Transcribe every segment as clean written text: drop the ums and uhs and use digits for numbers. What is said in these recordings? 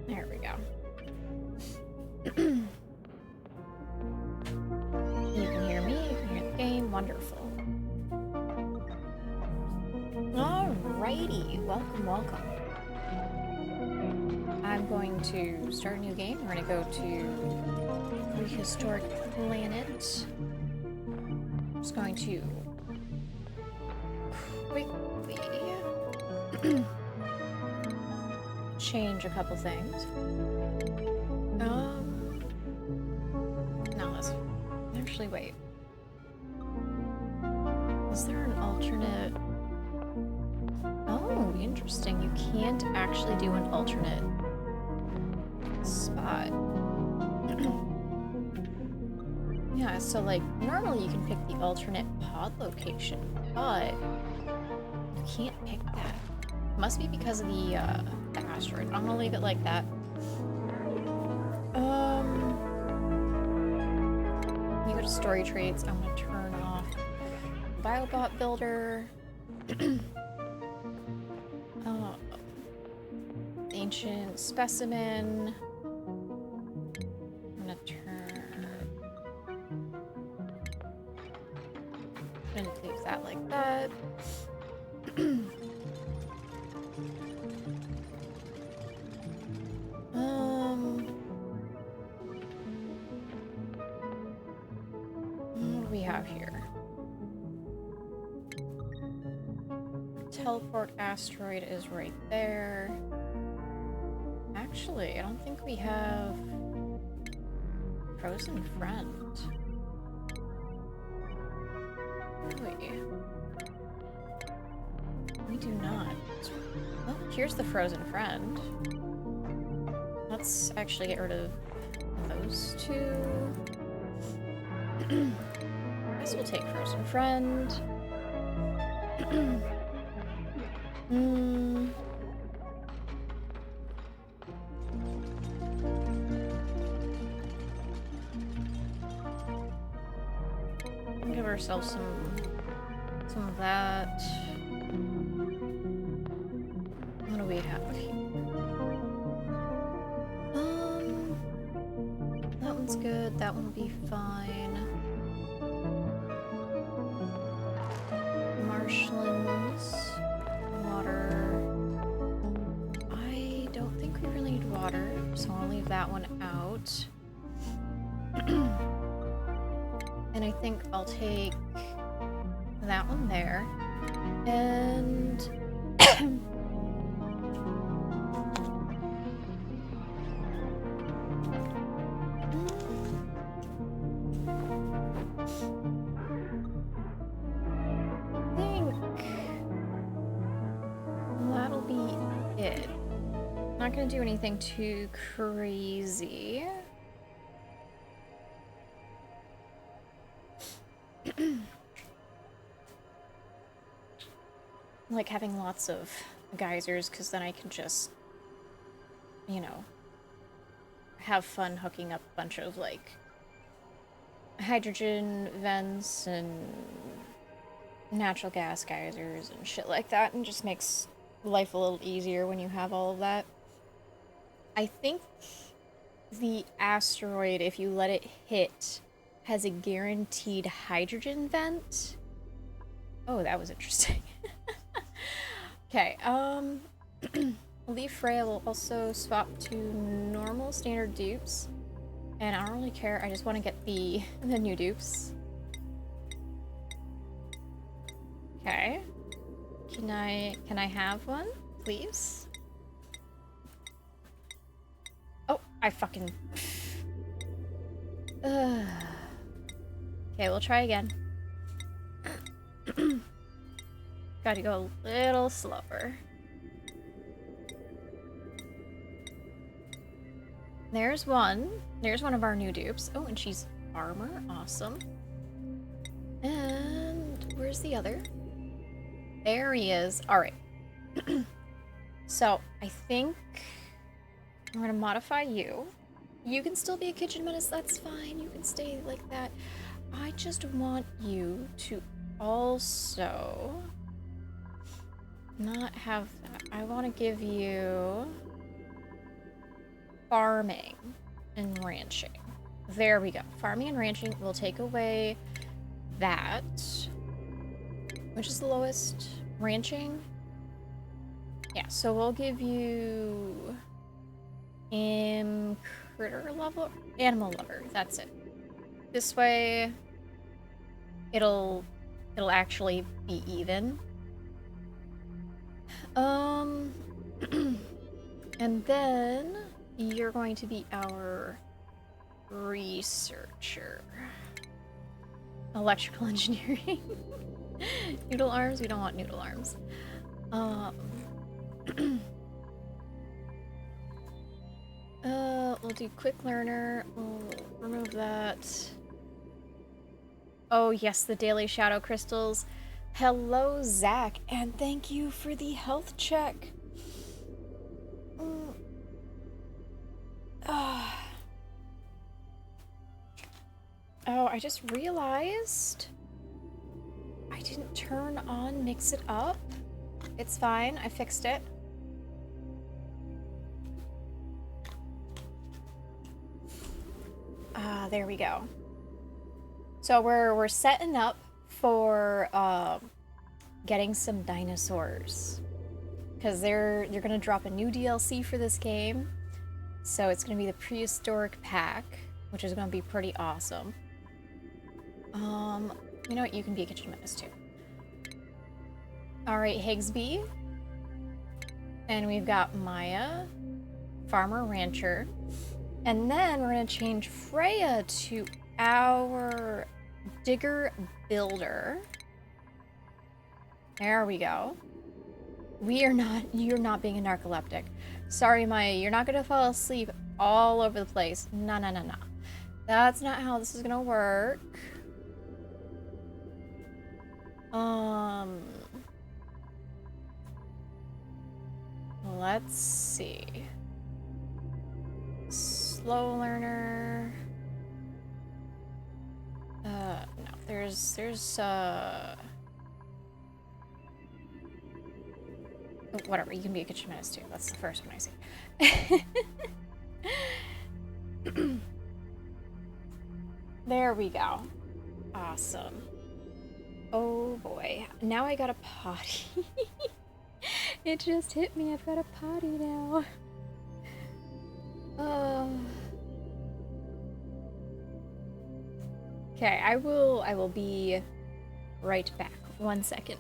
There we go. You can hear me, you can hear the game, wonderful. Alrighty, welcome, welcome. I'm going to start a new game. We're going to go to Prehistoric Planet. I'm just going to quickly change a couple things. No, let's actually wait. Is there an alternate? Oh, interesting. You can't actually do an alternate spot. Yeah, so like normally you can pick the alternate pod location, but you can't pick that. Must be because of the asteroid. I'm gonna leave it like that. You go to story traits. I'm gonna turn off Biobot Builder. Ancient Specimen. I'm gonna leave that like that. What do we have here? Teleport asteroid is right there. Actually, I don't think we have Frozen Friend. Really? We do not. Well, here's the Frozen Friend. Let's actually get rid of those two. I guess we'll take Frozen Friend. Give ourselves some of that. What do we have here? That one's good. That one will be fine. Marshlands, water. I don't think we really need water, so I'll leave that one out. And I think I'll take that one there. And I think that'll be it. Not gonna do anything too crazy. Like having lots of geysers, because then I can just, you know, have fun hooking up a bunch of like hydrogen vents and natural gas geysers and shit like that, and just makes life a little easier when you have all of that. I think the asteroid, if you let it hit, has a guaranteed hydrogen vent. Oh, that was interesting. Okay, Leaf Freya will also swap to normal standard dupes. And I don't really care, I just want to get the new dupes. Can I have one, please? Oh, I fucking... Okay, we'll try again. Gotta go a little slower. There's one. There's one of our new dupes. Oh, and she's armor. Awesome. And where's the other? There he is. Alright. So, I think I'm gonna modify you. You can still be a kitchen menace, that's fine. You can stay like that. I just want you to also not have that. I want to give you farming and ranching. There we go. Farming and ranching will take away that. Which is the lowest? Ranching? Yeah, so we'll give you critter level? Animal lover, that's it. This way it'll actually be even. And then you're going to be our researcher. Electrical engineering. Noodle arms? We don't want noodle arms. We'll do quick learner. We'll remove that. Oh yes, the daily shadow crystals. Hello, Zach, and thank you for the health check. Oh, I just realized I didn't turn on Mix It Up. It's fine, I fixed it. There we go. So we're setting up for getting some dinosaurs, because you're gonna drop a new DLC for this game. So it's gonna be the prehistoric pack, which is gonna be pretty awesome. You know what? You can be a kitchen menace too. All right, Higsby, and we've got Maya, farmer rancher, and then we're gonna change Freya to our digger builder. There we go. You're not being a narcoleptic. Sorry, Maya, you're not gonna fall asleep all over the place. No. That's not how this is gonna work. Let's see. Slow learner. No, there's whatever, you can be a kitchen menace too. That's the first one I see. There we go. Awesome. Oh boy. Now I got a potty. It just hit me. I've got a potty now. Okay, I will be right back. 1 second.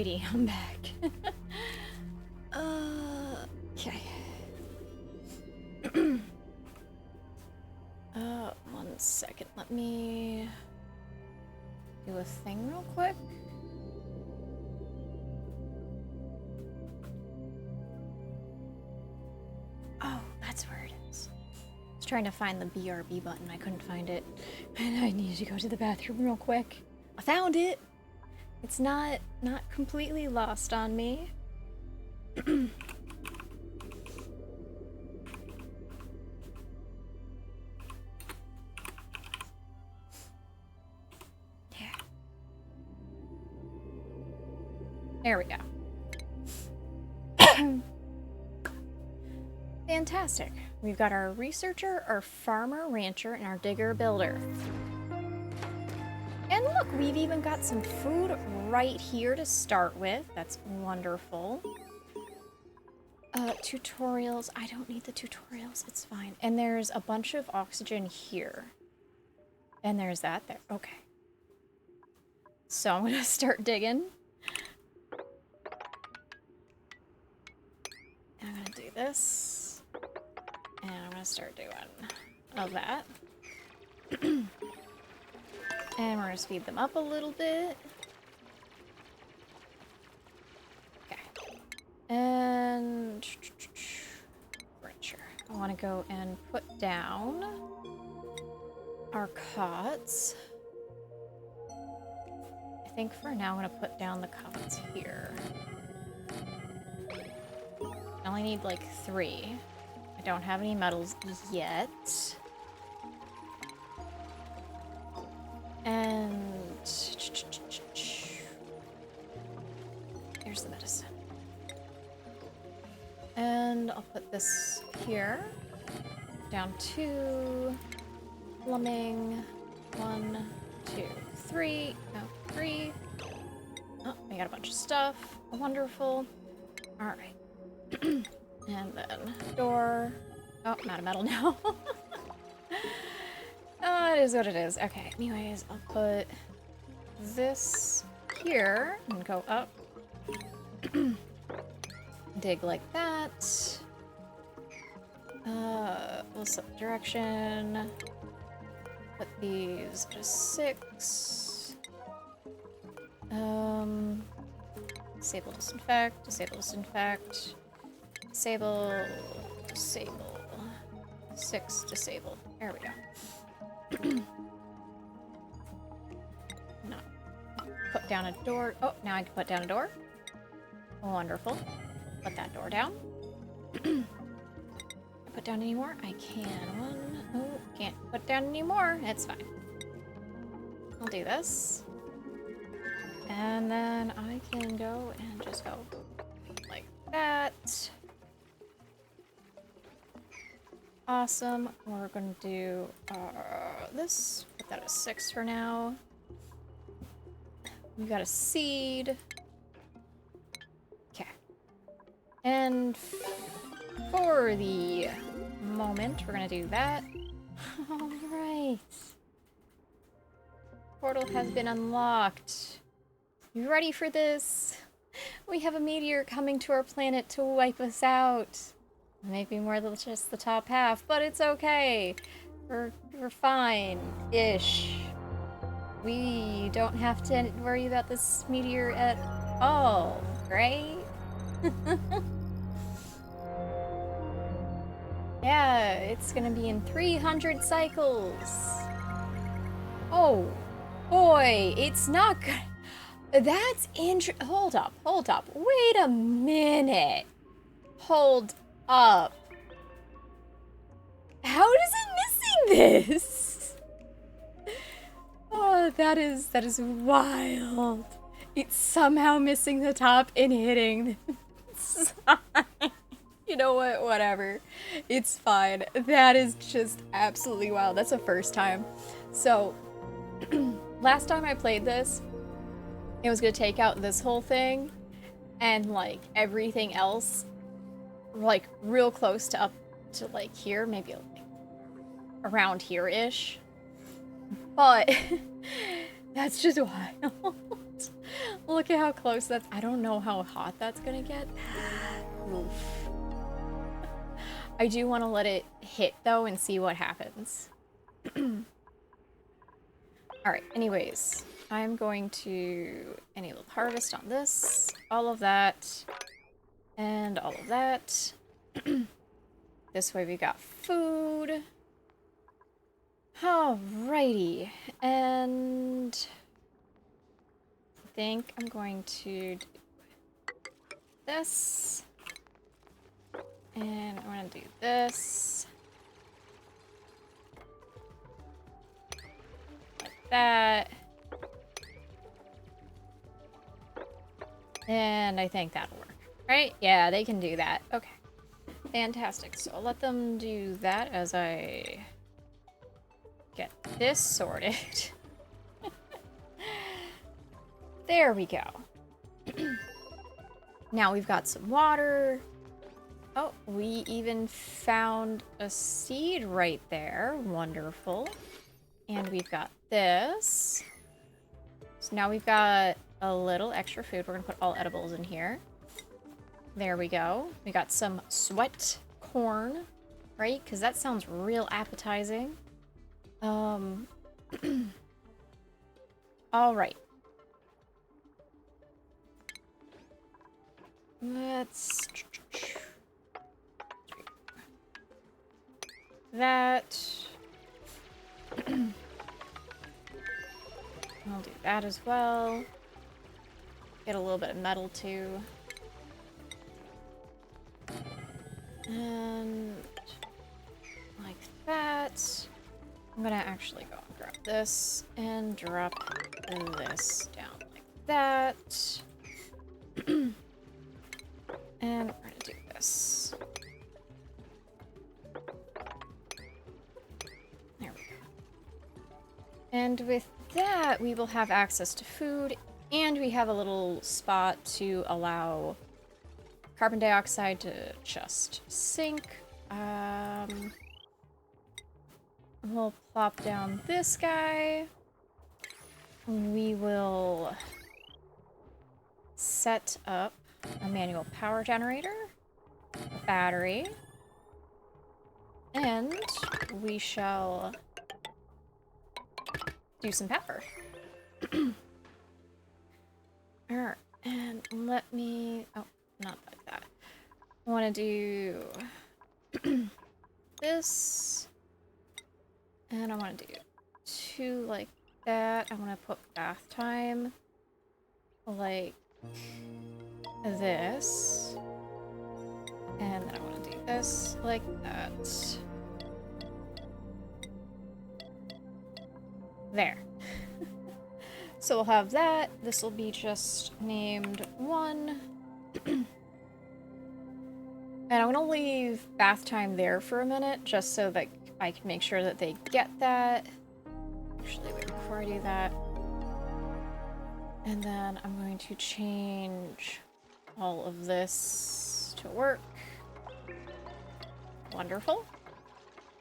Alrighty, I'm back. Okay. 1 second. Let me do a thing real quick. Oh, that's where it is. I was trying to find the BRB button. I couldn't find it. And I needed to go to the bathroom real quick. I found it! It's not completely lost on me. There we go. Fantastic. We've got our researcher, our farmer, rancher, and our digger builder. And look, we've even got some food right here to start with. That's wonderful. Tutorials. I don't need the tutorials. It's fine. And there's a bunch of oxygen here. And there's that there. Okay. So I'm gonna start digging. And I'm gonna do this. And I'm gonna start doing all that. And we're gonna speed them up a little bit. Okay. And furniture. I wanna go and put down our cots. I think for now I'm gonna put down the cots here. I only need like 3. I don't have any metals yet. And here's the medicine. And I'll put this here. Down 2. Plumbing. 1, 2, 3. No, 3. Oh, we got a bunch of stuff. Wonderful. Alright. And then door. Oh, I'm out of metal now. Oh, it is what it is. Okay, anyways, I'll put this here and go up. Dig like that. We'll set the direction. Put these to 6. Disable disinfect, disable disinfect. Disable, disable. 6, disable. There we go. Not put down a door. Oh, now I can put down a door. Wonderful. Put that door down. Put down any more? I can. 1. Oh, can't put down any more. It's fine. I'll do this. And then I can go and just go like that. Awesome. We're gonna do this. Put that at 6 for now. We've got a seed. Okay. And for the moment, we're gonna do that. Alright. Portal has been unlocked. You ready for this? We have a meteor coming to our planet to wipe us out. Maybe more than just the top half, but it's okay. We're fine-ish. We don't have to worry about this meteor at all, right? Yeah, it's gonna be in 300 cycles. Oh, boy, it's not good. That's hold up. Wait a minute. Hold up. How is it missing this? Oh, that is wild. It's somehow missing the top and hitting the side. You know what? Whatever. It's fine. That is just absolutely wild. That's the first time. So, last time I played this, it was gonna take out this whole thing and like everything else, like real close to up to like here, maybe like around here-ish. But that's just wild. Look at how close that's... I don't know how hot that's gonna get. Oof. I do want to let it hit, though, and see what happens. Alright, anyways. I'm going to enable harvest on this. All of that. And all of that. This way we got food. Alrighty. And... I think I'm going to do this. And I'm going to do this. Like that. And I think that'll work. Right? Yeah, they can do that. Okay. Fantastic. So I'll let them do that as I get this sorted. There we go. Now we've got some water. Oh, we even found a seed right there. Wonderful. And we've got this. So now we've got a little extra food. We're gonna put all edibles in here. There we go. We got some sweat corn, right? Because that sounds real appetizing. All right. Let's... that. I'll do that as well. Get a little bit of metal too. And like that. I'm gonna actually go and grab this and drop this down like that. And we're gonna do this. There we go. And with that, we will have access to food, and we have a little spot to allow carbon dioxide to just sink. We'll plop down this guy. We will set up a manual power generator, a battery, and we shall do some power. Alright, and let me... oh, not like that. I want to do this, and I want to do two like that. I want to put bath time like this, and then I want to do this like that. There. So we'll have that. This will be just named 1. And I'm gonna leave bath time there for a minute, just so that I can make sure that they get that. Actually, wait, before I do that. And then I'm going to change all of this to work. Wonderful.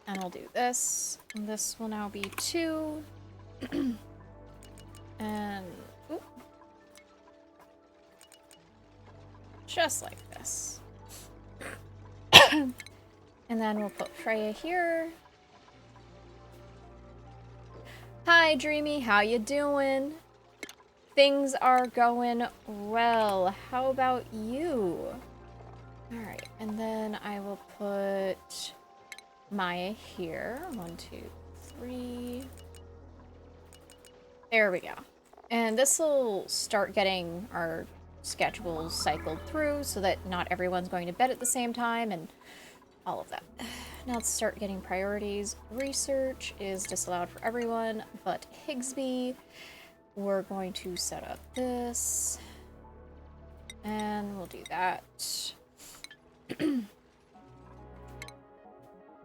And I'll do this. And this will now be 2. And oop, just like this. And then we'll put Freya here. Hi, Dreamy. How you doing? Things are going well. How about you? Alright, and then I will put Maya here. 1, 2, 3. There we go. And this will start getting our schedules cycled through so that not everyone's going to bed at the same time and all of that. Now let's start getting priorities. Research is disallowed for everyone but Higsby. We're going to set up this. And we'll do that.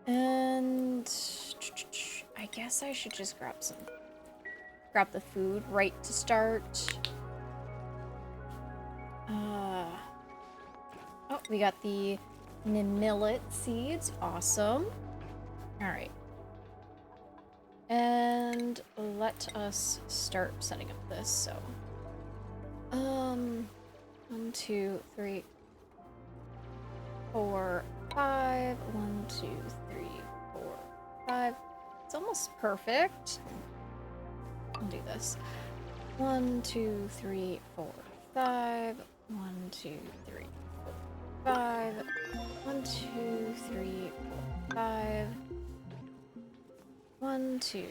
And I guess I should just grab the food right to start. Oh, we got the millet seeds. Awesome. Alright. And let us start setting up this. So 1, 2, 3, 4, 5. 1, 2, 3, 4, 5. It's almost perfect. I'll do this. 1, 2, 3, 4, 5. 1, 2, 3, 4, 5. 1, 2, 3, 4, 5. 1, 2,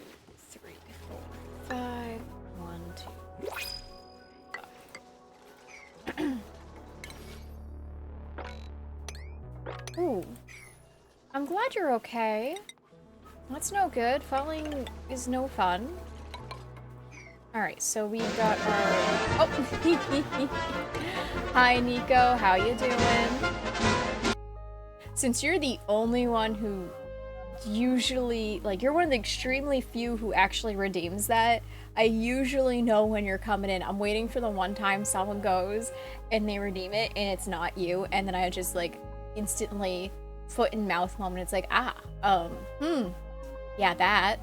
3, 4, 5. 1, 2, 3, 5. Ooh. I'm glad you're okay. That's no good. Falling is no fun. Alright, so we've got our... Oh! Hi, Nico. How you doing? Since you're the only one who usually... Like, you're one of the extremely few who actually redeems that, I usually know when you're coming in. I'm waiting for the one time someone goes and they redeem it and it's not you, and then I just, like, instantly foot in mouth moment. It's like, yeah, that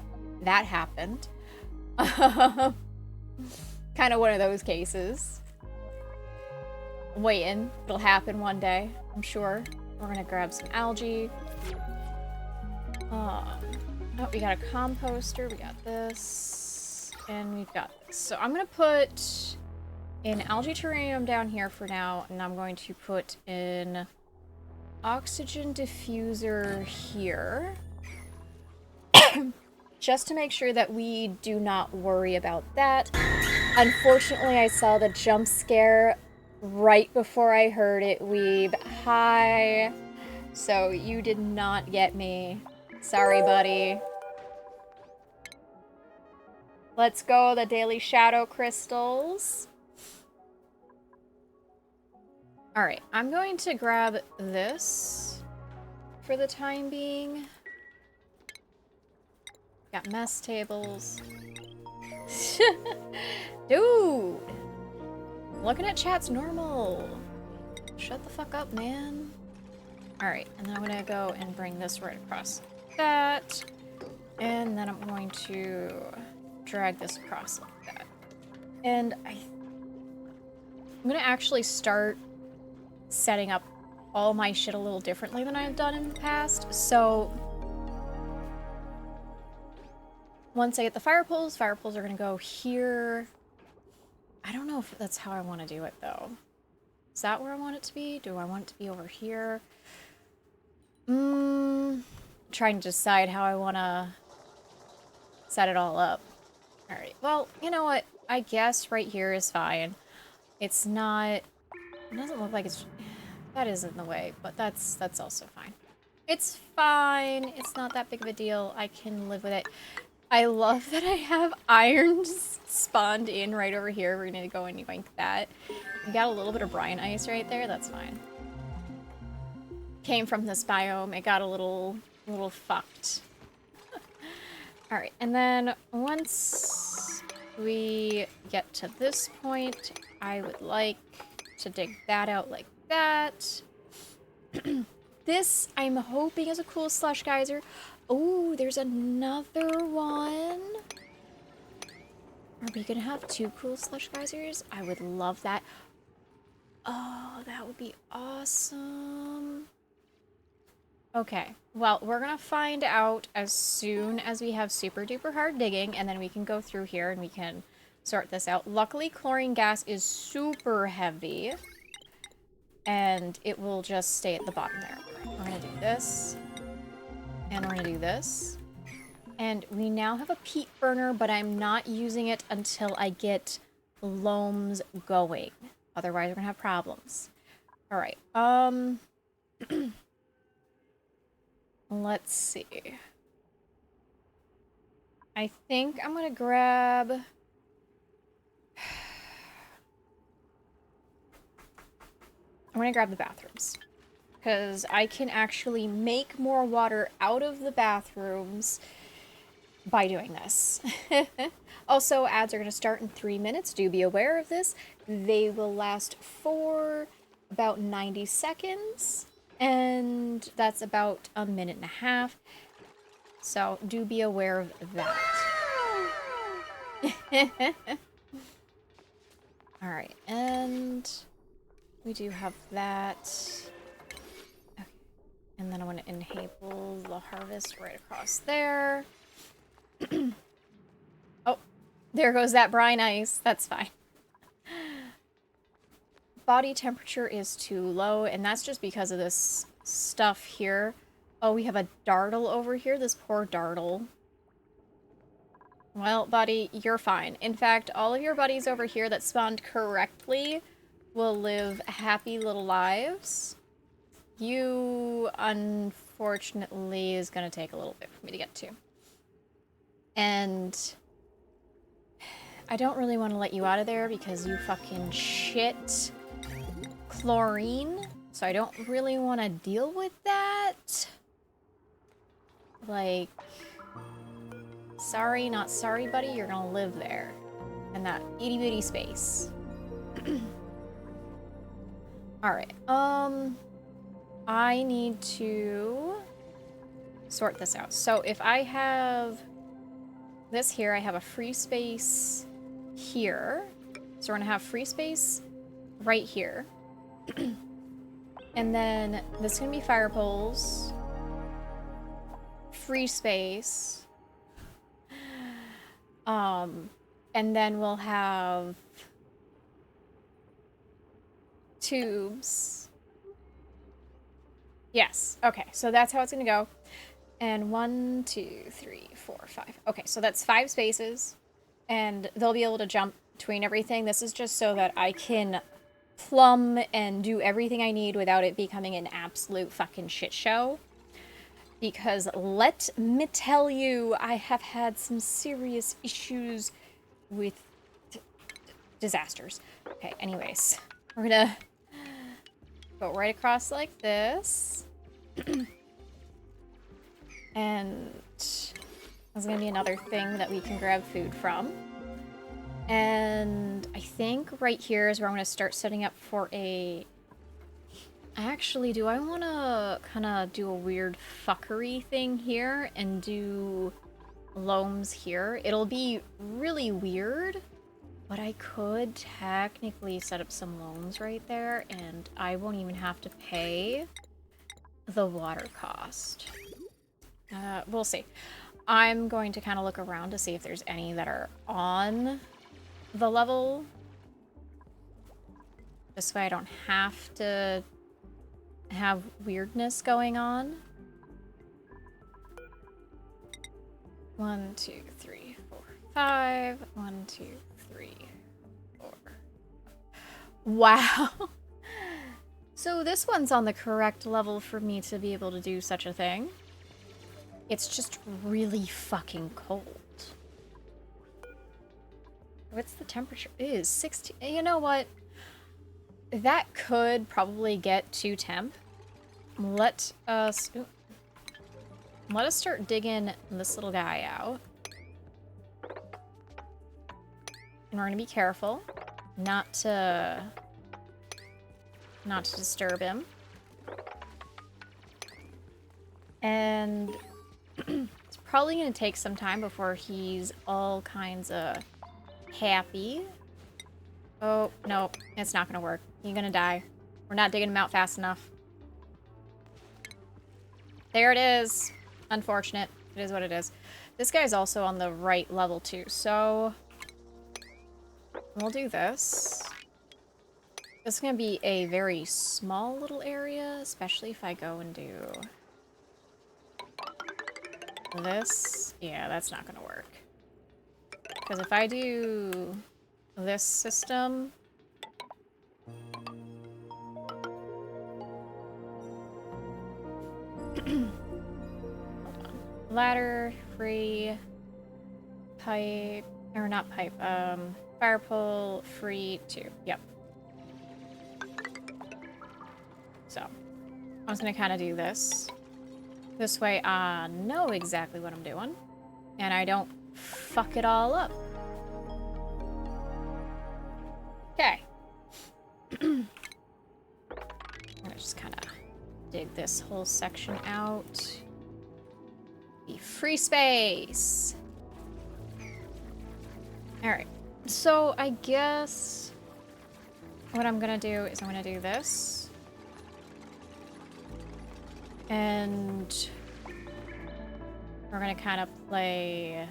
happened. Kind of one of those cases. Waiting. It'll happen one day, I'm sure. We're gonna grab some algae. Oh, we got a composter. We got this. And we've got this. So I'm gonna put an algae terrarium down here for now, and I'm going to put an oxygen diffuser here. Just to make sure that we do not worry about that. Unfortunately, I saw the jump scare right before I heard it, Weeb. Hi. So you did not get me. Sorry, buddy. Let's go, the daily shadow crystals. Alright, I'm going to grab this for the time being. Got mess tables. Dude! Looking at chat's normal. Shut the fuck up, man. Alright, and then I'm gonna go and bring this right across that. And then I'm going to drag this across like that. And I'm gonna actually start setting up all my shit a little differently than I've done in the past. So once I get the fire poles are gonna go here. I don't know if that's how I want to do it though. Is that where I want it to be? Do I want it to be over here? Trying to decide how I want to set it all up. Alright, well, you know what? I guess right here is fine. It's not... It doesn't look like it's... That is in the way, but that's also fine. It's fine. It's not that big of a deal. I can live with it. I love that I have irons spawned in right over here. We're gonna go and yoink that. We got a little bit of brine ice right there. That's fine. Came from this biome. It got a little fucked. Alright, and then once we get to this point, I would like to dig that out like that. This, I'm hoping, is a cool slush geyser. Oh, there's another one. Are we gonna have 2 cool slush geysers? I would love that. Oh, that would be awesome. Okay, well, we're gonna find out as soon as we have super duper hard digging, and then we can go through here and we can sort this out. Luckily, chlorine gas is super heavy, and it will just stay at the bottom there. We're gonna do this, and we're gonna do this. And we now have a peat burner, but I'm not using it until I get loams going. Otherwise, we're gonna have problems. All right, let's see. I think I'm gonna grab... I'm gonna grab the bathrooms. Because I can actually make more water out of the bathrooms by doing this. Also, ads are gonna start in 3 minutes. Do be aware of this. They will last for about 90 seconds. And that's about a minute and a half. So do be aware of that. Alright, and we do have that. Okay. And then I want to enable the harvest right across there. Oh, there goes that brine ice. That's fine. Body temperature is too low, and that's just because of this stuff here. Oh, we have a dartle over here. This poor dartle. Well, buddy, you're fine. In fact, all of your buddies over here that spawned correctly will live happy little lives. You, unfortunately, is going to take a little bit for me to get to. And I don't really want to let you out of there because you fucking shit chlorine. So I don't really want to deal with that. Like, sorry, not sorry, buddy. You're gonna live there. In that itty bitty space. Alright, I need to sort this out. So if I have this here, I have a free space here. So we're gonna have free space right here. And then this is gonna be fire poles. Free space. And then we'll have tubes. Yes, okay, so that's how it's gonna go. And 1, 2, 3, 4, 5. Okay, so that's 5 spaces. And they'll be able to jump between everything. This is just so that I can plumb and do everything I need without it becoming an absolute fucking shit show. Because let me tell you, I have had some serious issues with disasters. Okay, anyways. We're gonna go right across like this. And there's gonna be another thing that we can grab food from. And I think right here is where I'm gonna start setting up for a... Actually, do I want to kind of do a weird fuckery thing here and do loams here? It'll be really weird, but I could technically set up some loams right there, and I won't even have to pay the water cost. We'll see. I'm going to kind of look around to see if there's any that are on the level. This way I don't have to have weirdness going on. 1, 2, 3, 4, 5. 1, 2, 3, 4. Wow. So this one's on the correct level for me to be able to do such a thing. It's just really fucking cold. What's the temperature? It is 16. You know what? That could probably get too temp. Let us start digging this little guy out. And we're gonna be careful not to disturb him. And it's probably gonna take some time before he's all kinds of happy. Oh, no, it's not gonna work. You're gonna die. We're not digging him out fast enough. There it is. Unfortunate. It is what it is. This guy's also on the right level too, so we'll do this. This is gonna be a very small little area, especially if I go and do this. Yeah, that's not gonna work. Because if I do this system... Hold on. Ladder, free, pipe, or not pipe, fire pole, free, 2. Yep. So, I'm just gonna kind of do this. This way I know exactly what I'm doing, and I don't fuck it all up. Okay. I'm gonna just kind of dig this whole section out. Be free space. All right. So I guess what I'm gonna do is I'm gonna do this. And we're gonna kind of play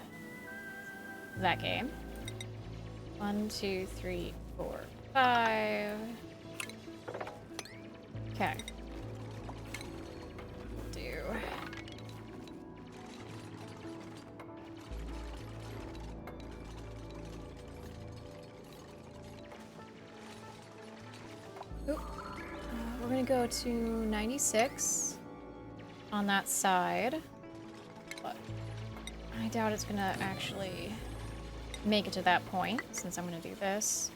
that game. 1, 2, 3, 4, 5. Okay. Do. Oop. We're gonna go to 96 on that side, but I doubt it's gonna actually make it to that point since I'm gonna do this.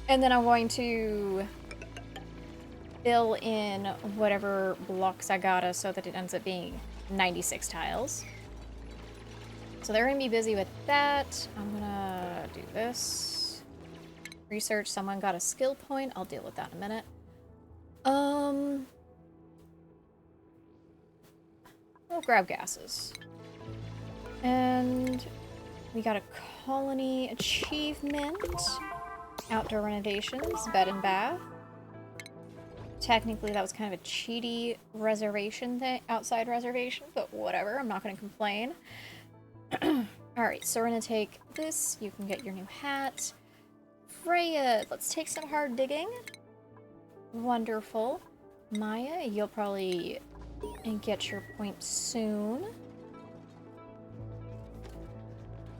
And then I'm going to fill in whatever blocks I gotta so that it ends up being 96 tiles. So they're gonna be busy with that. I'm gonna do this. Research, someone got a skill point. I'll deal with that in a minute. We'll grab gases. And we got a colony achievement. Outdoor renovations, bed and bath. Technically, that was kind of a cheaty reservation thing, outside reservation, but whatever, I'm not going to complain. Alright, so we're going to take this. You can get your new hat. Freya, let's take some hard digging. Wonderful. Maya, you'll probably get your point soon.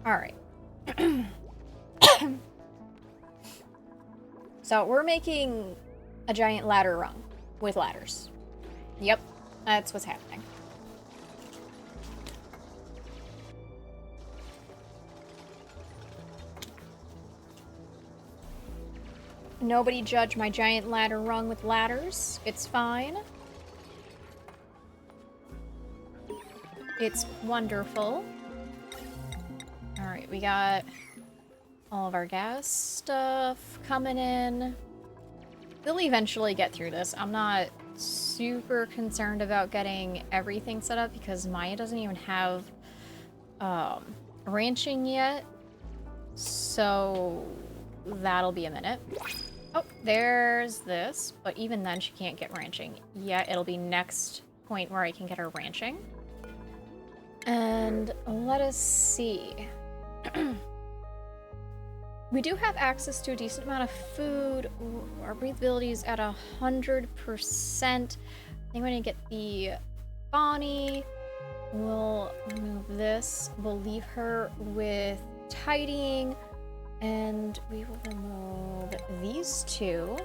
Alright. So we're making a giant ladder rung with ladders. Yep, that's what's happening. Nobody judge my giant ladder rung with ladders. It's fine. It's wonderful. Alright, we got all of our gas stuff coming in. We'll eventually get through this. I'm not super concerned about getting everything set up because Maya doesn't even have ranching yet. So that'll be a minute. Oh, there's this. But even then she can't get ranching yet. It'll be next point where I can get her ranching. And let us see. We do have access to a decent amount of food. Ooh, our breathability is at 100%. I think we're gonna get the Bonnie. We'll remove this. We'll leave her with tidying. And we will remove these two.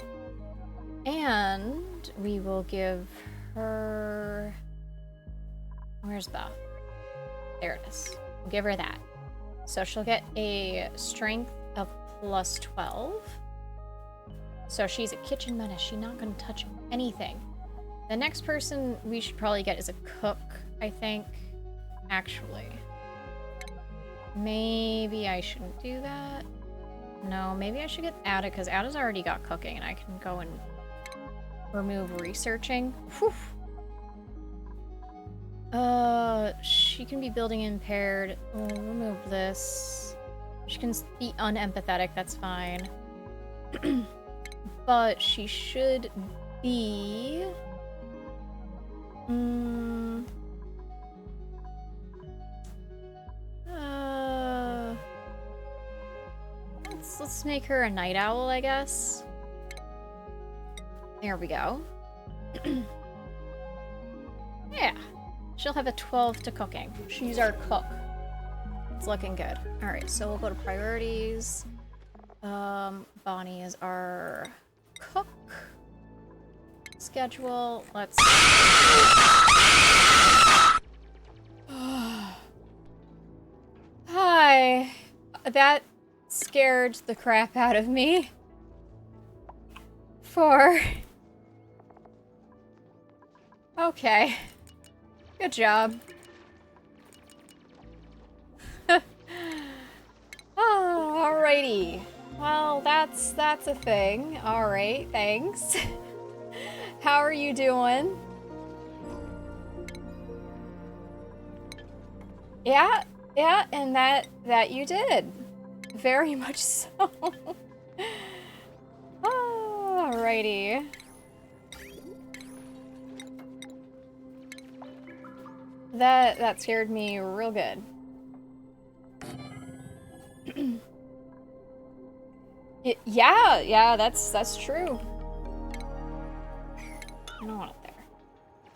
And we will give her... Where's Beth? There it is. We'll give her that. So she'll get a strength of plus 12. So she's a kitchen menace. She's not going to touch anything. The next person we should probably get is a cook, I think. Actually. Maybe I shouldn't do that. No, maybe I should get Ada, because Ada's already got cooking, and I can go and remove researching. Whew. She can be building impaired. We'll remove this. She can be unempathetic, that's fine. But she should be... Let's make her a night owl, I guess. There we go. Yeah. She'll have a 12 to cooking. She's our cook. It's looking good. Alright, so we'll go to priorities. Bonnie is our cook. Schedule. Let's... Hi. That scared the crap out of me. Okay. Good job. Oh, alrighty. Well, that's a thing. Alright, thanks. How are you doing? Yeah, and that you did. Very much so. Alrighty. That scared me real good. Yeah, that's true. I don't want it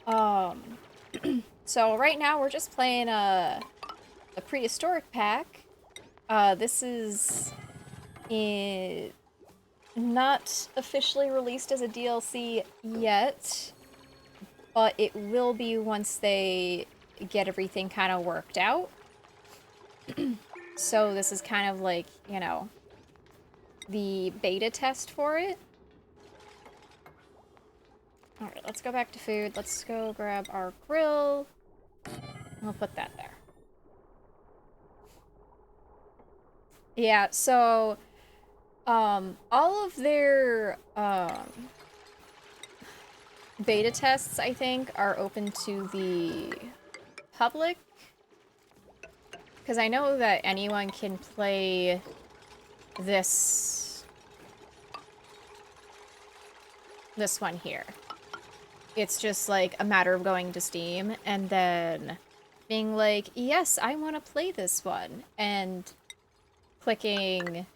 there. So right now we're just playing a prehistoric pack. This is not officially released as a DLC yet, but it will be once they get everything kind of worked out. So this is kind of like, you know, the beta test for it. Alright, let's go back to food. Let's go grab our grill. We'll put that there. Yeah, so all of their beta tests, I think, are open to the public. Because I know that anyone can play this one here. It's just like a matter of going to Steam and then being like, yes, I want to play this one, and clicking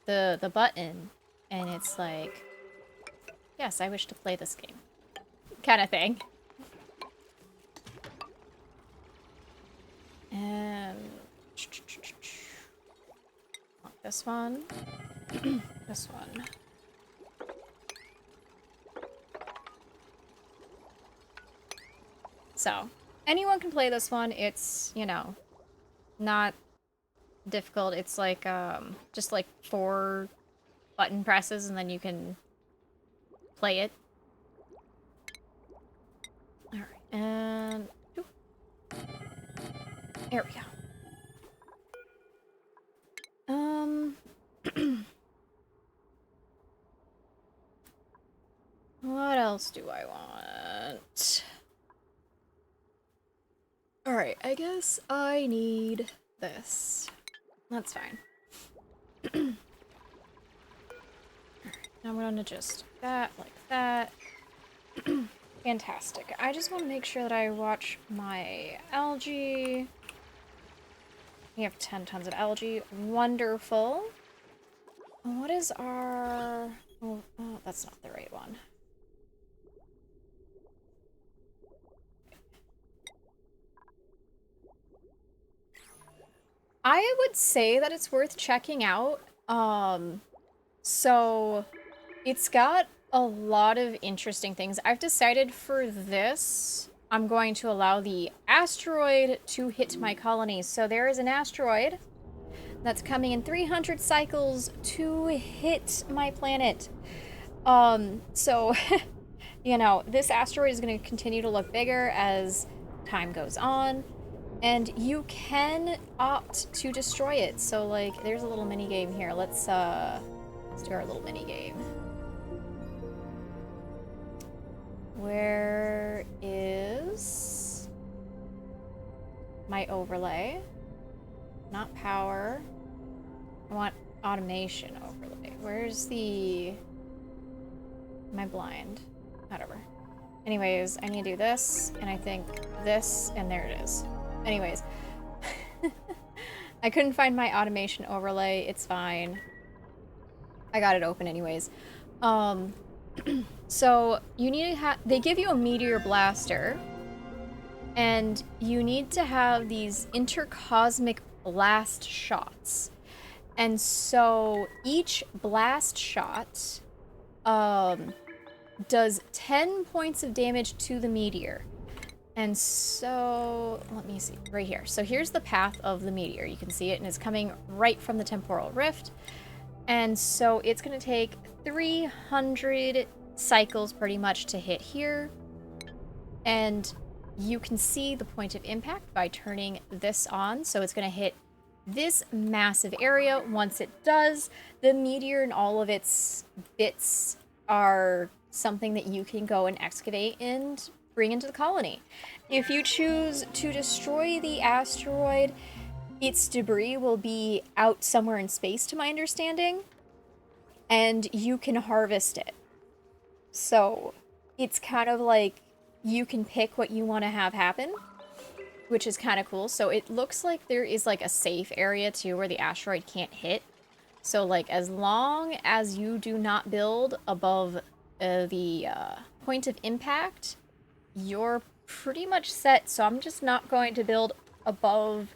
the button, and it's like, yes, I wish to play this game, kind of thing. And this one, this one. So, anyone can play this one. It's, you know, not difficult. It's like, just like 4 button presses and then you can play it. Alright, and... Ooh. There we go. What else do I want? Alright, I guess I need this. That's fine. Alright, now I'm gonna just do that, like that. Fantastic. I just want to make sure that I watch my algae. We have 10 tons of algae. Wonderful. What is our... Oh, that's not the right one. I would say that it's worth checking out. So it's got a lot of interesting things. I've decided for this, I'm going to allow the asteroid to hit my colony. So there is an asteroid that's coming in 300 cycles to hit my planet. So, you know, this asteroid is going to continue to look bigger as time goes on. And you can opt to destroy it. So, like, there's a little mini game here. Let's do our little mini game. Where is my overlay? Not power. I want automation overlay. Where's the... Am I blind? Whatever. Anyways, I need to do this, and I think this, and there it is. Anyways. I couldn't find my automation overlay. It's fine. I got it open anyways. So you need to have... They give you a meteor blaster, and you need to have these intercosmic blast shots. And so each blast shot does 10 points of damage to the meteor. And so, let me see, right here. So here's the path of the meteor. You can see it, and it's coming right from the temporal rift. And so it's going to take 300 cycles pretty much to hit here. And you can see the point of impact by turning this on. So it's going to hit this massive area. Once it does, the meteor and all of its bits are something that you can go and excavate and bring into the colony. If you choose to destroy the asteroid, its debris will be out somewhere in space, to my understanding. and you can harvest it. So it's kind of like you can pick what you want to have happen, which is kind of cool. So it looks like there is like a safe area too where the asteroid can't hit. So like as long as you do not build above the point of impact, you're pretty much set. So I'm just not going to build above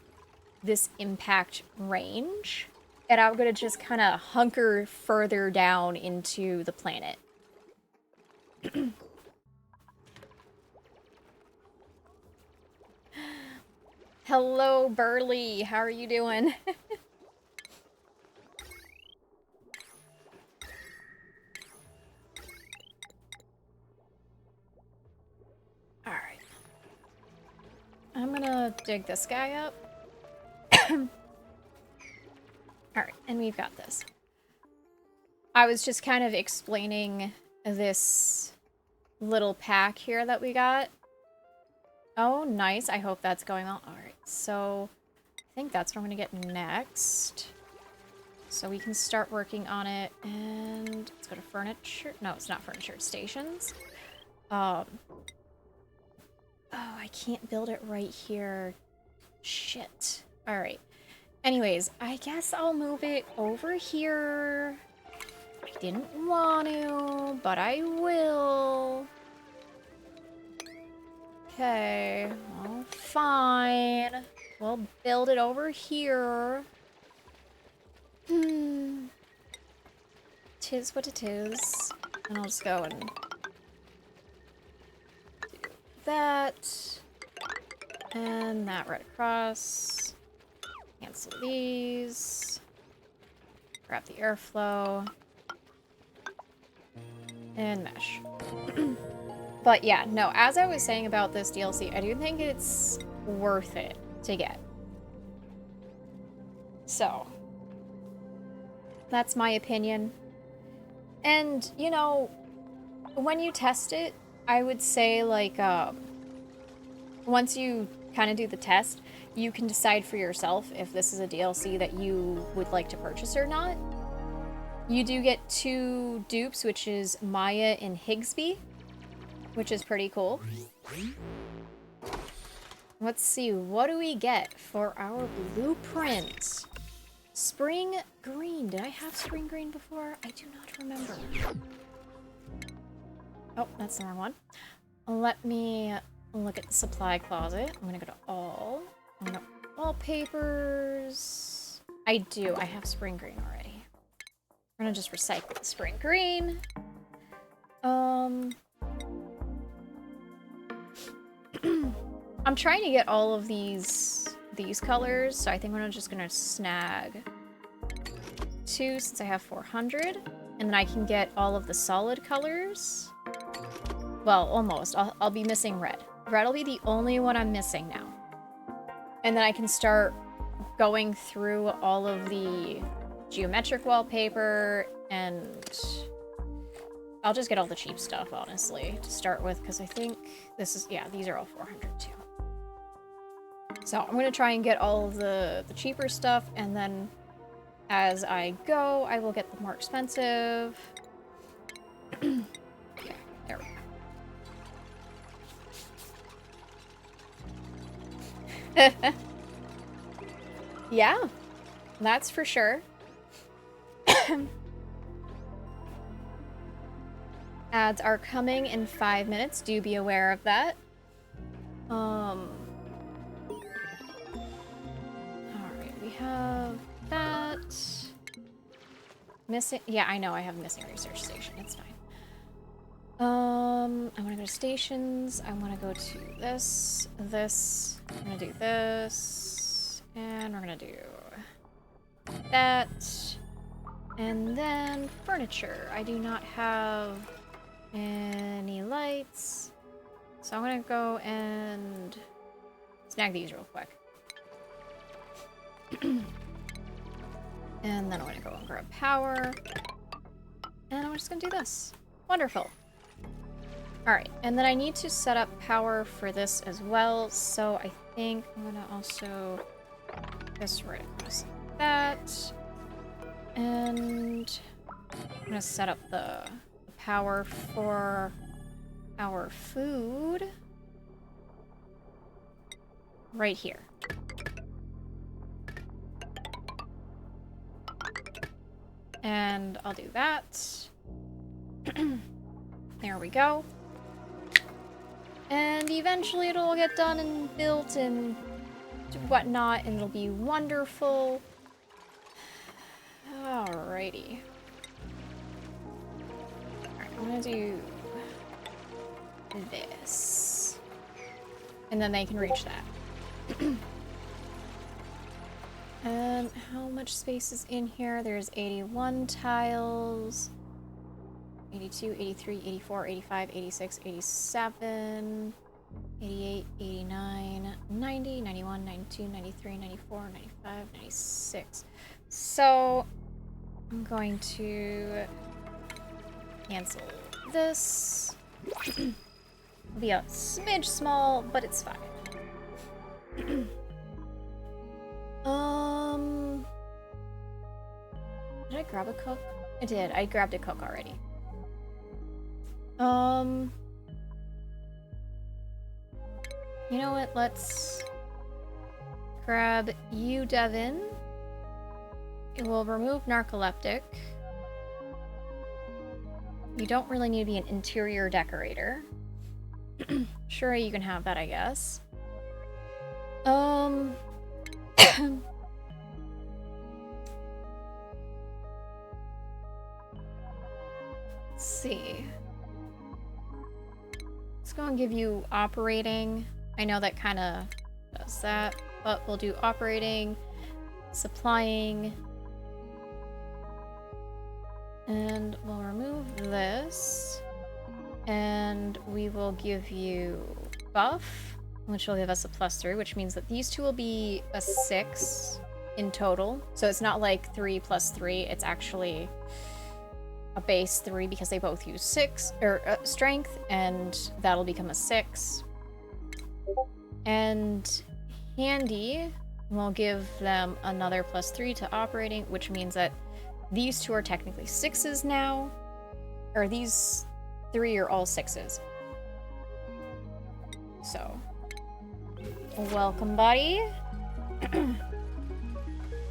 this impact range. And I'm going to just kind of hunker further down into the planet. Hello, Burley. How are you doing? Alright. I'm gonna dig this guy up. Alright, and we've got this. I was just kind of explaining this little pack here that we got. Oh, nice. I hope that's going well. Alright, so I think that's what I'm gonna get next. So we can start working on it, and let's go to furniture. No, it's not furniture, it's stations. Oh, I can't build it right here. Shit. Alright. Anyways, I guess I'll move it over here. I didn't want to, but I will. Okay, well, fine. We'll build it over here. Tis what it is. And I'll just go and do that. And that right across. Cancel these. Grab the airflow. And mesh. But yeah, no, as I was saying about this DLC, I do think it's worth it to get. So, that's my opinion. And, you know, when you test it, I would say, like, once you kind of do the test, you can decide for yourself if this is a DLC that you would like to purchase or not. You do get 2 dupes, which is Maya and Higsby, which is pretty cool. Let's see, what do we get for our blueprint? Spring green. Did I have spring green before? I do not remember. Oh, that's the wrong one. Let me look at the supply closet. I'm gonna go to all. I'm gonna wallpapers. I do. I have spring green already. We're gonna just recycle the spring green. I'm trying to get all of these colors, so I think I'm just gonna snag 2 since I have 400, and then I can get all of the solid colors. Well, almost. I'll be missing red. Red will be the only one I'm missing now. And then I can start going through all of the geometric wallpaper, and I'll just get all the cheap stuff, honestly, to start with, because I think this is, yeah, these are all 400 too. So I'm going to try and get all of the cheaper stuff, and then as I go, I will get the more expensive. Yeah, there we go. Yeah, that's for sure. Ads are coming in 5 minutes. Do be aware of that. Alright, we have that. Missing. Yeah, I know I have a missing research station. It's fine. I want to go to stations. I want to go to this. I'm going to do this. And we're going to do that. And then furniture. I do not have any lights. So I'm going to go and snag these real quick. And then I'm going to go and grab power. And I'm just going to do this. Wonderful. Alright, and then I need to set up power for this as well. So I think I'm going to also this right across like that. And I'm gonna set up the power for our food right here. And I'll do that. There we go. And eventually it'll get done and built and whatnot, and it'll be wonderful. Alrighty. Alright, I'm gonna do this. And then they can reach that. And how much space is in here? There's 81 tiles. 82, 83, 84, 85, 86, 87, 88, 89, 90, 91, 92, 93, 94, 95, 96. So I'm going to cancel this. It'll be a smidge small, but it's fine. Did I grab a cook? I did. I grabbed a cook already. You know what? Let's grab you, Devin. It will remove narcoleptic. You don't really need to be an interior decorator. Sure, you can have that, I guess. Let's see. Let's go and give you operating. I know that kind of does that, but we'll do operating, supplying, and we'll remove this, and we will give you buff, which will give us a +3, which means that these two will be a 6 in total. So it's not like 3 + 3, it's actually a base 3 because they both use 6 or strength, and that'll become a 6. And handy will give them another +3 to operating, which means that these two are technically 6s now, or these 3 are all 6s. So, welcome, buddy.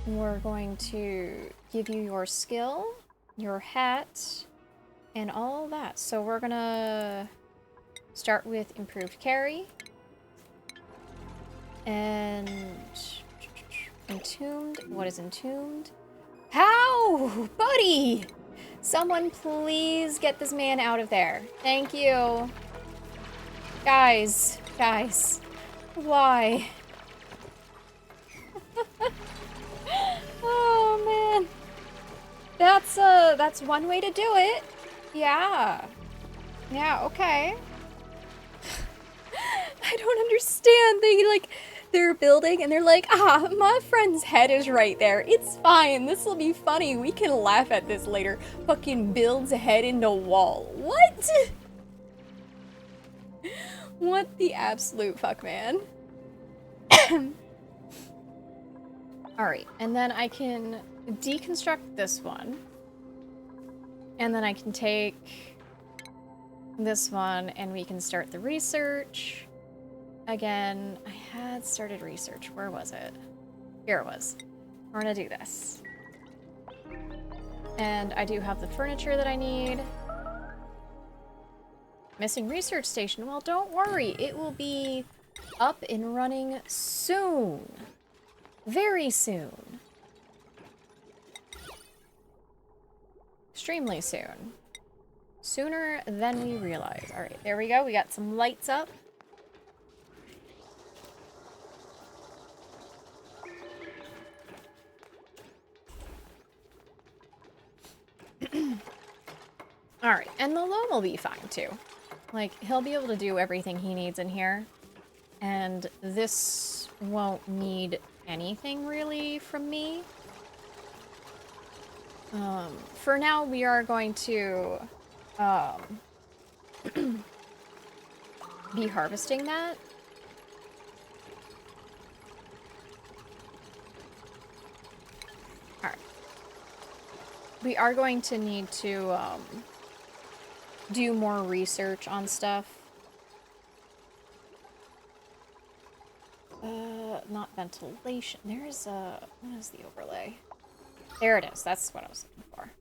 We're going to give you your skill, your hat, and all that. So we're gonna start with improved carry. And entombed. What is entombed? How? Buddy! Someone please get this man out of there. Thank you. Guys. Why? Oh, man. That's one way to do it. Yeah. Yeah, okay. I don't understand. They're building and they're like, my friend's head is right there. It's fine. This will be funny. We can laugh at this later. Fucking builds a head into wall. What? What the absolute fuck, man? Alright, and then I can deconstruct this one. And then I can take this one and we can start the research. Again, I had started research. Where was it? Here it was. We're gonna do this. And I do have the furniture that I need. Missing research station. Well, don't worry. It will be up and running soon. Very soon. Extremely soon. Sooner than we realize. Alright, there we go. We got some lights up. Alright, and the loam will be fine too. Like, he'll be able to do everything he needs in here. And this won't need anything really from me. For now, we are going to be harvesting that. Alright. We are going to need to do more research on stuff. Not ventilation. There's a... What is the overlay? There it is. That's what I was looking for.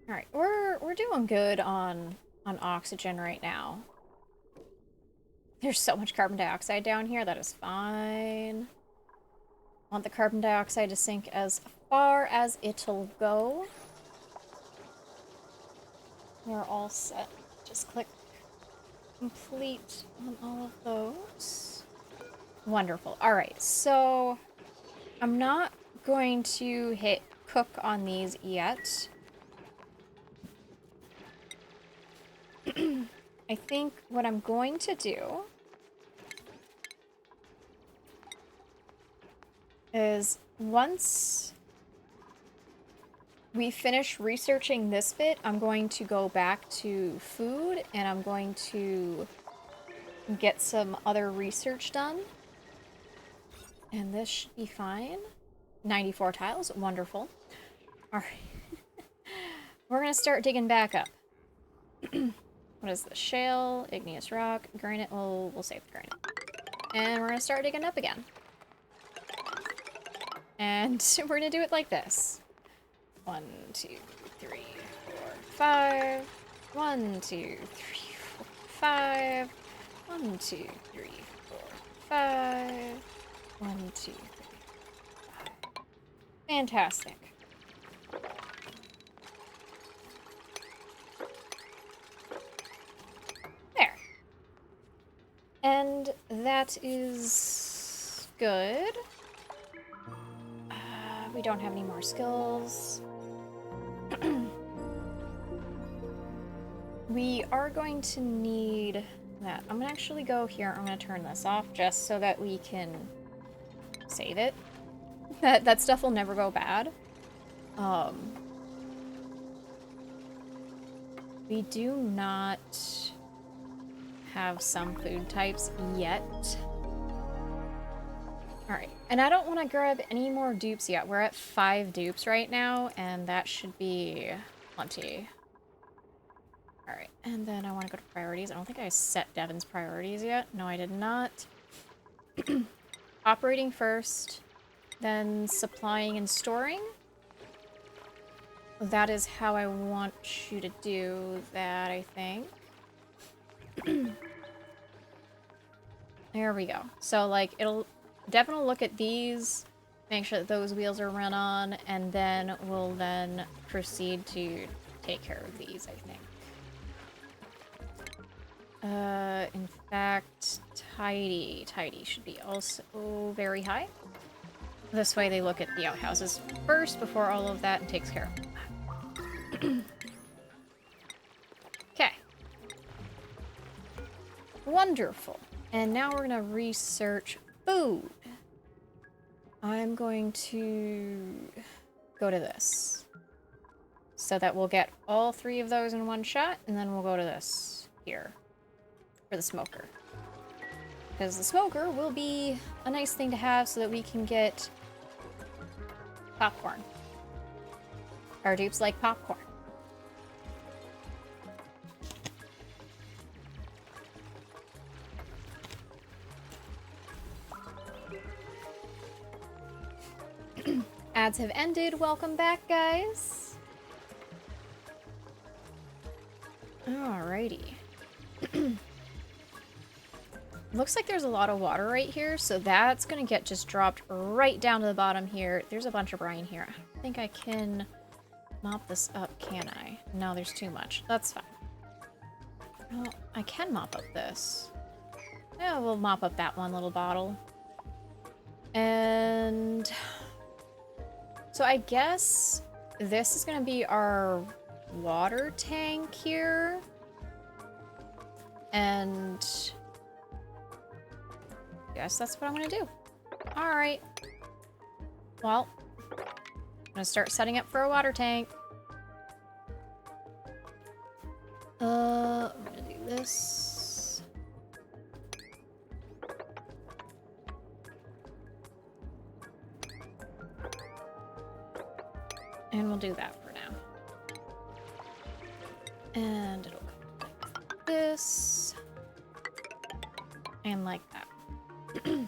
Alright, we're doing good on oxygen right now. There's so much carbon dioxide down here, that is fine. Want the carbon dioxide to sink as far as it'll go. We're all set. Just click complete on all of those. Wonderful. Alright, so I'm not going to hit cook on these yet. I think what I'm going to do is once we finish researching this bit, I'm going to go back to food and I'm going to get some other research done. And this should be fine. 94 tiles, wonderful. All right. We're gonna start digging back up. What is this? Shale, igneous rock, granite. We'll save the granite. And we're gonna start digging up again. And we're gonna do it like this. 1, 2, 3, 4, 5. 1, 2, 3, 4, 5. 1, 2, 3, 4, 5. 1, 2, 3, 5. Fantastic. There. And that is good. We don't have any more skills. We are going to need that. I'm gonna actually go here. I'm gonna turn this off just so that we can save it. That stuff will never go bad. We do not have some food types yet. Alright, and I don't want to grab any more dupes yet. We're at 5 dupes right now, and that should be plenty. Alright, and then I want to go to priorities. I don't think I set Devon's priorities yet. No, I did not. Operating first, then supplying and storing. That is how I want you to do that, I think. There we go. So, like, it'll definitely look at these, make sure that those wheels are run on, and then we'll then proceed to take care of these, I think. In fact, tidy should be also very high. This way they look at the outhouses first before all of that and takes care of that. Okay. Wonderful. And now we're gonna research food. I'm going to go to this. So that we'll get all 3 of those in one shot, and then we'll go to this here. For the smoker. Because the smoker will be a nice thing to have so that we can get popcorn. Our dupes like popcorn. Ads have ended. Welcome back, guys. Alrighty. Looks like there's a lot of water right here, so that's gonna get just dropped right down to the bottom here. There's a bunch of brine here. I don't think I can mop this up, can I? No, there's too much. That's fine. Well, I can mop up this. Yeah, we'll mop up that one little bottle. And so I guess this is gonna be our water tank here. And guess that's what I'm gonna do. Alright. Well, I'm gonna start setting up for a water tank. I'm gonna do this. And we'll do that for now. And it'll go like this. And like that. And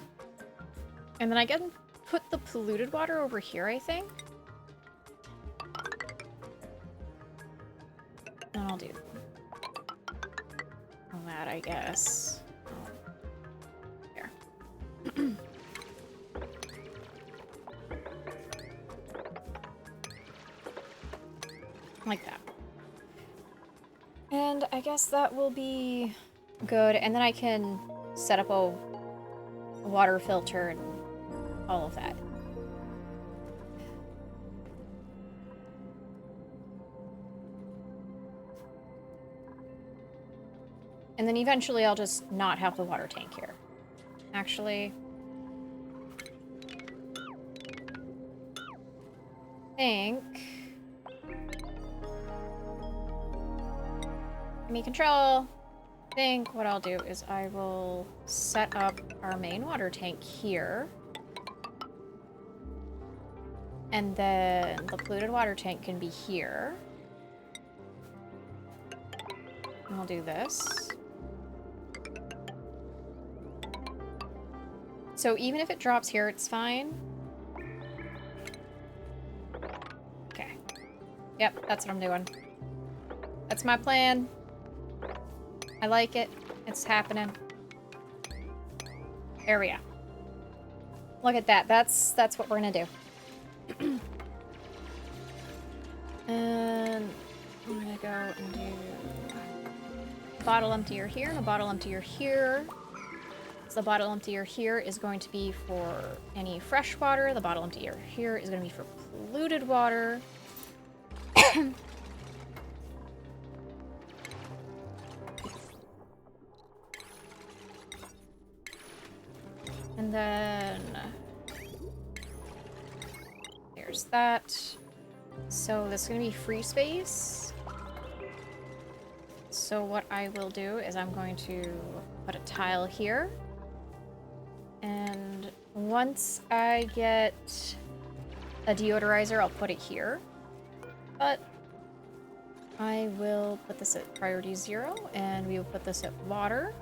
then I can put the polluted water over here, I think. And I'll do that, I guess. There. Like that. And I guess that will be good. And then I can set up a water filter and all of that. And then eventually I'll just not have the water tank here. Actually, I think... Give me control. I think what I'll do is I will set up our main water tank here. And then the polluted water tank can be here. And we'll do this. So even if it drops here, it's fine. Okay. Yep, that's what I'm doing. That's my plan. I like it. It's happening. There we go. Look at that. That's what we're gonna do. And I'm gonna go and do a bottle emptier here and a bottle emptier here. So the bottle emptier here is going to be for any fresh water. The bottle emptier here is going to be for polluted water. And then there's that. So this is going to be free space. So what I will do is I'm going to put a tile here. And once I get a deodorizer, I'll put it here. But I will put this at priority 0, and we will put this at water.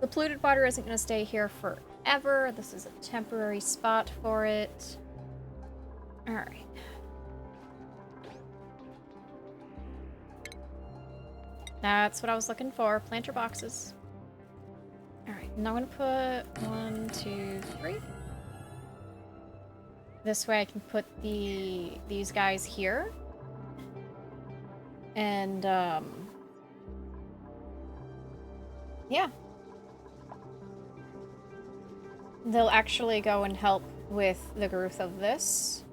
The polluted water isn't going to stay here forever. This is a temporary spot for it. Alright. That's what I was looking for. Planter boxes. Alright, now I'm gonna put 1, 2, 3. This way I can put these guys here. And, yeah. They'll actually go and help with the growth of this.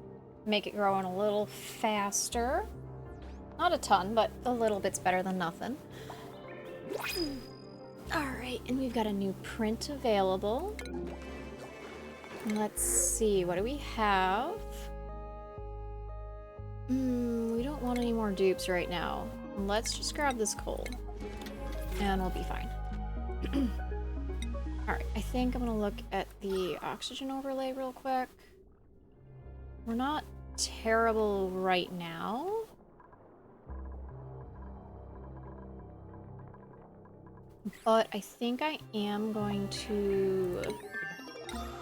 Make it grow on a little faster. Not a ton, but a little bit's better than nothing. Alright, and we've got a new print available. Let's see, what do we have? We don't want any more dupes right now. Let's just grab this coal. And we'll be fine. Alright, I think I'm gonna look at the oxygen overlay real quick. We're not terrible right now. But I think I am going to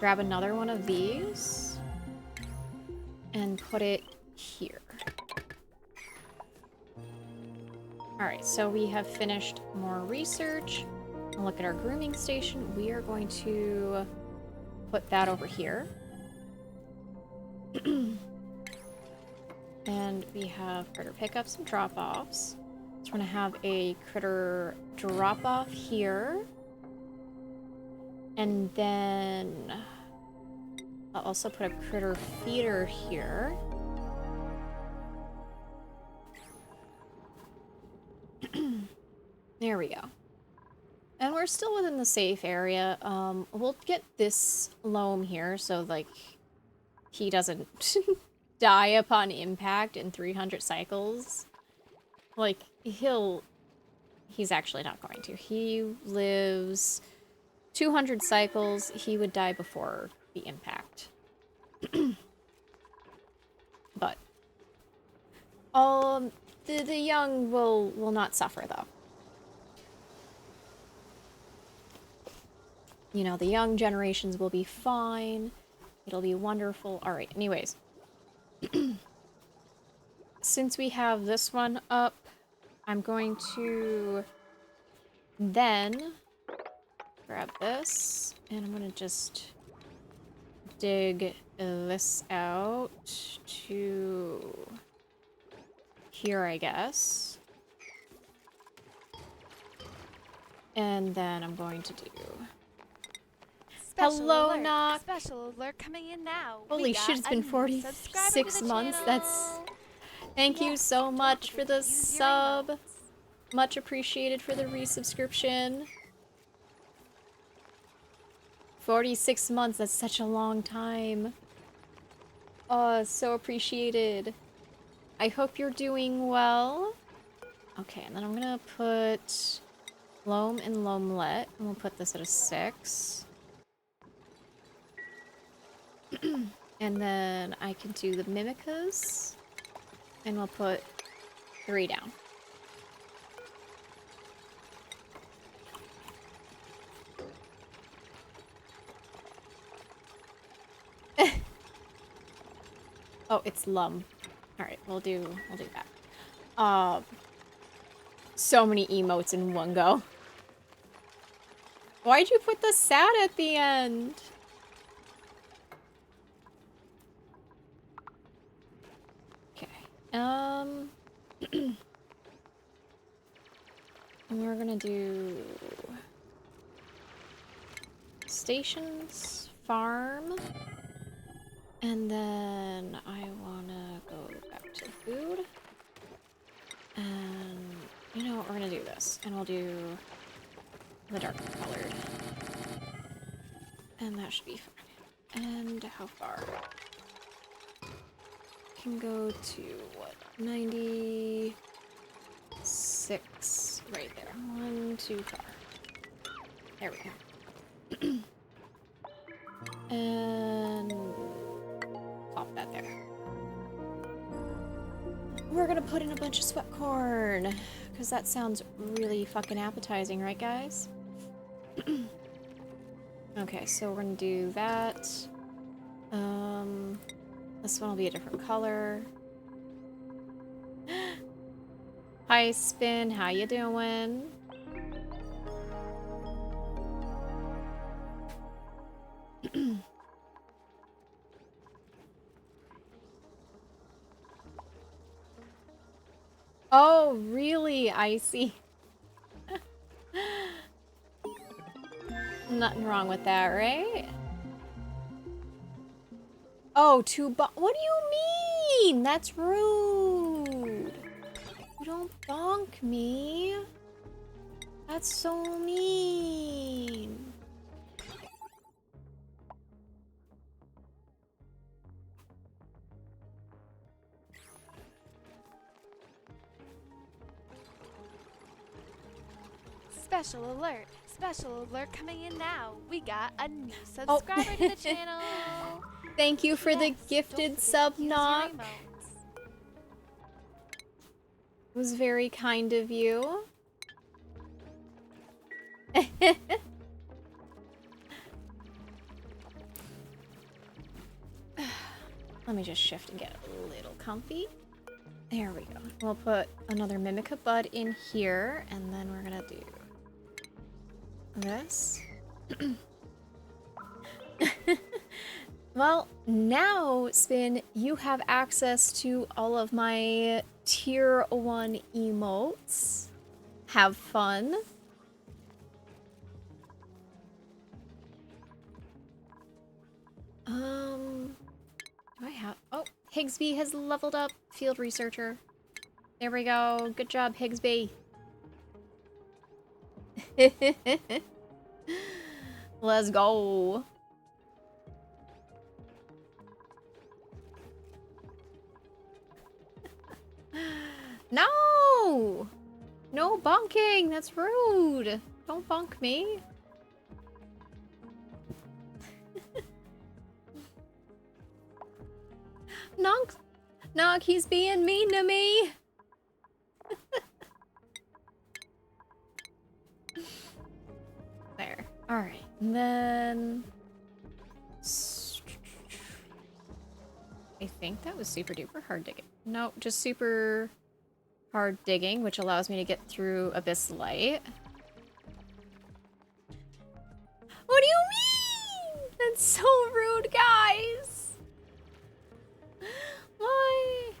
grab another one of these and put it here. Alright, so we have finished more research. And look at our grooming station. We are going to put that over here. And we have critter pickups and drop-offs. So we're going to have a critter drop-off here. And then I'll also put a critter feeder here. There we go. And we're still within the safe area. We'll get this loam here so, like, he doesn't die upon impact in 300 cycles. Like, he's actually not going to. He lives 200 cycles, he would die before the impact. But the young will not suffer though. You know, the young generations will be fine. It'll be wonderful. All right, anyways. Since we have this one up, I'm going to then grab this, and I'm gonna just dig this out to here, I guess. And then I'm going to do... Hello, Knock! Special alert coming in now. Holy shit, it's been 46 months. That's... Thank you so much for the sub. Much appreciated for the resubscription. 46 months, that's such a long time. Oh, so appreciated. I hope you're doing well. Okay, and then I'm gonna put loam and loamlet, and we'll put this at a 6. And then I can do the mimicas, and we'll put 3 down. Oh, it's lum. Alright, we'll do that. So many emotes in one go. Why'd you put the sad at the end? Okay. And we're gonna do stations, farm. And then I wanna go back to food. And you know what, we're gonna do this. And we'll do the dark colored. And that should be fine. And how far? Can go to what? 96 right there. 1 too far. There we go. And pop that there. We're gonna put in a bunch of sweat corn, because that sounds really fucking appetizing, right guys? Okay, so we're gonna do that. This one will be a different color. Hi Spin, how you doing? Oh, really? I see. Nothing wrong with that, right? Oh, what do you mean? That's rude. You don't bonk me. That's so mean. Special alert! Special alert coming in now. We got a new subscriber to the channel. Thank you for the gifted sub, Knock. It was very kind of you. Let me just shift and get a little comfy. There we go. We'll put another Mimica Bud in here, and then we're gonna do this. Well, now, Spin, you have access to all of my tier 1 emotes. Have fun. Do I have... Oh, Higsby has leveled up. Field researcher. There we go. Good job, Higsby. Let's go. No! No bonking! That's rude! Don't bonk me. Nog, he's being mean to me. There. Alright. And then... I think that was super duper hard digging. No, just super hard digging, which allows me to get through Abyss Light. What do you mean? That's so rude, guys. Why?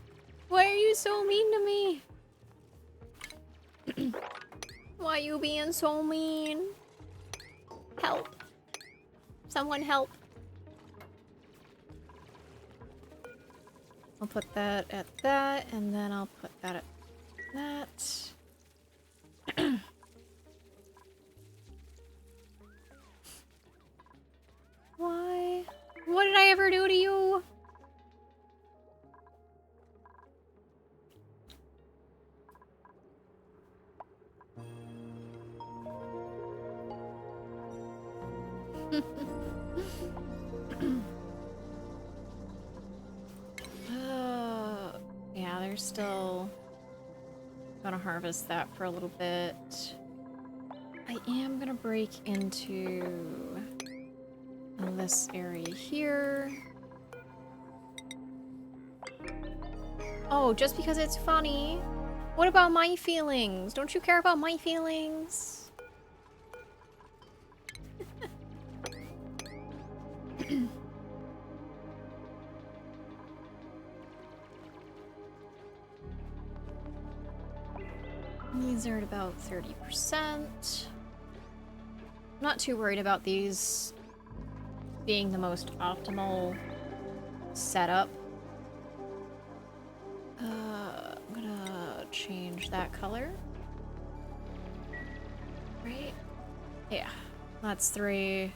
Why are you so mean to me? Why are you being so mean? Help. Someone help. I'll put that at that, and then I'll put that at that. Why? What did I ever do to you? Yeah, they're still gonna harvest that for a little bit. I am gonna break into this area here. Oh, just because it's funny? What about my feelings? Don't you care about my feelings? These are at about 30%. Not too worried about these being the most optimal setup. I'm gonna change that color. Right? Yeah, that's 3.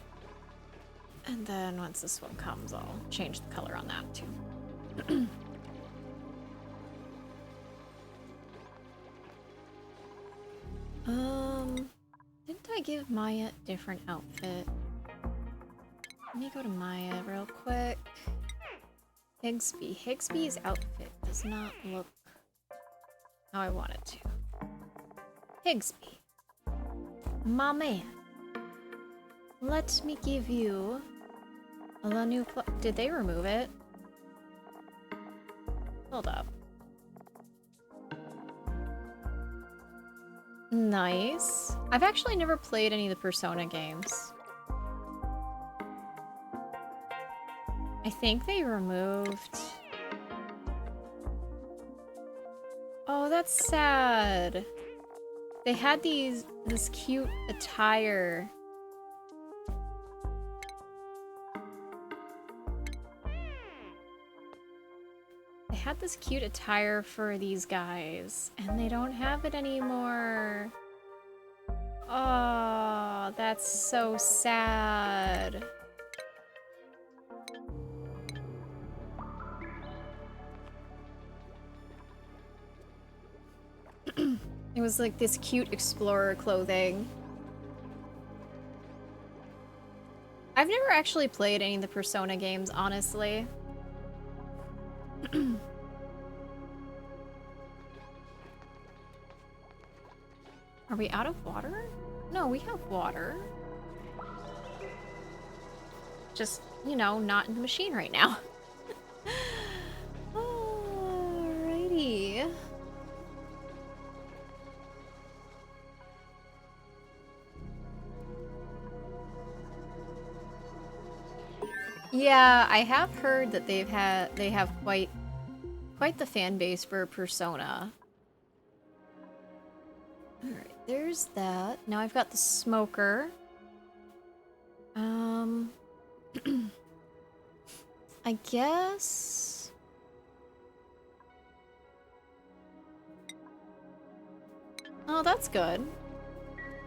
And then once this one comes, I'll change the color on that too. Didn't I give Maya a different outfit? Let me go to Maya real quick. Higsby. Higsby's outfit does not look how I want it to. Higsby. My man. Let me give you the new did they remove it? Hold up. Nice. I've actually never played any of the Persona games. I think they removed... Oh, that's sad. They had this cute attire. They had this cute attire for these guys, and they don't have it anymore. Oh, that's so sad. It was like this cute explorer clothing. I've never actually played any of the Persona games, honestly. Are we out of water? No, we have water. Just, you know, not in the machine right now. Alrighty. Yeah, I have heard that they have quite the fan base for Persona. Alright, there's that. Now I've got the smoker. I guess... Oh, that's good.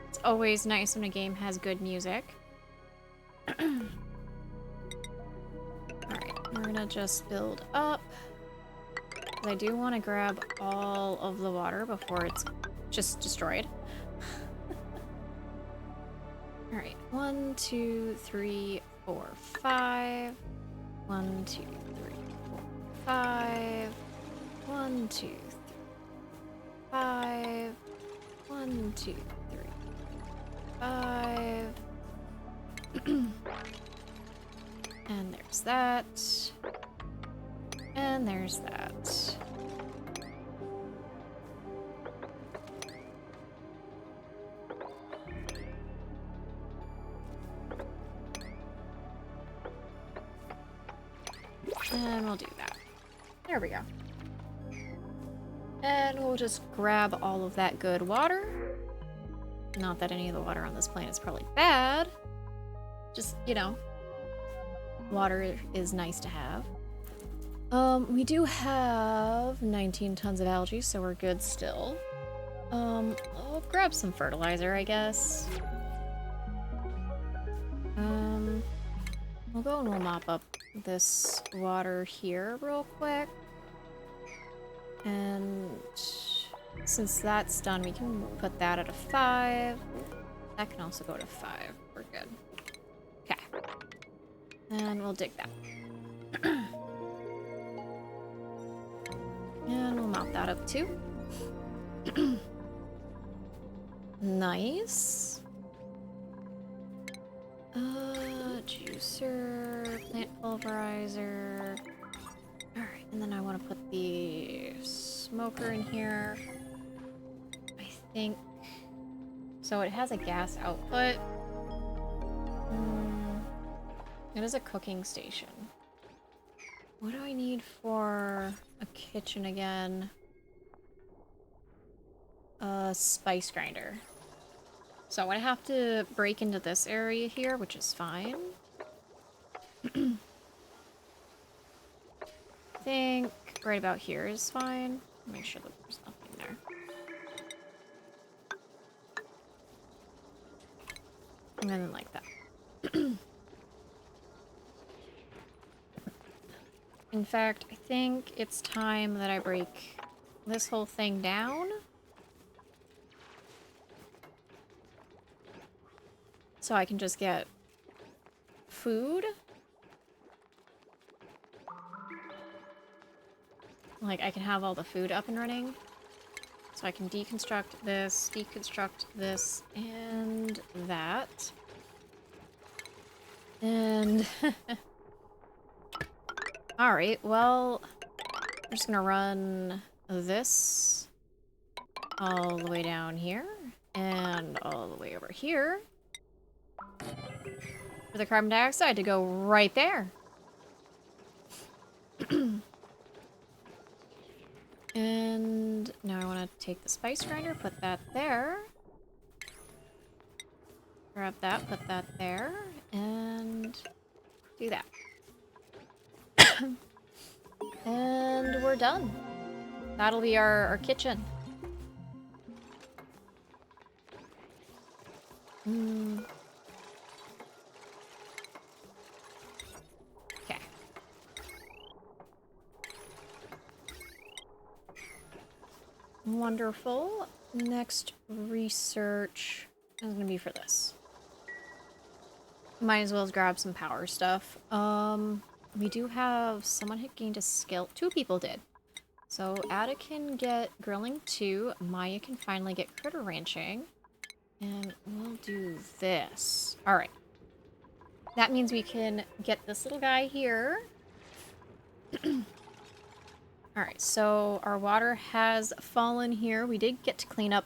It's always nice when a game has good music. Alright, we're gonna just build up. I do want to grab all of the water before it's just destroyed. Alright, 1, 2, 3, 4, 5. 1, 2, 3, 5. 1, 2, 3. 5. 1, 2, 3. 5. And there's that. And there's that. And we'll do that. There we go. And we'll just grab all of that good water. Not that any of the water on this planet is probably bad. Just, you know, water is nice to have. We do have 19 tons of algae, so we're good still. I'll grab some fertilizer, I guess. We'll go and we'll mop up this water here real quick. And since that's done, we can put that at a 5. That can also go to 5. We're good. Okay. And we'll dig that. And we'll mop that up too. Nice. Juicer, plant pulverizer. Alright, and then I want to put the smoker in here. I think... So it has a gas output. It is a cooking station. What do I need for a kitchen again? A spice grinder. So I'm gonna have to break into this area here, which is fine. I think right about here is fine. Make sure that there's nothing there. And then like that. In fact, I think it's time that I break this whole thing down. So I can just get food. Like, I can have all the food up and running. So I can deconstruct this, and that. And... Alright, well... I'm just gonna run this all the way down here, and all the way over here. For the carbon dioxide to go right there. And now I want to take the spice grinder, put that there. Grab that, put that there, and do that. And we're done. That'll be our kitchen. Okay. Wonderful. Next research is gonna be for this. Might as well grab some power stuff. We do have someone had gained a skill. 2 people did. So Ada can get grilling 2. Maya can finally get critter ranching. And we'll do this. Alright. That means we can get this little guy here. Alright, so our water has fallen here. We did get to clean up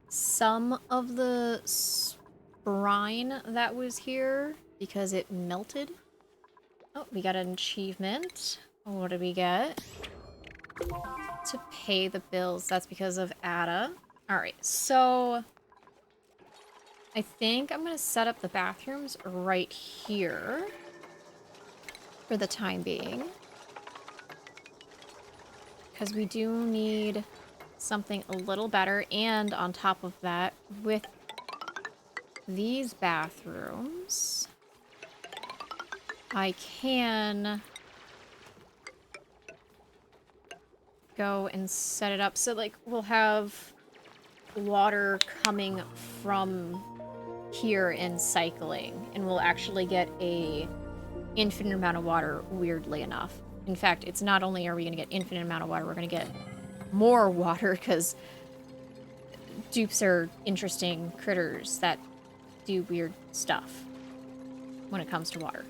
some of the brine that was here because it melted. Oh, we got an achievement. What did we get? To pay the bills. That's because of Ada. Alright, so... I think I'm going to set up the bathrooms right here. For the time being. Because we do need something a little better. And on top of that, with these bathrooms... I can go and set it up so, like, we'll have water coming from here and cycling, and we'll actually get a infinite amount of water, weirdly enough. In fact, it's not only are we going to get infinite amount of water, we're going to get more water because dupes are interesting critters that do weird stuff when it comes to water.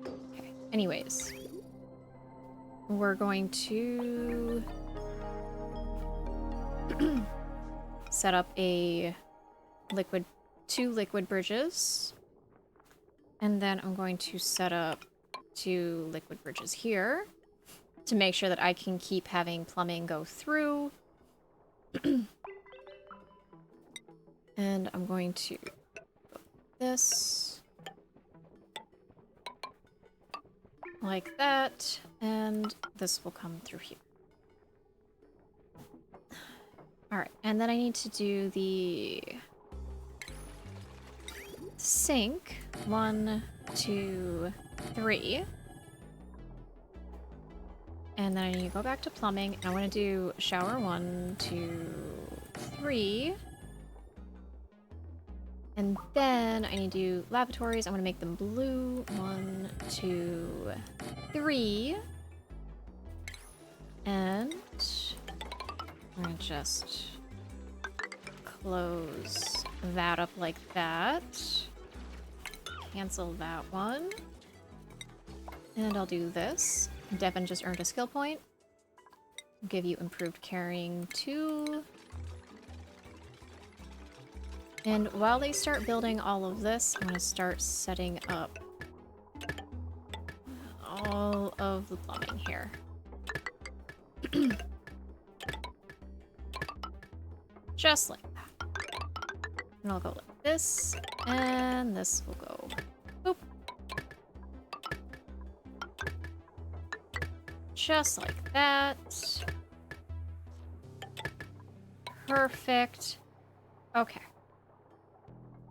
Okay, anyways. We're going to set up two liquid bridges. And then I'm going to set up 2 liquid bridges here to make sure that I can keep having plumbing go through. And I'm going to put this like that, and this will come through here. Alright, and then I need to do the sink. 1, 2, 3. And then I need to go back to plumbing, and I want to do shower 1, 2, 3. And then I need to do lavatories. I'm going to make them blue. 1, 2, 3. And we're going to just close that up like that. Cancel that one. And I'll do this. Devin just earned a skill point. I'll give you improved carrying 2. And while they start building all of this, I'm going to start setting up all of the plumbing here. Just like that. And I'll go like this, and this will go boop. Just like that. Perfect. Okay.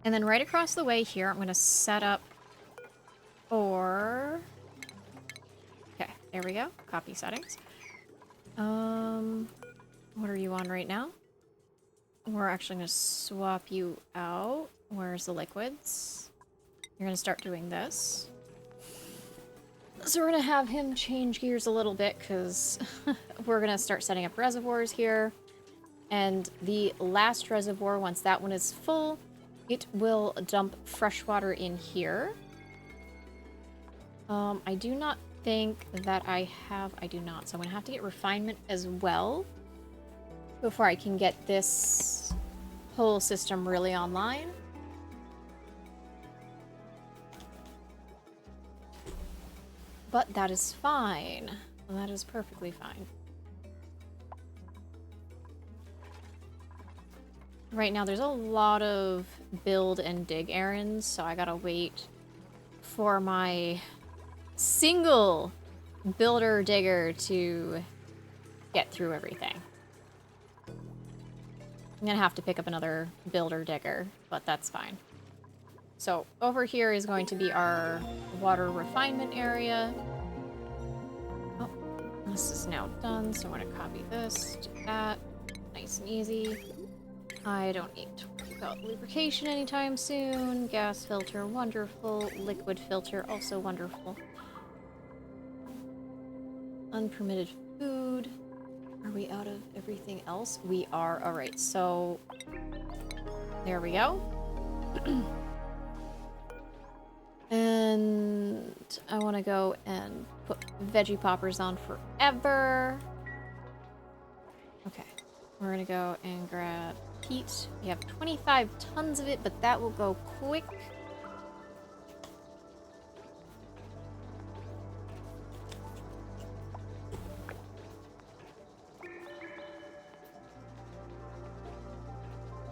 And then right across the way here, I'm going to set up for... Okay, there we go. Copy settings. What are you on right now? We're actually going to swap you out. Where's the liquids? You're going to start doing this. So we're going to have him change gears a little bit because we're going to start setting up reservoirs here. And the last reservoir, once that one is full, it will dump fresh water in here. I do not think that I do not. So I'm going to have to get refinement as well before I can get this whole system really online. But that is fine. That is perfectly fine. Right now there's a lot of build and dig errands, so I gotta wait for my single builder digger to get through everything. I'm gonna have to pick up another builder digger, but that's fine. So over here is going to be our water refinement area. Oh, this is now done, so I'm gonna copy this, do that, nice and easy. I don't need to worry about lubrication anytime soon. Gas filter, wonderful. Liquid filter, also wonderful. Unpermitted food. Are we out of everything else? We are. Alright, so there we go. And I want to go and put veggie poppers on forever. Okay, we're gonna go and grab peat. We have 25 tons of it, but that will go quick.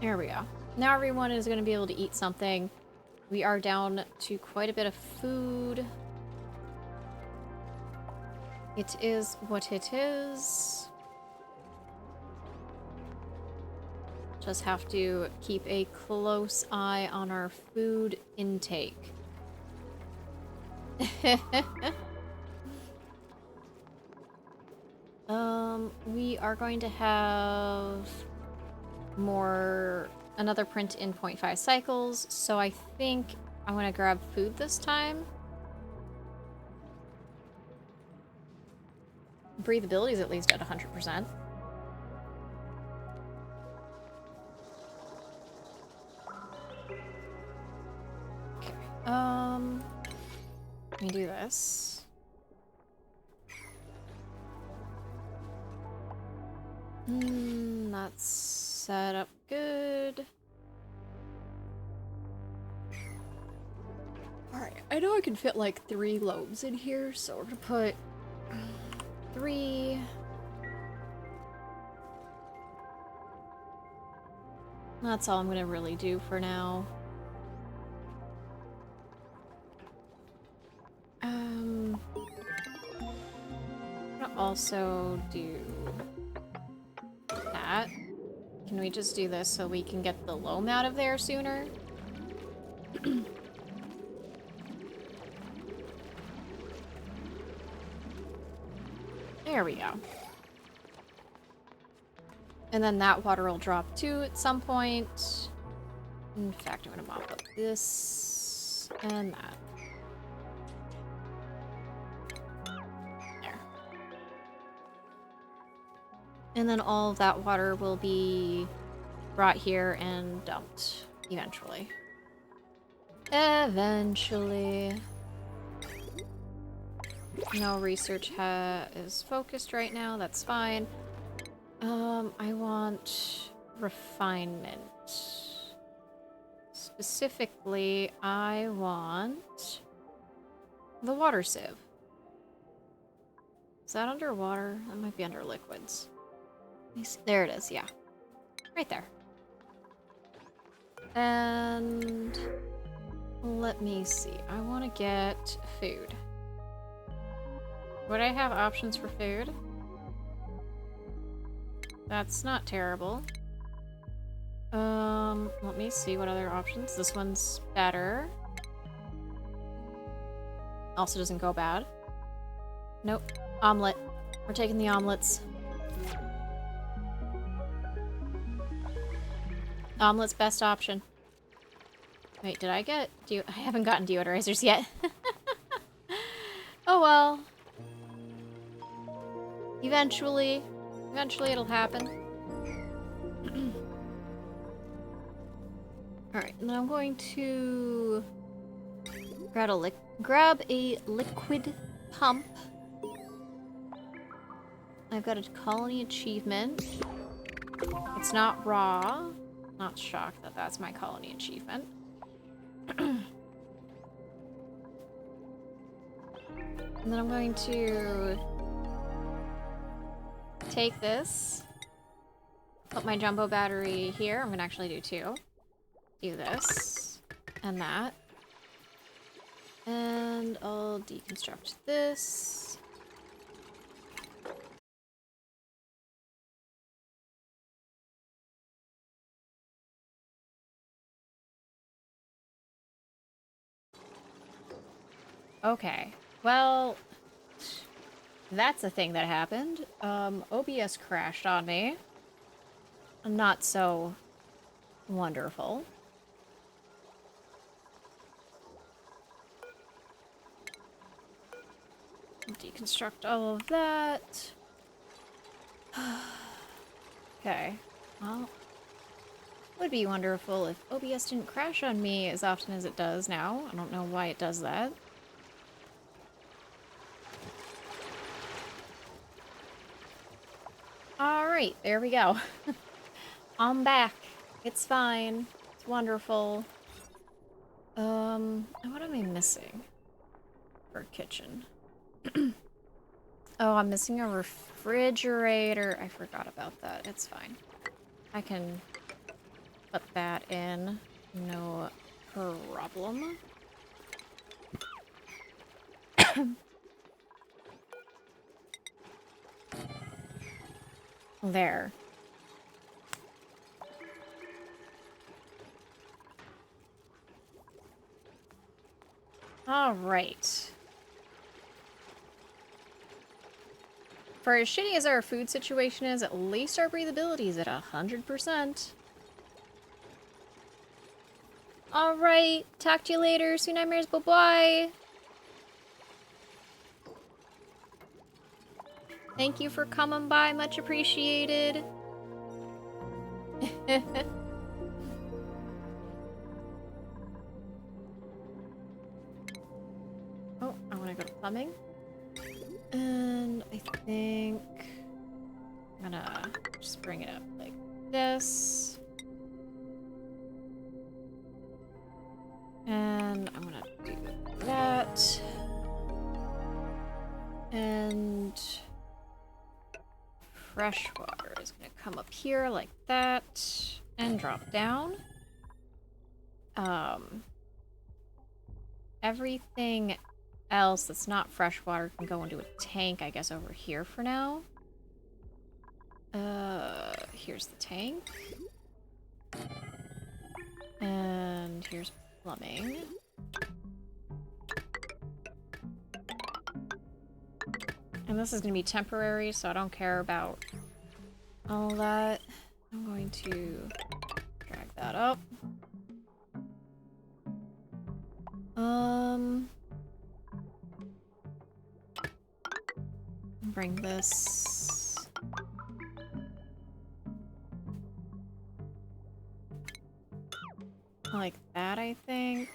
There we go. Now everyone is going to be able to eat something. We are down to quite a bit of food. It is what it is. Just have to keep a close eye on our food intake. We are going to have another print in 0.5 cycles, so I think I'm gonna grab food this time. breathability is at least at 100%. Okay. Let me do this. That's set up good. Alright, I know I can fit like 3 lobes in here, so we're gonna put 3. That's all I'm gonna really do for now. I'm gonna also do that. Can we just do this so we can get the loam out of there sooner? There we go. And then that water will drop too at some point. In fact, I'm gonna mop up this and that. There. And then all of that water will be brought here and dumped eventually. Eventually. No research is focused right now, that's fine. I want refinement. Specifically, I want the water sieve. Is that underwater? That might be under liquids. Let me see. There it is, yeah. Right there. And let me see. I want to get food. Would I have options for food? That's not terrible. Let me see what other options. This one's better. Also doesn't go bad. Nope. Omelet. We're taking the omelets. Omelet's best option. Wait, did I get I haven't gotten deodorizers yet. Oh well. Eventually it'll happen. Alright, and then I'm going to grab a liquid pump. I've got a colony achievement. It's not raw. Not shocked that that's my colony achievement. And then I'm going to take this, put my jumbo battery here. I'm gonna actually do 2. Do this and that. And I'll deconstruct this. Okay, well, that's a thing that happened. OBS crashed on me. Not so wonderful. Deconstruct all of that. Okay, well, would be wonderful if OBS didn't crash on me as often as it does now. I don't know why it does that. Alright, there we go. I'm back. It's fine. It's wonderful. What am I missing for kitchen? Oh, I'm missing a refrigerator. I forgot about that. It's fine. I can put that in. No problem. There. All right. For as shitty as our food situation is, at least our breathability is at 100%. All right. Talk to you later. Sweet nightmares. Bye-bye. Thank you for coming by, much appreciated. Oh, I want to go to plumbing. And I think I'm gonna just bring it up like this. And I'm gonna do that. And fresh water is gonna come up here like that and drop down. Everything else that's not fresh water can go into a tank, I guess, over here for now. Here's the tank. And here's plumbing. And this is gonna be temporary, so I don't care about all that. I'm going to drag that up. Bring this like that, I think.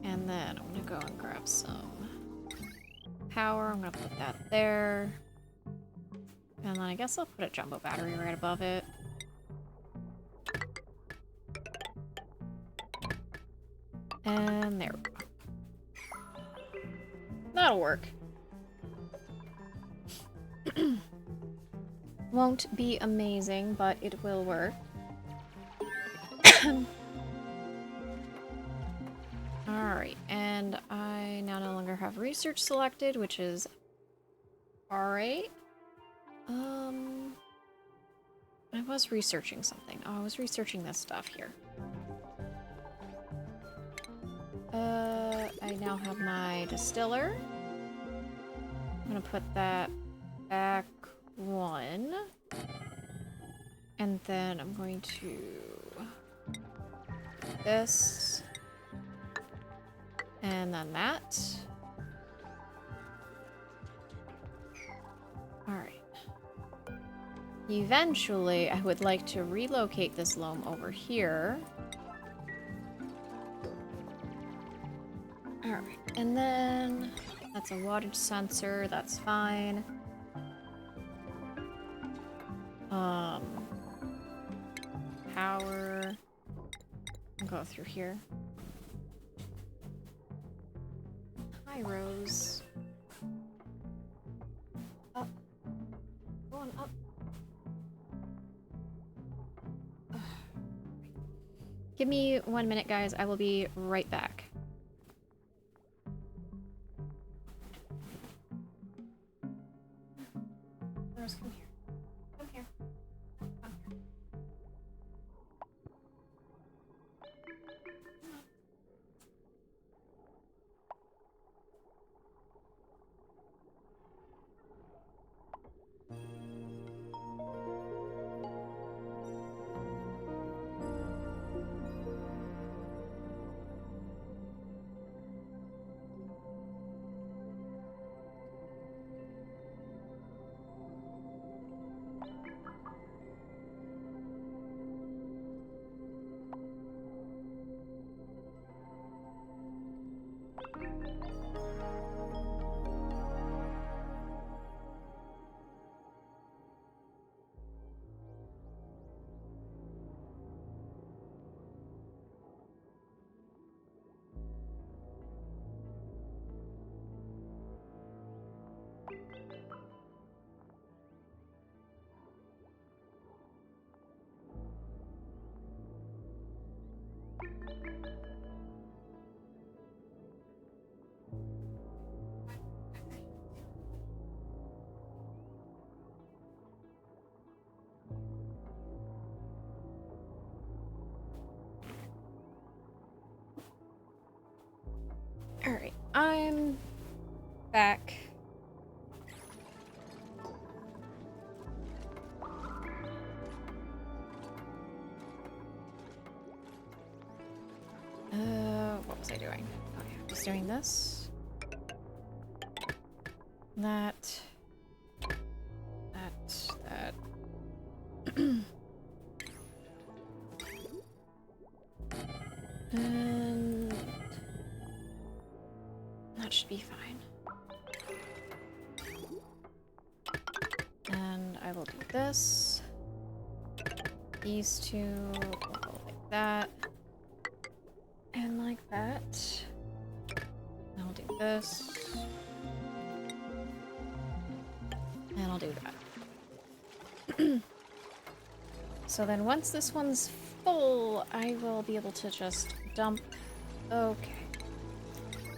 And then I'm gonna go and grab some power. I'm gonna put that there. And then I guess I'll put a jumbo battery right above it. And there we go. That'll work. Won't be amazing, but it will work. Alright, and I now no longer have research selected, which is alright. I was researching something. Oh, I was researching this stuff here. I now have my distiller. I'm gonna put that back one. And then I'm going to do this. And then that. Alright. Eventually, I would like to relocate this loam over here. Alright, and then that's a wattage sensor, that's fine. Power. I'll go through here. Hi, Rose. Up. Going up. Ugh. Give me 1 minute, guys. I will be right back. Rose, come here. Come here. Come here. Alright, I'm back. What was I doing? Okay, I'm just doing this. That. And that should be fine. And I will do this. These two will go like that. And like that. I'll do this. And I'll do that. So then once this one's full, I will be able to just dump... Okay.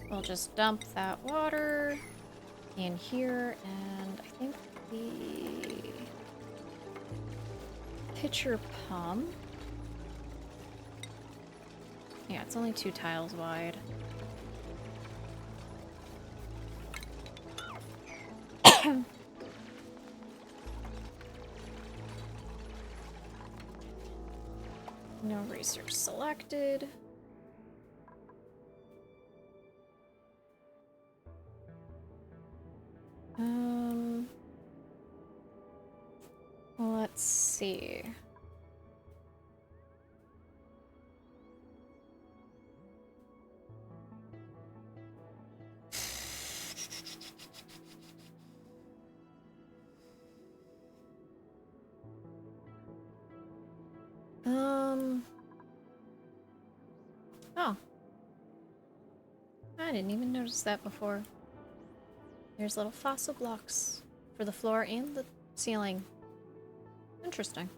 We'll just dump that water in here, and I think the pitcher pump... Yeah, it's only 2 tiles wide. No research selected. Let's see. Oh. I didn't even notice that before. There's little fossil blocks for the floor and the ceiling. Interesting.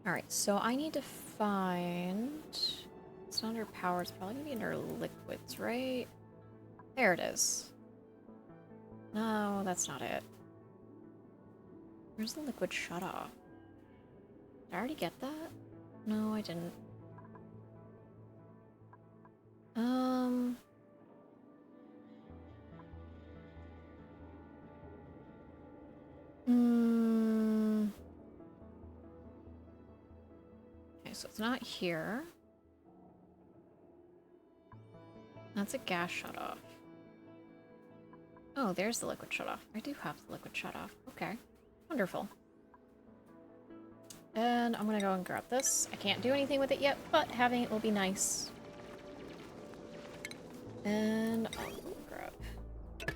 Alright, so I need to find... It's not under power, it's probably gonna be under liquids, right? There it is. No, that's not it. Where's the liquid shut off? Did I already get that? No, I didn't. Okay, so it's not here. That's a gas shutoff. Oh, there's the liquid shutoff. I do have the liquid shutoff. Okay. Wonderful. And I'm gonna go and grab this. I can't do anything with it yet, but having it will be nice. And I'll grab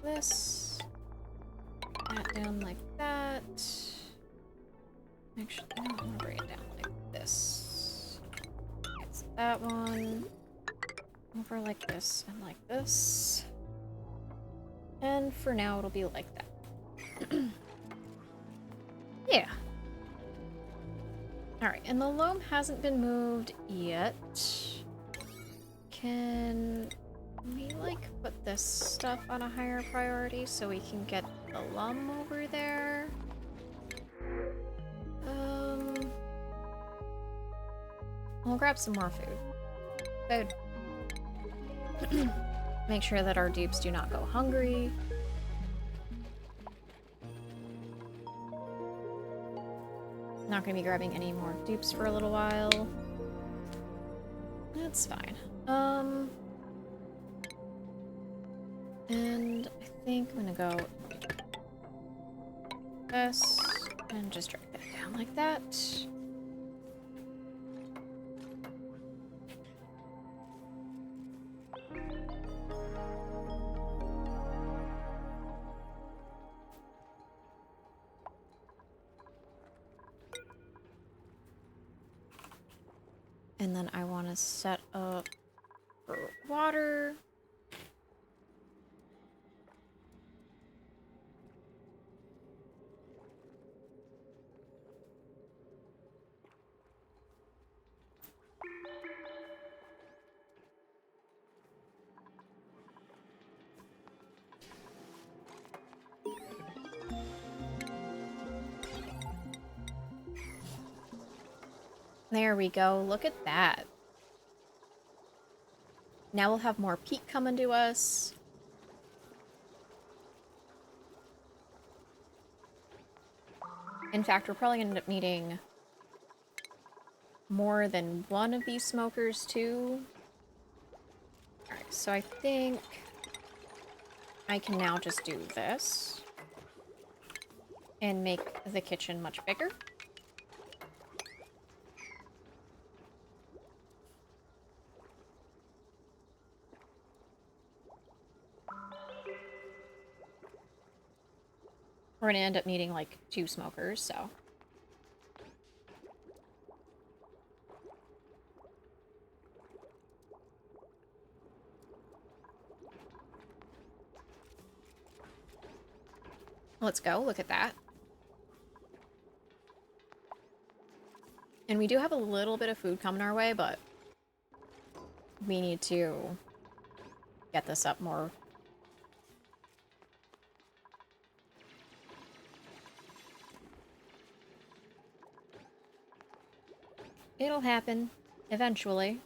this. That down like that. Actually, I'm gonna bring it down like this. It's that one. Over like this and like this. And for now, it'll be like that. Yeah. Alright, and the loam hasn't been moved yet. Can we, like, put this stuff on a higher priority so we can get the loam over there? We'll grab some more food. Make sure that our dupes do not go hungry. Not gonna be grabbing any more dupes for a little while. That's fine. And I think I'm gonna go this and just drag that down like that. And then I want to set up for water. There we go. Look at that. Now we'll have more peat coming to us. In fact, we're probably going to end up needing more than one of these smokers, too. Alright, so I think I can now just do this and make the kitchen much bigger. We're gonna end up needing, like, 2 smokers, so... Let's go, look at that. And we do have a little bit of food coming our way, but... we need to get this up more. It'll happen, eventually.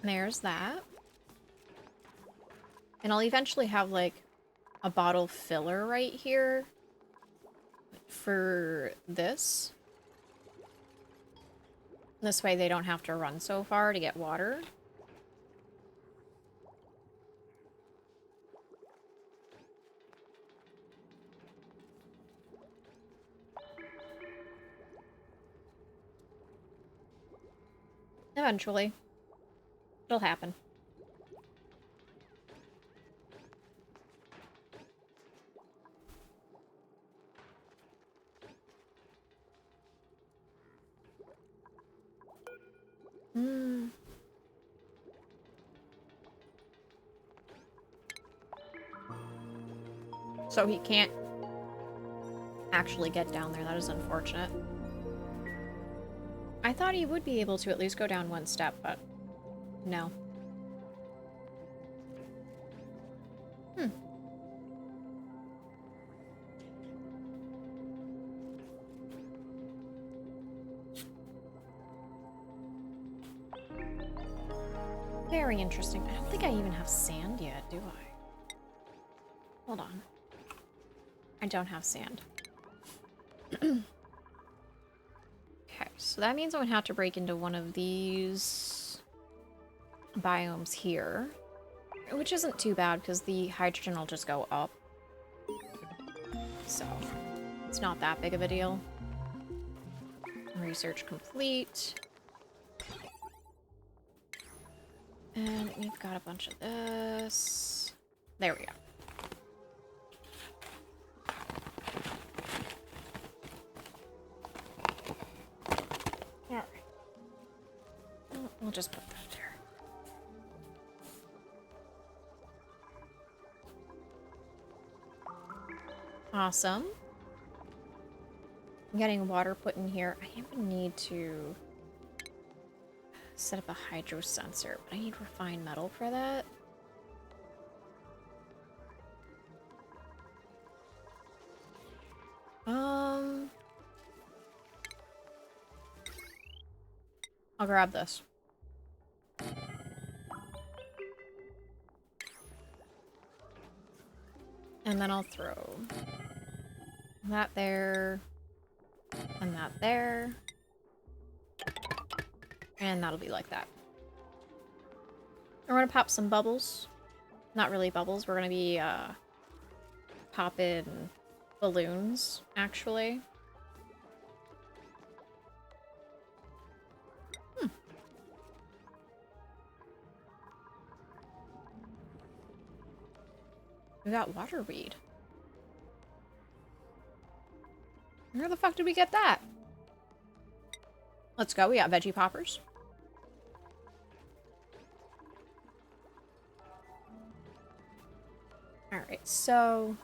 There's that. And I'll eventually have, like, a bottle filler right here for this. This way they don't have to run so far to get water. Eventually. It'll happen. So he can't actually get down there. That is unfortunate. I thought he would be able to at least go down one step, but no. Very interesting. I don't think I even have sand yet, do I? Hold on. I don't have sand. Okay, so that means I'm gonna have to break into one of these biomes here. Which isn't too bad, because the hydrogen will just go up. So, it's not that big of a deal. Research complete. And we've got a bunch of this. There we go. Alright. We'll just put that there. Awesome. I'm getting water put in here. I even need to set up a hydro sensor, but I need refined metal for that. I'll grab this. And then I'll throw that there, and that there. And that'll be like that. We're gonna pop some bubbles. Not really bubbles, we're gonna be popping balloons, actually. We got water weed. Where the fuck did we get that? Let's go, we got veggie poppers. Alright, so...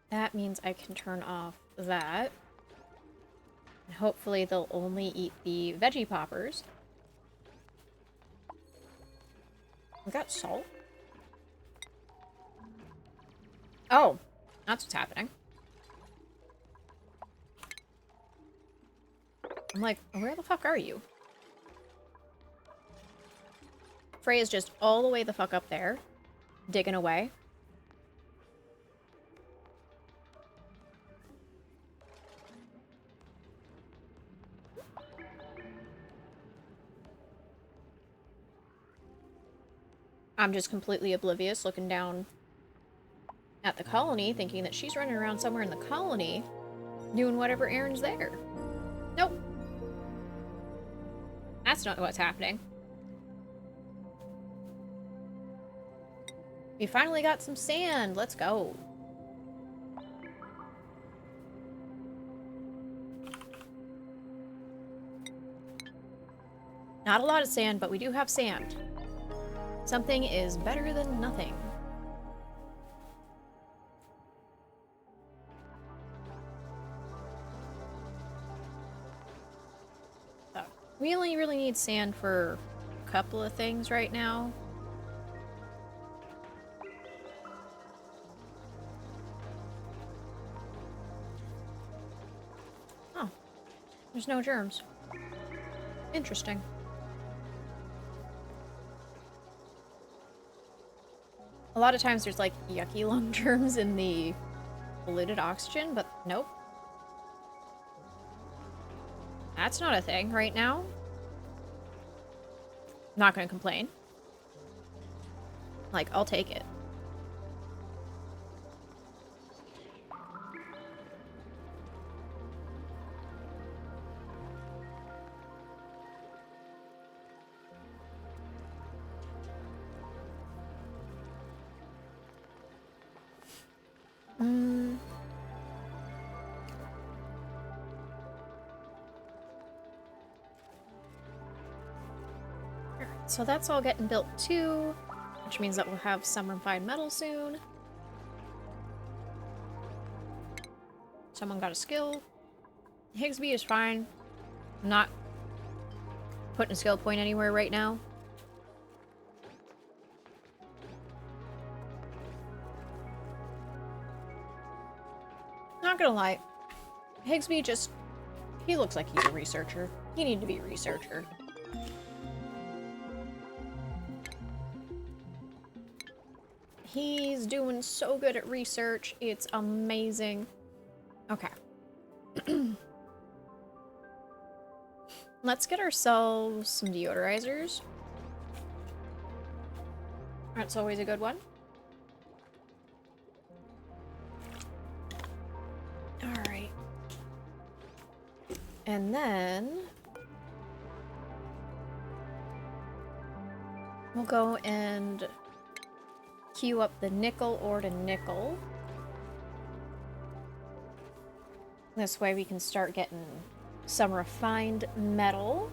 that means I can turn off that. And hopefully they'll only eat the veggie poppers. We got salt? Oh, that's what's happening. I'm like, where the fuck are you? Freya's just all the way the fuck up there, digging away. I'm just completely oblivious, looking down at the colony, thinking that she's running around somewhere in the colony, doing whatever errands there. Nope. That's not what's happening. We finally got some sand. Let's go. Not a lot of sand, but we do have sand. Something is better than nothing. So, we only really need sand for a couple of things right now. Oh, there's no germs. Interesting. A lot of times there's like yucky lung germs in the polluted oxygen, but nope. That's not a thing right now. Not gonna complain. Like, I'll take it. So that's all getting built too, which means that we'll have some refined metal soon. Someone got a skill. Higsby is fine. I'm not putting a skill point anywhere right now. Not gonna lie, Higsby just, he looks like he's a researcher. He needs to be a researcher. He's doing so good at research. It's amazing. Okay. Let's get ourselves some deodorizers. That's always a good one. Alright. And then we'll go and queue up the nickel ore to nickel. This way we can start getting some refined metal.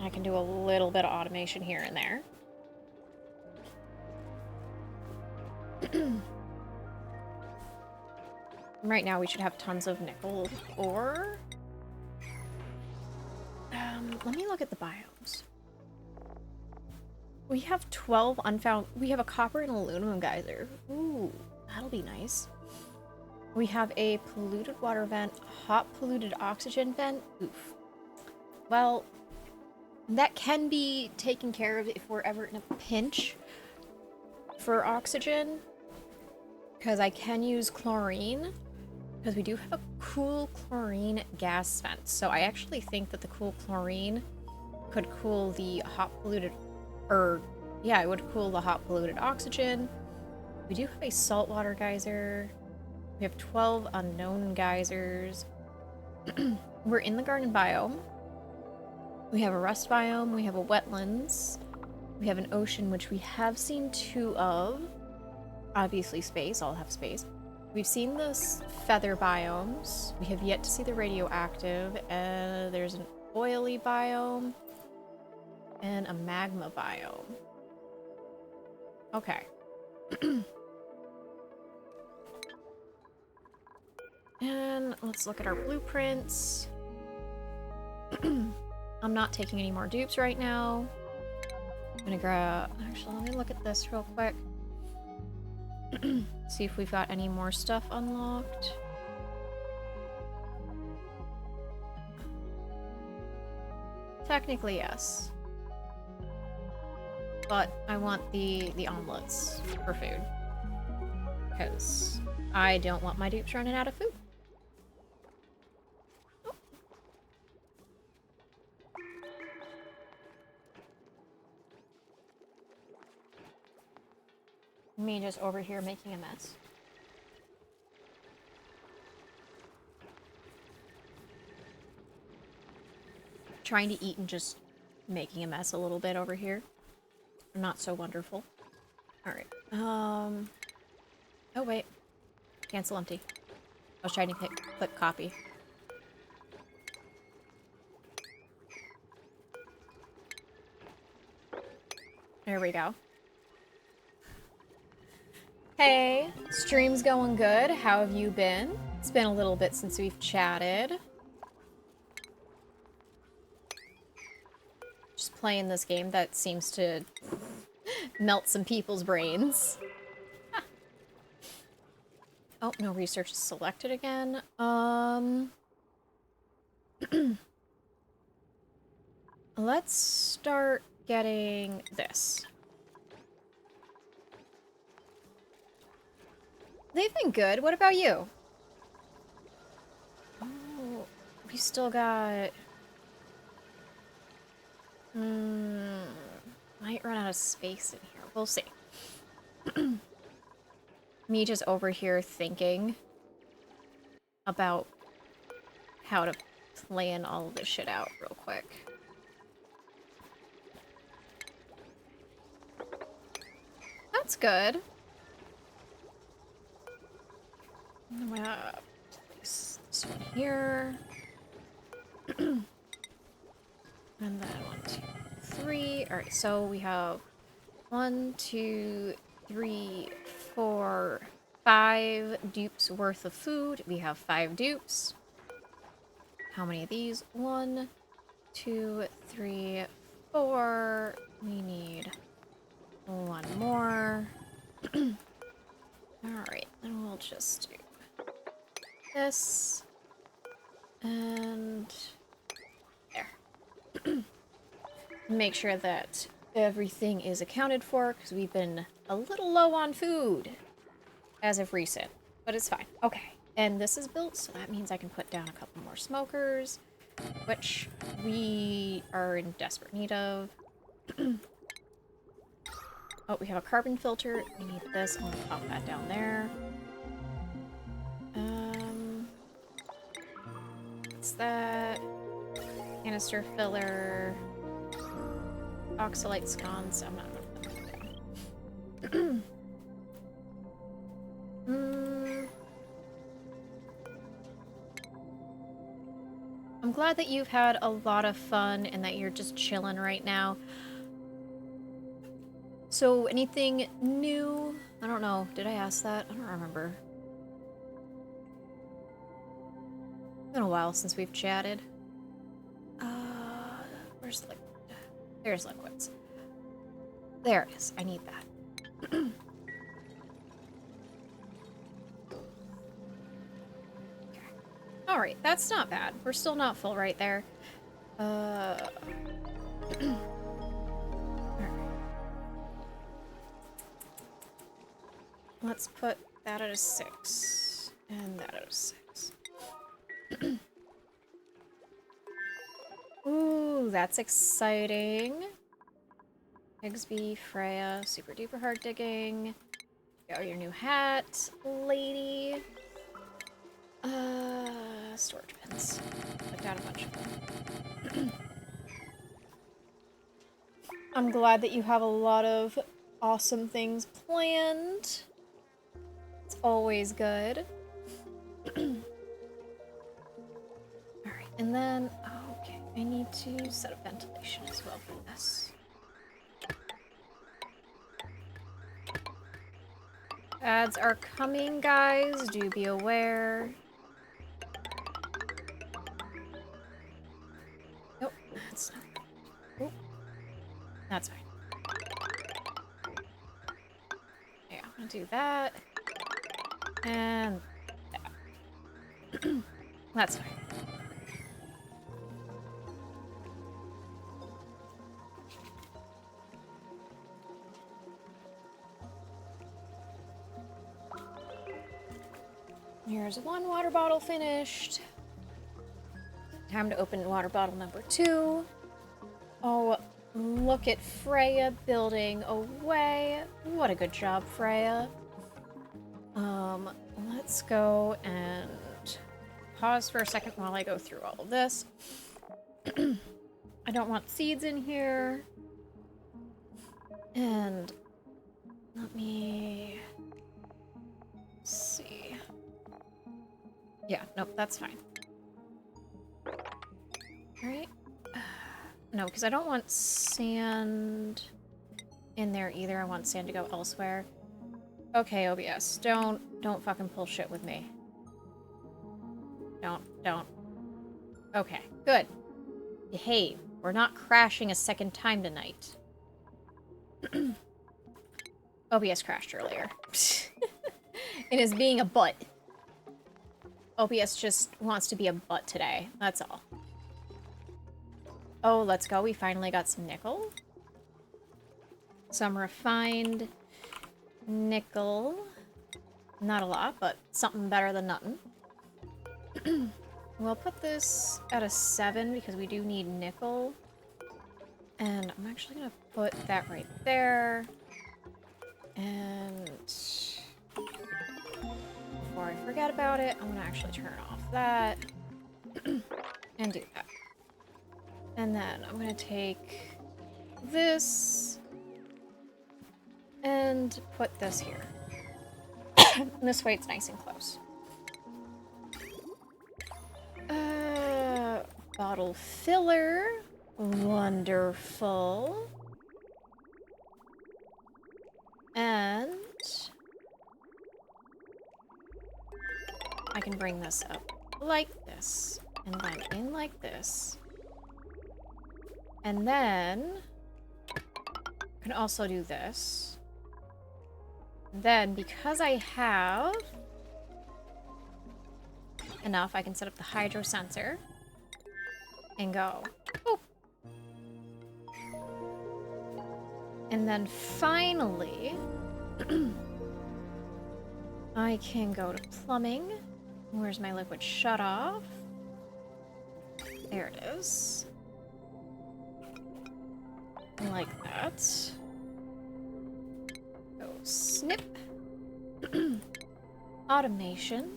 I can do a little bit of automation here and there. Right now we should have tons of nickel ore. Let me look at the biomes. We have 12 unfound. We have a copper and aluminum geyser. Ooh, that'll be nice. We have a polluted water vent, hot polluted oxygen vent. Oof. Well, that can be taken care of if we're ever in a pinch for oxygen. Because I can use chlorine. Because we do have a cool chlorine gas vent. So I actually think that the cool chlorine could cool the hot polluted, yeah, it would cool the hot polluted oxygen. We do have a saltwater geyser. We have 12 unknown geysers. We're in the garden biome. We have a rust biome. We have a wetlands. We have an ocean, which we have seen 2 of. Obviously space. All have space. We've seen the feather biomes. We have yet to see the radioactive. There's an oily biome. And a magma biome. Okay. And let's look at our blueprints. I'm not taking any more dupes right now. I'm gonna grab... Actually, let me look at this real quick. See if we've got any more stuff unlocked. Technically, yes. But I want the omelets for food. Because I don't want my dupes running out of food. Oh. Me just over here making a mess. trying to eat and just making a mess a little bit over here. Not so wonderful. Alright. Oh, wait. Cancel empty. I was trying to click copy. There we go. Hey, stream's going good. How have you been? It's been a little bit since we've chatted. Just playing this game that seems to melt some people's brains. Oh, no research is selected again. Let's start getting this. They've been good. What about you? Oh, we still got... might run out of space in here. We'll see. Me just over here thinking about how to plan all of this shit out real quick. That's good. I'm gonna place this one here. And then 1, 2, 3. Alright, so we have 1, 2, 3, 4, 5 dupes worth of food. We have 5 dupes. How many of these? 1, 2, 3, 4. We need 1 more. Alright, then we'll just do this. And there. Make sure that everything is accounted for, because we've been a little low on food as of recent, but it's fine. Okay, and this is built, so that means I can put down a couple more smokers, which we are in desperate need of. Oh, we have a carbon filter. We need this. I'm gonna pop that down there. What's that? Canister filler. Oxalite scones. I'm not gonna put them down. I'm glad that you've had a lot of fun and that you're just chilling right now. So, anything new? I don't know. Did I ask that? I don't remember. It's been a while since we've chatted. Where's liquid? There's liquids. There it is. I need that. Okay. Alright, that's not bad. We're still not full right there. Alright. Let's put that at a 6. And that at a 6. Ooh, that's exciting. Bigsby, Freya, super duper hard digging. Go your new hat, lady. Storage bins. I've got a bunch of them. I'm glad that you have a lot of awesome things planned. It's always good. Alright, and then, okay, I need to set up ventilation as well for this. Ads are coming, guys. Do be aware. Nope, that's not. Oh, that's fine. Yeah, I'm gonna do that. And that. That's fine. Here's one water bottle finished. Time to open water bottle number 2. Oh, look at Freya building away. What a good job, Freya. Let's go and pause for a second while I go through all of this. I don't want seeds in here. And let me see. Yeah, nope, that's fine. Right? No, because I don't want sand in there either. I want sand to go elsewhere. Okay, OBS, don't fucking pull shit with me. Don't. Okay, good. Behave. We're not crashing a second time tonight. OBS crashed earlier. It is being a butt. OBS just wants to be a butt today. That's all. Oh, let's go. We finally got some nickel. Some refined nickel. Not a lot, but something better than nothing. We'll put this at a 7 because we do need nickel. And I'm actually going to put that right there. And before I forget about it, I'm going to actually turn off that and do that. And then I'm going to take this and put this here. This way it's nice and close. Bottle filler. Wonderful. And I can bring this up like this. And then in like this. And then I can also do this. Then, because I have enough, I can set up the hydro sensor and go, oh. And then finally, I can go to plumbing. Where's my liquid shut off? There it is. Like that. Go snip. Automation.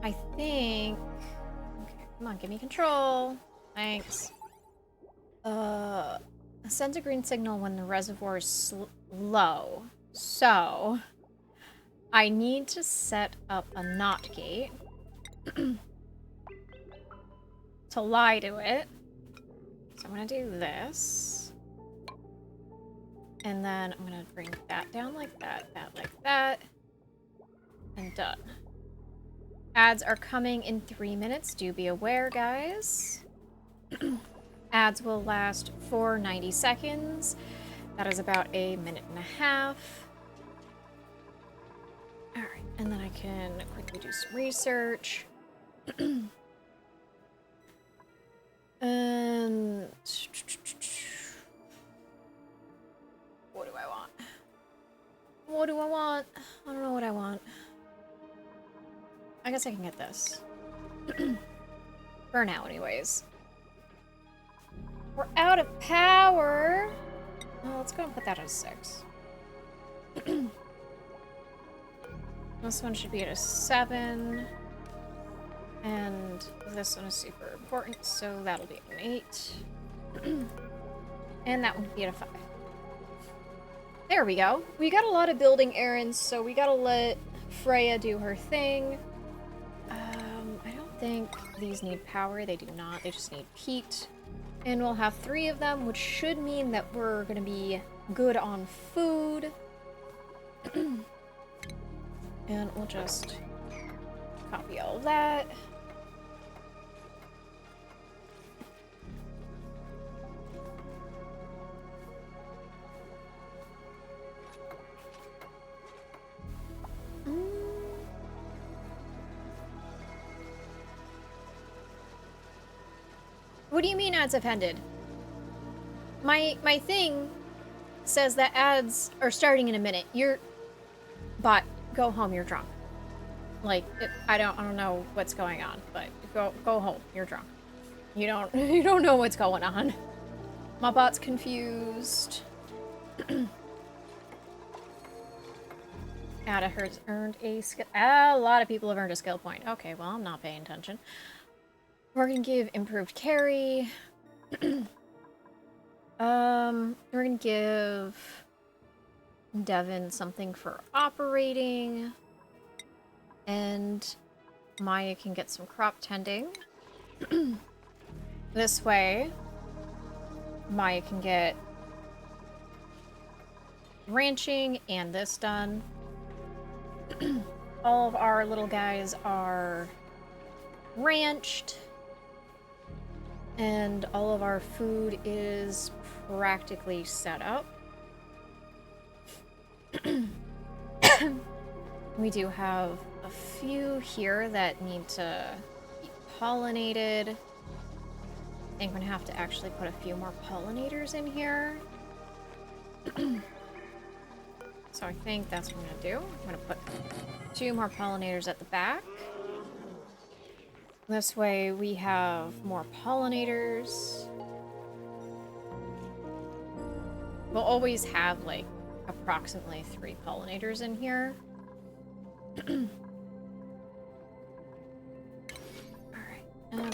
I think... Okay, come on, give me control. Thanks. Sends a green signal when the reservoir is low. So, I need to set up a NOT gate to lie to it. So I'm gonna do this. And then I'm gonna bring that down like that, that like that. And done. Ads are coming in 3 minutes. Do be aware, guys. Ads will last for 90 seconds. That is about a minute and a half. Alright, and then I can quickly do some research. And... what do I want? What do I want? I don't know what I want. I guess I can get this. For now, anyways. We're out of power! Well, let's go and put that at a 6. This one should be at a 7. And this one is super important, so that'll be an 8. And that one will be at a 5. There we go. We got a lot of building errands, so we gotta let Freya do her thing. I don't think these need power. They do not. They just need peat. And we'll have 3 of them, which should mean that we're gonna be good on food. And we'll just copy all of that. What do you mean ads have ended? My thing says that ads are starting in a minute. Bot, go home, you're drunk. Like, I don't know what's going on, but go home, you're drunk. You don't know what's going on. My bot's confused. Ada has earned a skill. A lot of people have earned a skill point. Okay, well, I'm not paying attention. We're gonna give improved carry. We're gonna give Devin something for operating. And Maya can get some crop tending. This way, Maya can get ranching and this done. All of our little guys are ranched. And all of our food is practically set up. We do have a few here that need to be pollinated. I think I'm gonna have to actually put a few more pollinators in here. So I think that's what I'm gonna do. I'm gonna put 2 more pollinators at the back. This way we have more pollinators. We'll always have like approximately 3 pollinators in here. Alright,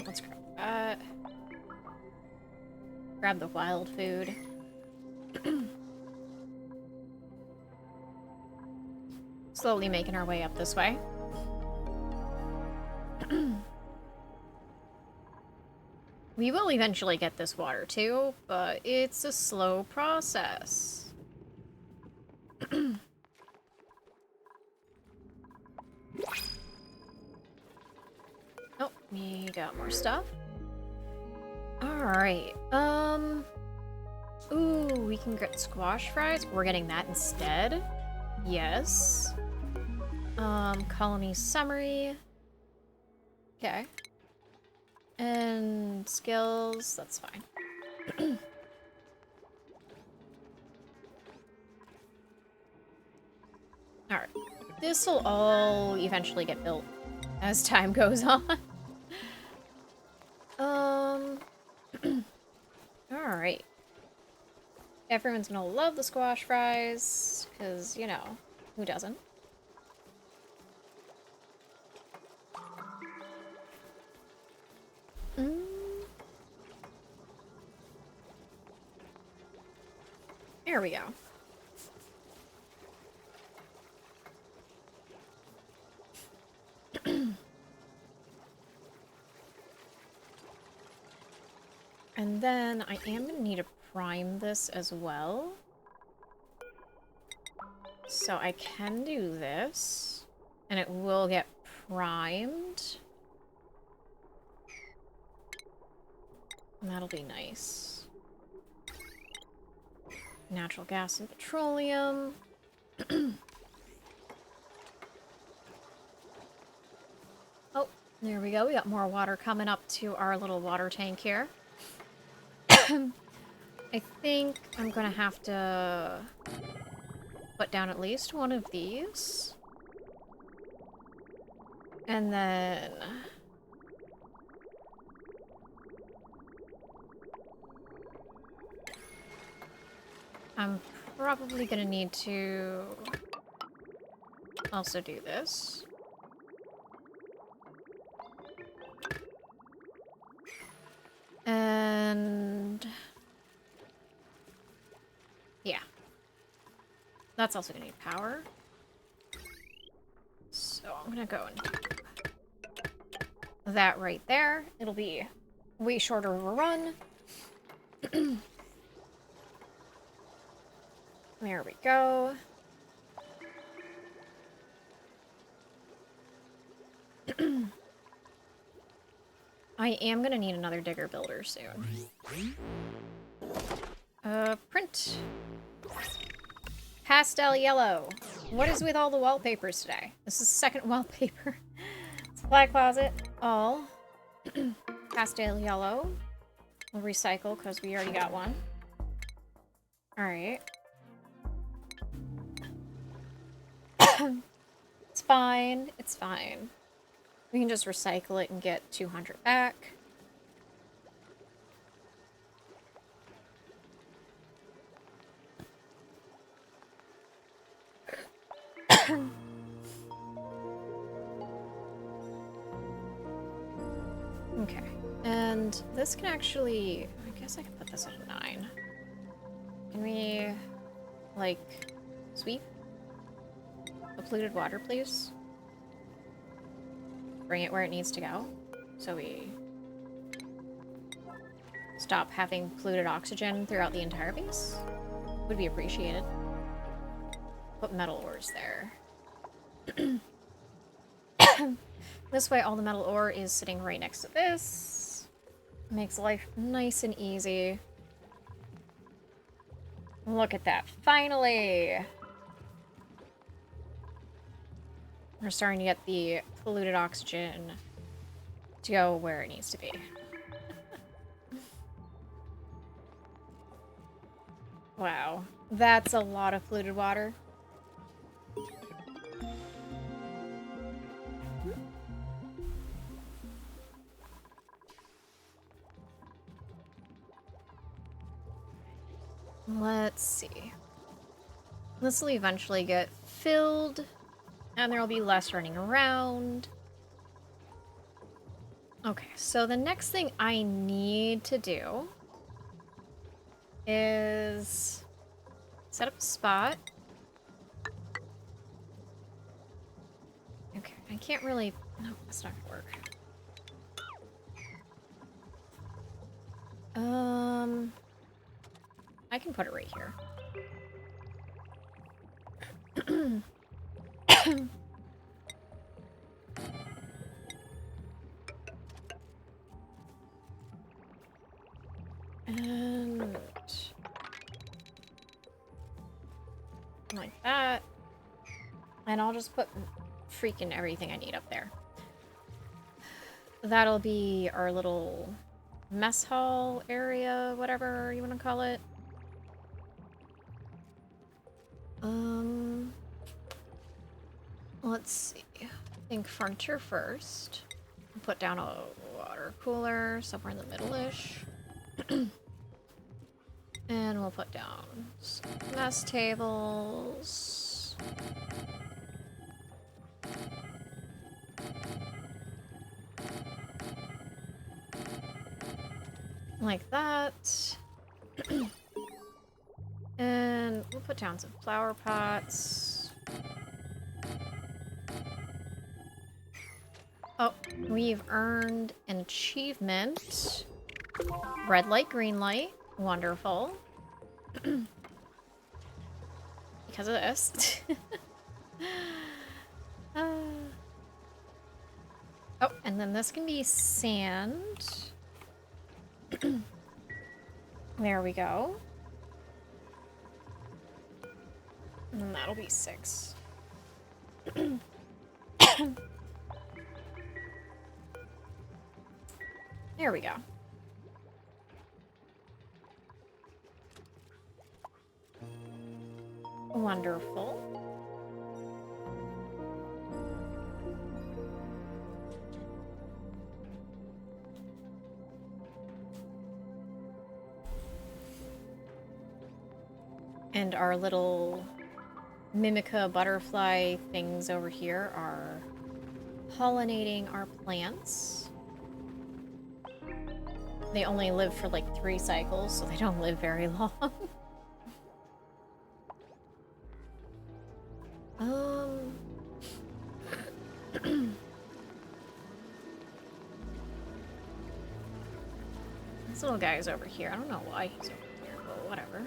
let's grab that. Grab the wild food. Slowly making our way up this way. We will eventually get this water too, but it's a slow process. Oh, we got more stuff. Alright, ooh, we can get squash fries. We're getting that instead. Yes. Colony summary. Okay. And skills, that's fine. Alright. This will all eventually get built as time goes on. Alright. Everyone's gonna love the squash fries, because, you know, who doesn't? There we go. And then I am gonna need to prime this as well. So I can do this, and it will get primed. And that'll be nice. Natural gas and petroleum. Oh, there we go. We got more water coming up to our little water tank here. I think I'm gonna have to put down at least one of these. And then... I'm probably gonna need to also do this. And... yeah. That's also gonna need power. So I'm gonna go and do that right there. It'll be way shorter of a run. There we go. I am gonna need another digger builder soon. Print. Pastel yellow. What is with all the wallpapers today? This is the second wallpaper. Supply closet. All. Pastel yellow. We'll recycle because we already got one. Alright. It's fine. It's fine. We can just recycle it and get 200 back. Okay. And this can actually... I guess I can put this at a 9. Can we, like, sweep the polluted water, please? Bring it where it needs to go, so we stop having polluted oxygen throughout the entire base. Would be appreciated. Put metal ores there. This way all the metal ore is sitting right next to this. Makes life nice and easy. Look at that, finally! We're starting to get the polluted oxygen to go where it needs to be. Wow, that's a lot of polluted water. Let's see. This will eventually get filled, and there will be less running around. Okay, so the next thing I need to do is set up a spot. Okay, I can't really... No, that's not gonna work. I can put it right here. And... like that. And I'll just put freaking everything I need up there. That'll be our little mess hall area, whatever you want to call it. Let's see. I think furniture first. Put down a water cooler somewhere in the middle-ish. And we'll put down some mess tables. Like that. And we'll put down some flower pots. Oh, we've earned an achievement. Red light, green light. Wonderful. Because of this. Oh, and then this can be sand. There we go. And then that'll be 6. There we go. Wonderful. And our little Mimica butterfly things over here are pollinating our plants. They only live for like 3 cycles, so they don't live very long. This little guy's over here. I don't know why he's over here, but whatever.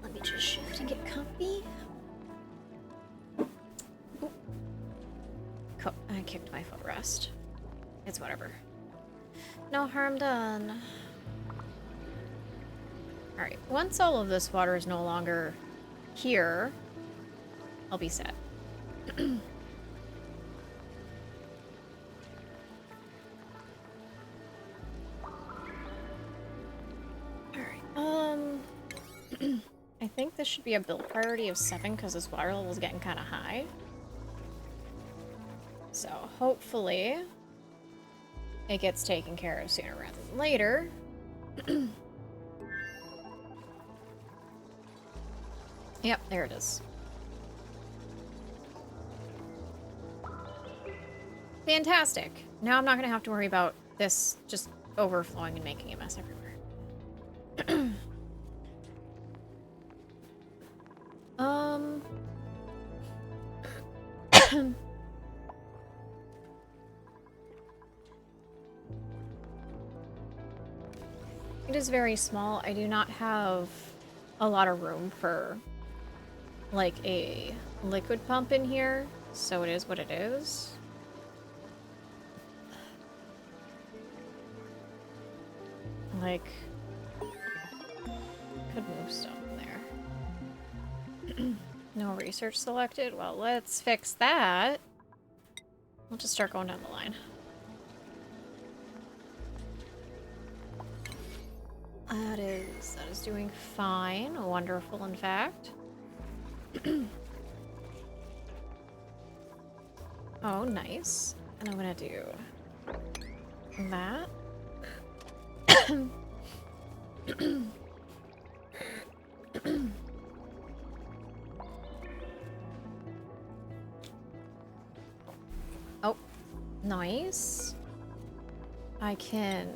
Let me just shift and get comfy. Ooh. I kicked my footrest. It's whatever. No harm done. Alright, once all of this water is no longer here, I'll be set. I think this should be a build priority of 7 because this water level is getting kind of high. So hopefully it gets taken care of sooner rather than later. Yep, there it is. Fantastic. Now I'm not gonna have to worry about this just overflowing and making a mess everywhere. It is very small. I do not have a lot of room for, like, a liquid pump in here, so it is what it is. Like, could move stuff in there. No research selected? Well, let's fix that. We'll just start going down the line. That is doing fine. Wonderful, in fact. Oh, nice. And I'm gonna do that. Oh, nice. I can...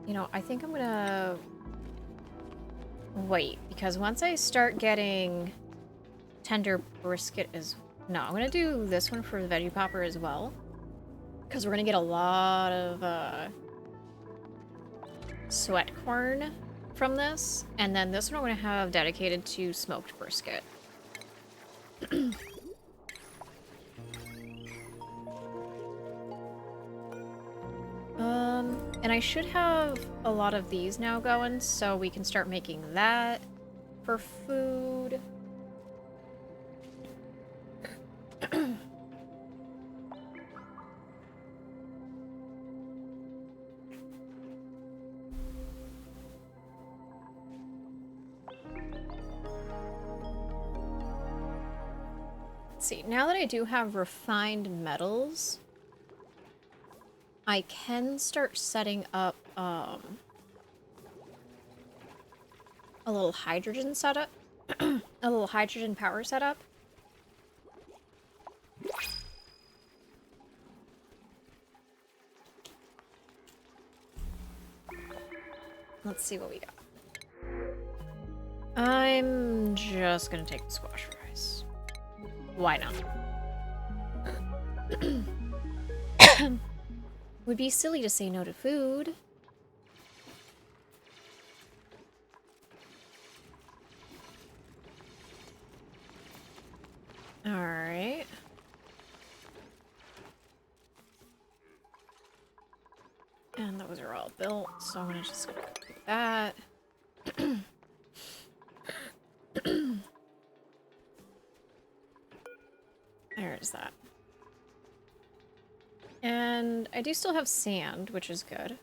You know, I think I'm gonna wait, because once I start getting tender brisket no, I'm gonna do this one for the veggie popper as well, because we're gonna get a lot of sweat corn from this, and then this one I'm gonna have dedicated to smoked brisket. And I should have a lot of these now going, so we can start making that for food. Let's see, now that I do have refined metals, I can start setting up a little hydrogen setup, a little hydrogen power setup. Let's see what we got. I'm just gonna take the squash fries. Why not? Would be silly to say no to food. Alright. And those are all built, so I'm gonna just go do that. There's that. And I do still have sand, which is good.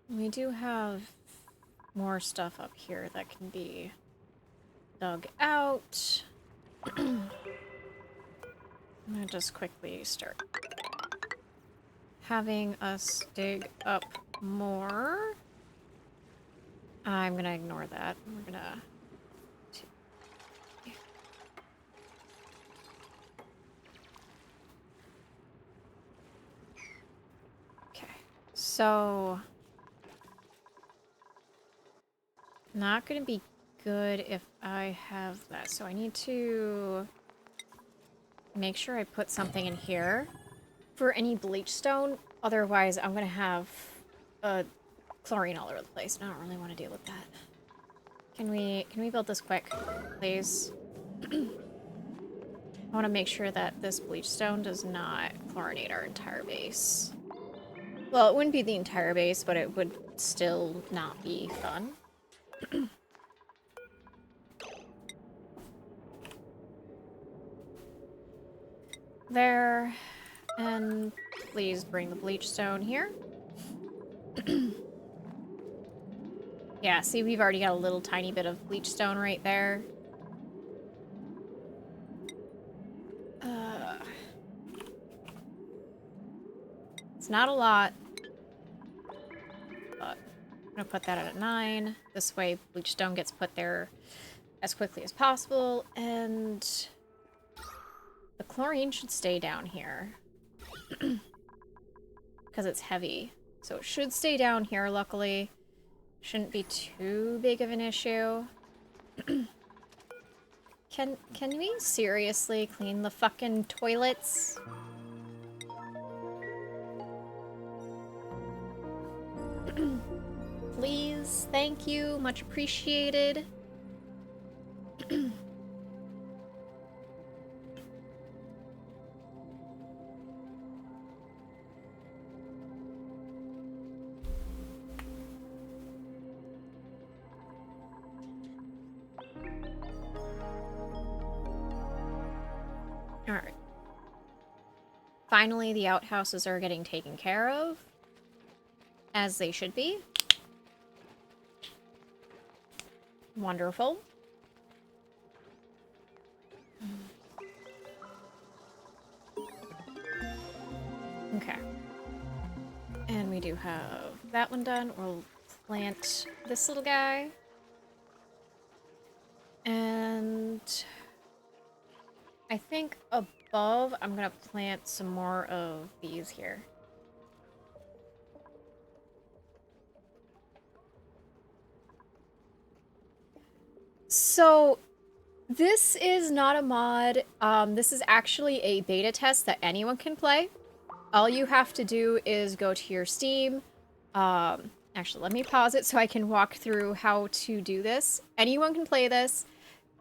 We do have more stuff up here that can be dug out. I'm gonna just quickly start having us dig up more. I'm gonna ignore that. We're gonna... Okay, so... Not gonna be good if I have that, so I need to make sure I put something in here for any bleach stone. Otherwise, I'm gonna have chlorine all over the place, and I don't really want to deal with that. Can we build this quick, please? I want to make sure that this bleach stone does not chlorinate our entire base. Well, it wouldn't be the entire base, but it would still not be fun. There. And please bring the bleach stone here. Yeah, see, we've already got a little tiny bit of bleach stone right there. It's not a lot. But I'm gonna put that at a 9. This way bleach stone gets put there as quickly as possible. And The chlorine should stay down here. Because it's heavy. So it should stay down here, luckily. Shouldn't be too big of an issue. Can we seriously clean the fucking toilets? Please, thank you, much appreciated. Alright. Finally, the outhouses are getting taken care of. As they should be. Wonderful. Okay. And we do have that one done. We'll plant this little guy. And I think above, I'm gonna plant some more of these here. So, this is not a mod. This is actually a beta test that anyone can play. All you have to do is go to your Steam. Actually, let me pause it so I can walk through how to do this. Anyone can play this.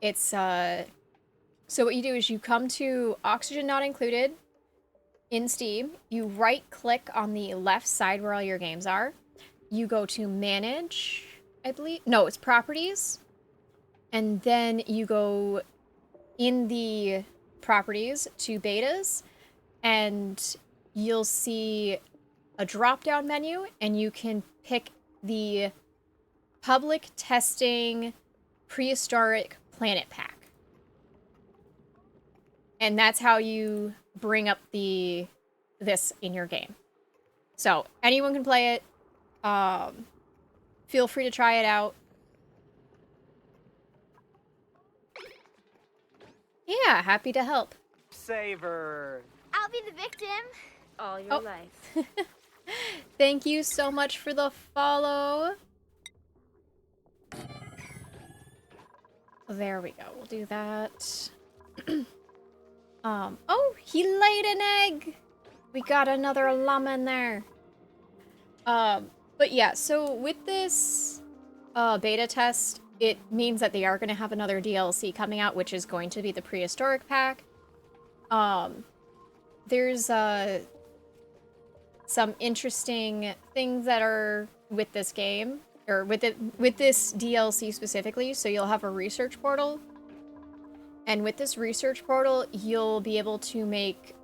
It's, so what you do is you come to Oxygen Not Included in Steam. You right-click on the left side where all your games are. You go to Manage, I believe. No, it's Properties. And then you go in the Properties to Betas. And you'll see a drop-down menu. And you can pick the Public Testing Prehistoric Planet Pack. And that's how you bring up this in your game. So, anyone can play it. Feel free to try it out. Yeah, happy to help. Saver. I'll be the victim. All your life. Thank you so much for the follow. There we go. We'll do that. Oh, he laid an egg. We got another llama in there. But yeah, so with this beta test, it means that they are going to have another DLC coming out, which is going to be the Prehistoric Pack. There's some interesting things that are with this game, or with this DLC specifically. So you'll have a research portal. And with this research portal, you'll be able to make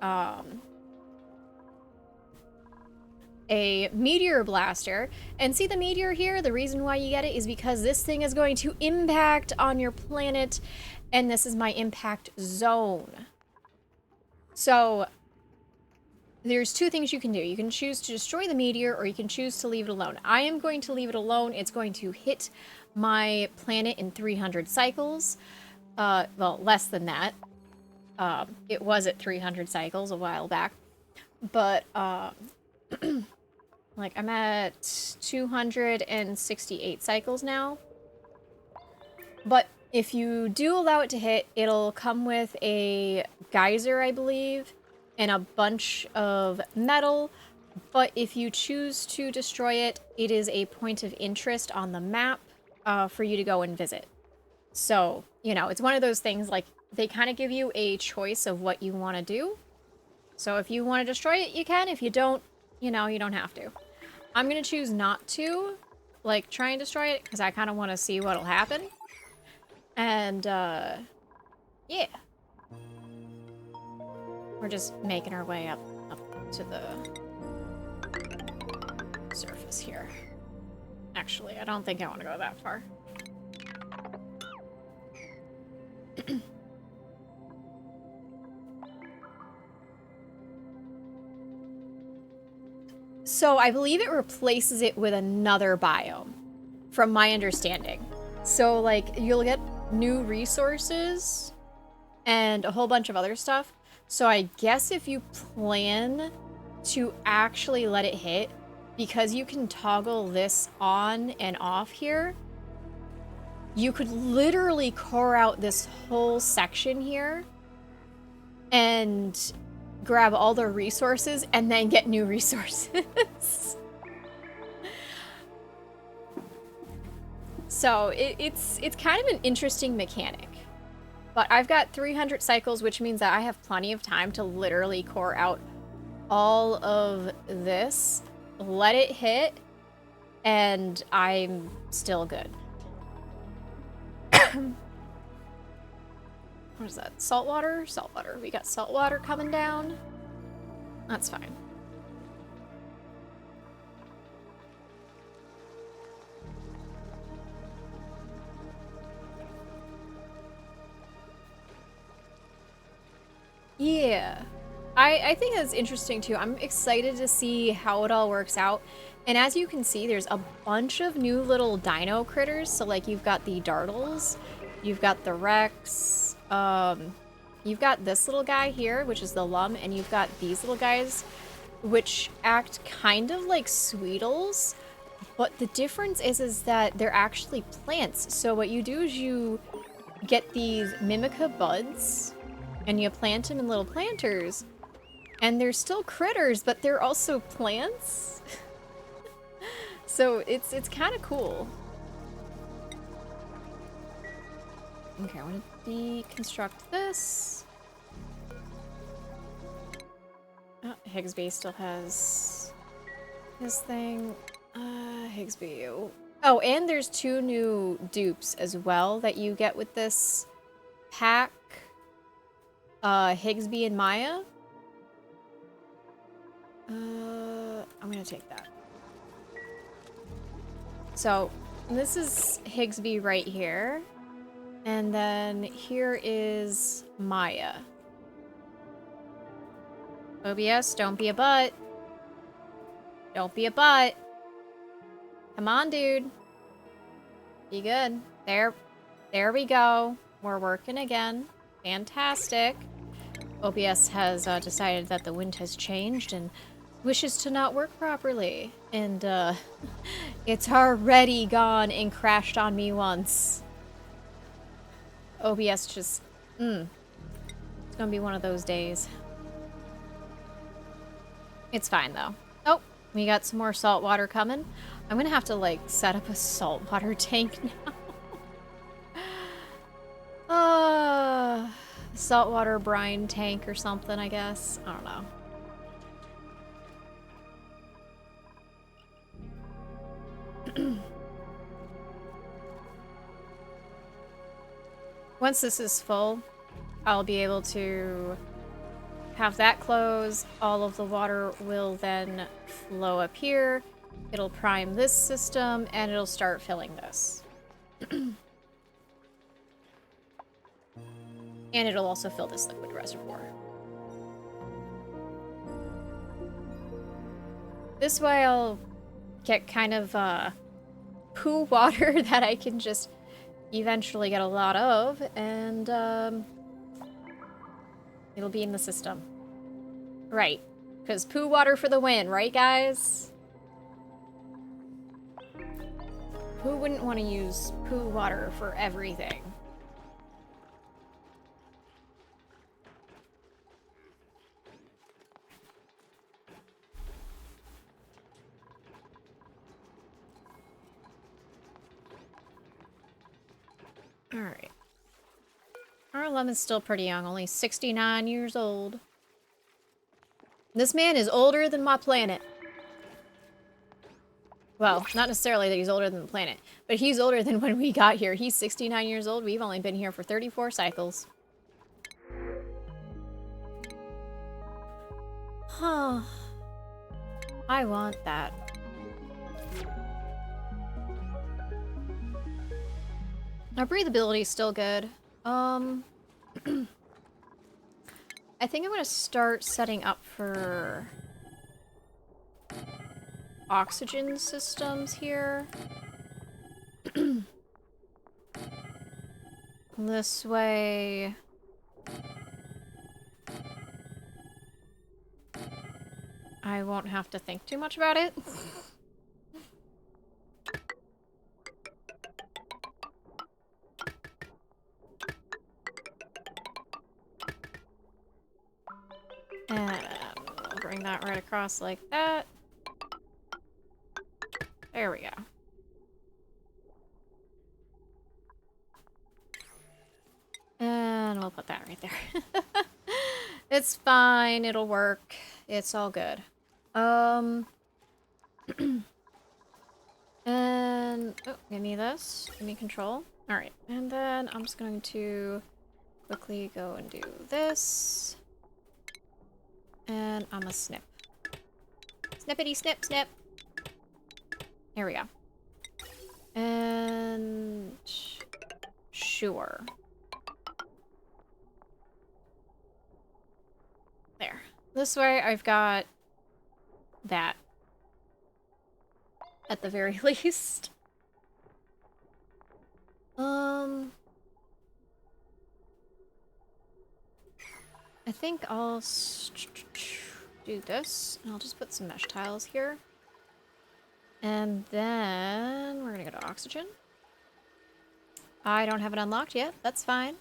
a meteor blaster. And see the meteor here? The reason why you get it is because this thing is going to impact on your planet, and this is my impact zone. So there's two things you can do. You can choose to destroy the meteor, or you can choose to leave it alone. I am going to leave it alone. It's going to hit my planet in 300 cycles. Well, less than that. It was at 300 cycles a while back. But, like, I'm at 268 cycles now. But if you do allow it to hit, it'll come with a geyser, I believe, and a bunch of metal. But if you choose to destroy it, it is a point of interest on the map for you to go and visit. So, you know, it's one of those things, like, they kind of give you a choice of what you want to do. So if you want to destroy it, you can. If you don't, you know, you don't have to. I'm going to choose not to, like, try and destroy it, because I kind of want to see what'll happen. And, yeah. We're just making our way up to the surface here. Actually, I don't think I want to go that far. So I believe it replaces it with another biome, from my understanding. So, like, you'll get new resources and a whole bunch of other stuff, So I guess if you plan to actually let it hit, because you can toggle this on and off here, you could literally core out this whole section here and grab all the resources and then get new resources. So it's kind of an interesting mechanic. But I've got 300 cycles, which means that I have plenty of time to literally core out all of this, let it hit, and I'm still good. What is that? Saltwater? Saltwater. We got saltwater coming down. That's fine. Yeah. I think that's interesting too. I'm excited to see how it all works out. And as you can see, there's a bunch of new little dino critters. So like you've got the Dartles, you've got the Rex, you've got this little guy here, which is the Lum, and you've got these little guys, which act kind of like Sweetles. But the difference is that they're actually plants. So what you do is you get these Mimica buds, and you plant them in little planters, and they're still critters, but they're also plants. So it's kind of cool. Okay, I want to deconstruct this. Oh, Higsby still has his thing. Higsby. Oh, and there's 2 new dupes as well that you get with this pack. Higsby and Maya. I'm gonna take that. So, this is Higsby right here. And then here is Maya. OBS, don't be a butt. Don't be a butt. Come on, dude. Be good. There we go. We're working again. Fantastic. OBS has decided that the wind has changed and wishes to not work properly. And it's already gone and crashed on me once. OBS just, it's gonna be one of those days. It's fine though. Oh, we got some more salt water coming. I'm gonna have to like set up a saltwater tank now. Saltwater brine tank or something, I guess. I don't know. Once this is full, I'll be able to have that close. All of the water will then flow up here. It'll prime this system, and it'll start filling this. And it'll also fill this liquid reservoir. This way I'll get kind of poo water that I can just eventually get a lot of, and it'll be in the system. Right. Because poo water for the win, right guys? Who wouldn't want to use poo water for everything? Alright. Our Lemon's still pretty young, only 69 years old. This man is older than my planet. Well, not necessarily that he's older than the planet, but he's older than when we got here. He's 69 years old. We've only been here for 34 cycles. Huh. I want that. Our breathability is still good. I think I'm gonna start setting up for oxygen systems here. This way I won't have to think too much about it. And we'll bring that right across like that. There we go. And we'll put that right there. It's fine, it'll work. It's all good. And oh, give me this. Give me control. Alright, and then I'm just going to quickly go and do this. And I'm a snip. Snippity snip snip. There we go. And sure. There. This way I've got that. At the very least. I think I'll do this, and I'll just put some mesh tiles here. And then we're gonna go to oxygen. I don't have it unlocked yet, that's fine.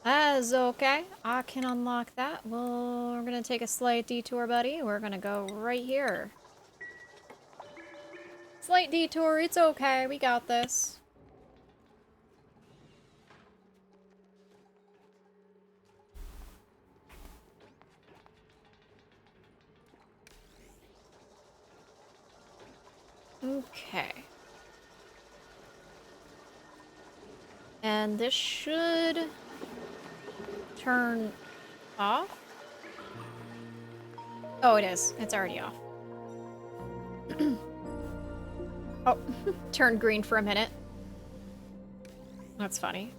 That's okay, I can unlock that. Well, we're gonna take a slight detour, buddy. We're gonna go right here. Slight detour, it's okay, we got this. Okay. And this should turn off. Oh, it is. It's already off. Oh, turned green for a minute. That's funny.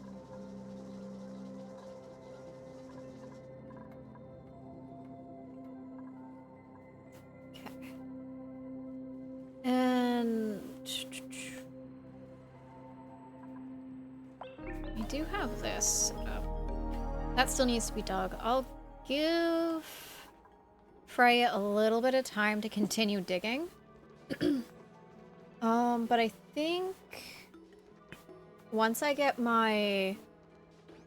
Okay. And I do have this. That still needs to be dug. I'll give Freya a little bit of time to continue digging. But I think once I get my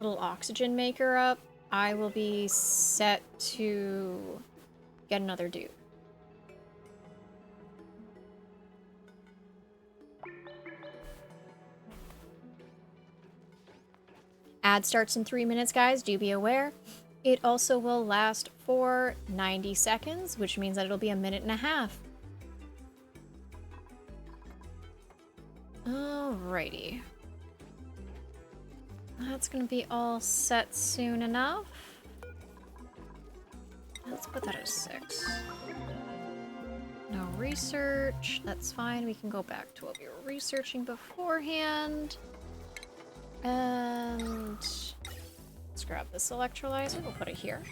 little oxygen maker up, I will be set to get another dude. Ad starts in 3 minutes, guys. Do be aware. It also will last for 90 seconds, which means that it'll be a minute and a half. Alrighty. That's gonna be all set soon enough. Let's put that at 6. No research. That's fine. We can go back to what we were researching beforehand. And let's grab this electrolyzer. We'll put it here.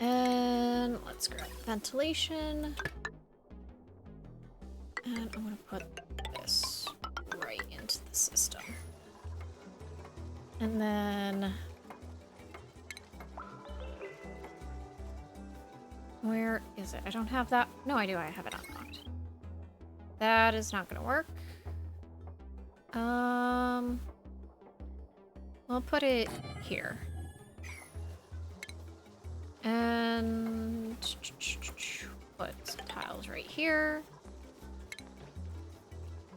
And let's grab ventilation. And I'm gonna put this right into the system. And then where is it? I don't have that. No, I do. I have it unlocked. That is not gonna work. We'll put it here. And put some tiles right here.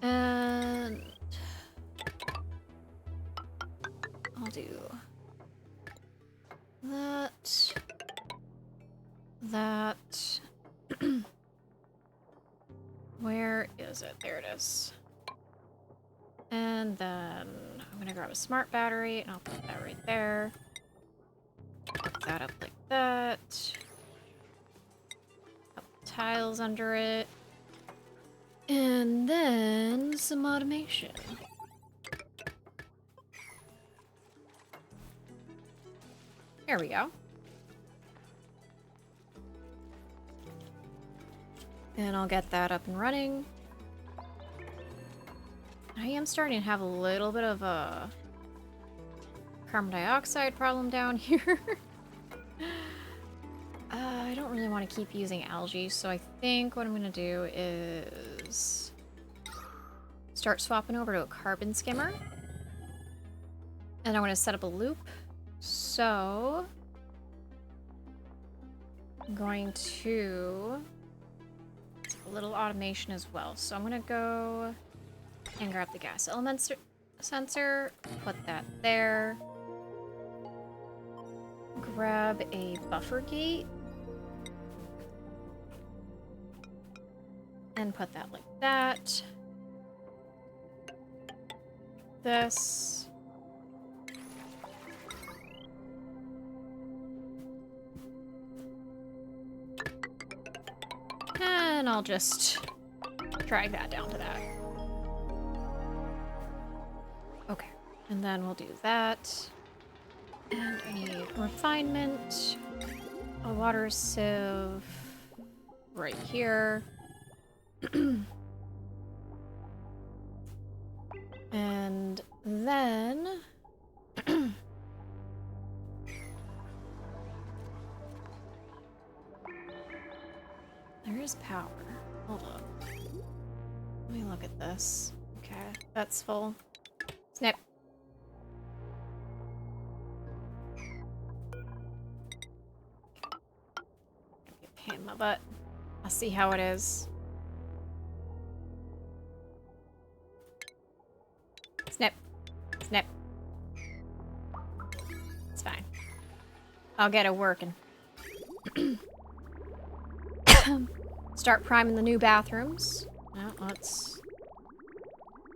And I'll do that. That. Where is it? There it is. And then I'm gonna grab a smart battery and I'll put that right there. Put that up like that. Couple tiles under it. And then some automation. There we go. And I'll get that up and running. I am starting to have a little bit of a carbon dioxide problem down here. I don't really want to keep using algae, so I think what I'm going to do is start swapping over to a carbon skimmer. And I want to set up a loop. So I'm going to a little automation as well. So I'm going to go and grab the gas element sensor, put that there. Grab a buffer gate. And put that like that. This. And I'll just drag that down to that. Okay, and then we'll do that. And I need refinement, a water sieve right here. And then there is power. Hold up. Let me look at this. Okay, that's full. Snip. Pain in my butt. I'll see how it is. Snip. Snip. It's fine. I'll get it working. Start priming the new bathrooms. No, let's...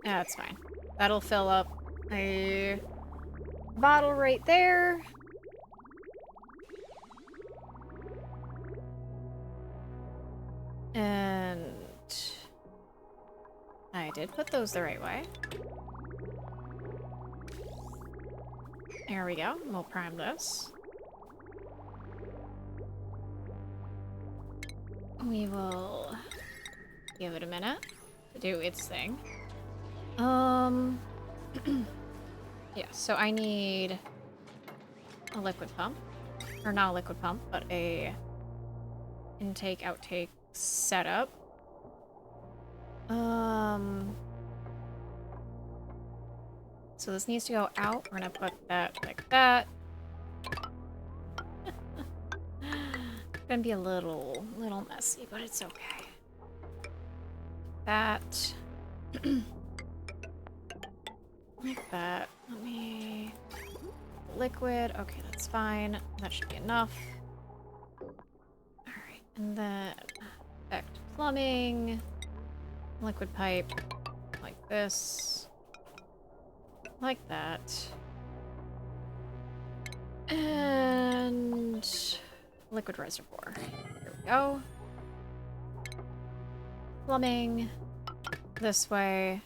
Yeah, that's fine. That'll fill up a bottle right there. And I did put those the right way. There we go. We'll prime this. We will give it a minute to do its thing. Yeah, so I need a liquid pump. Or not a liquid pump, but a intake outtake setup. So this needs to go out. We're gonna put that like that. It's gonna be a little messy, but it's okay. That. Like that. Let me... Liquid. Okay, that's fine. That should be enough. Alright, and then back to plumbing. Liquid pipe. Like this. Like that. And liquid reservoir. Here we go. Plumbing. This way.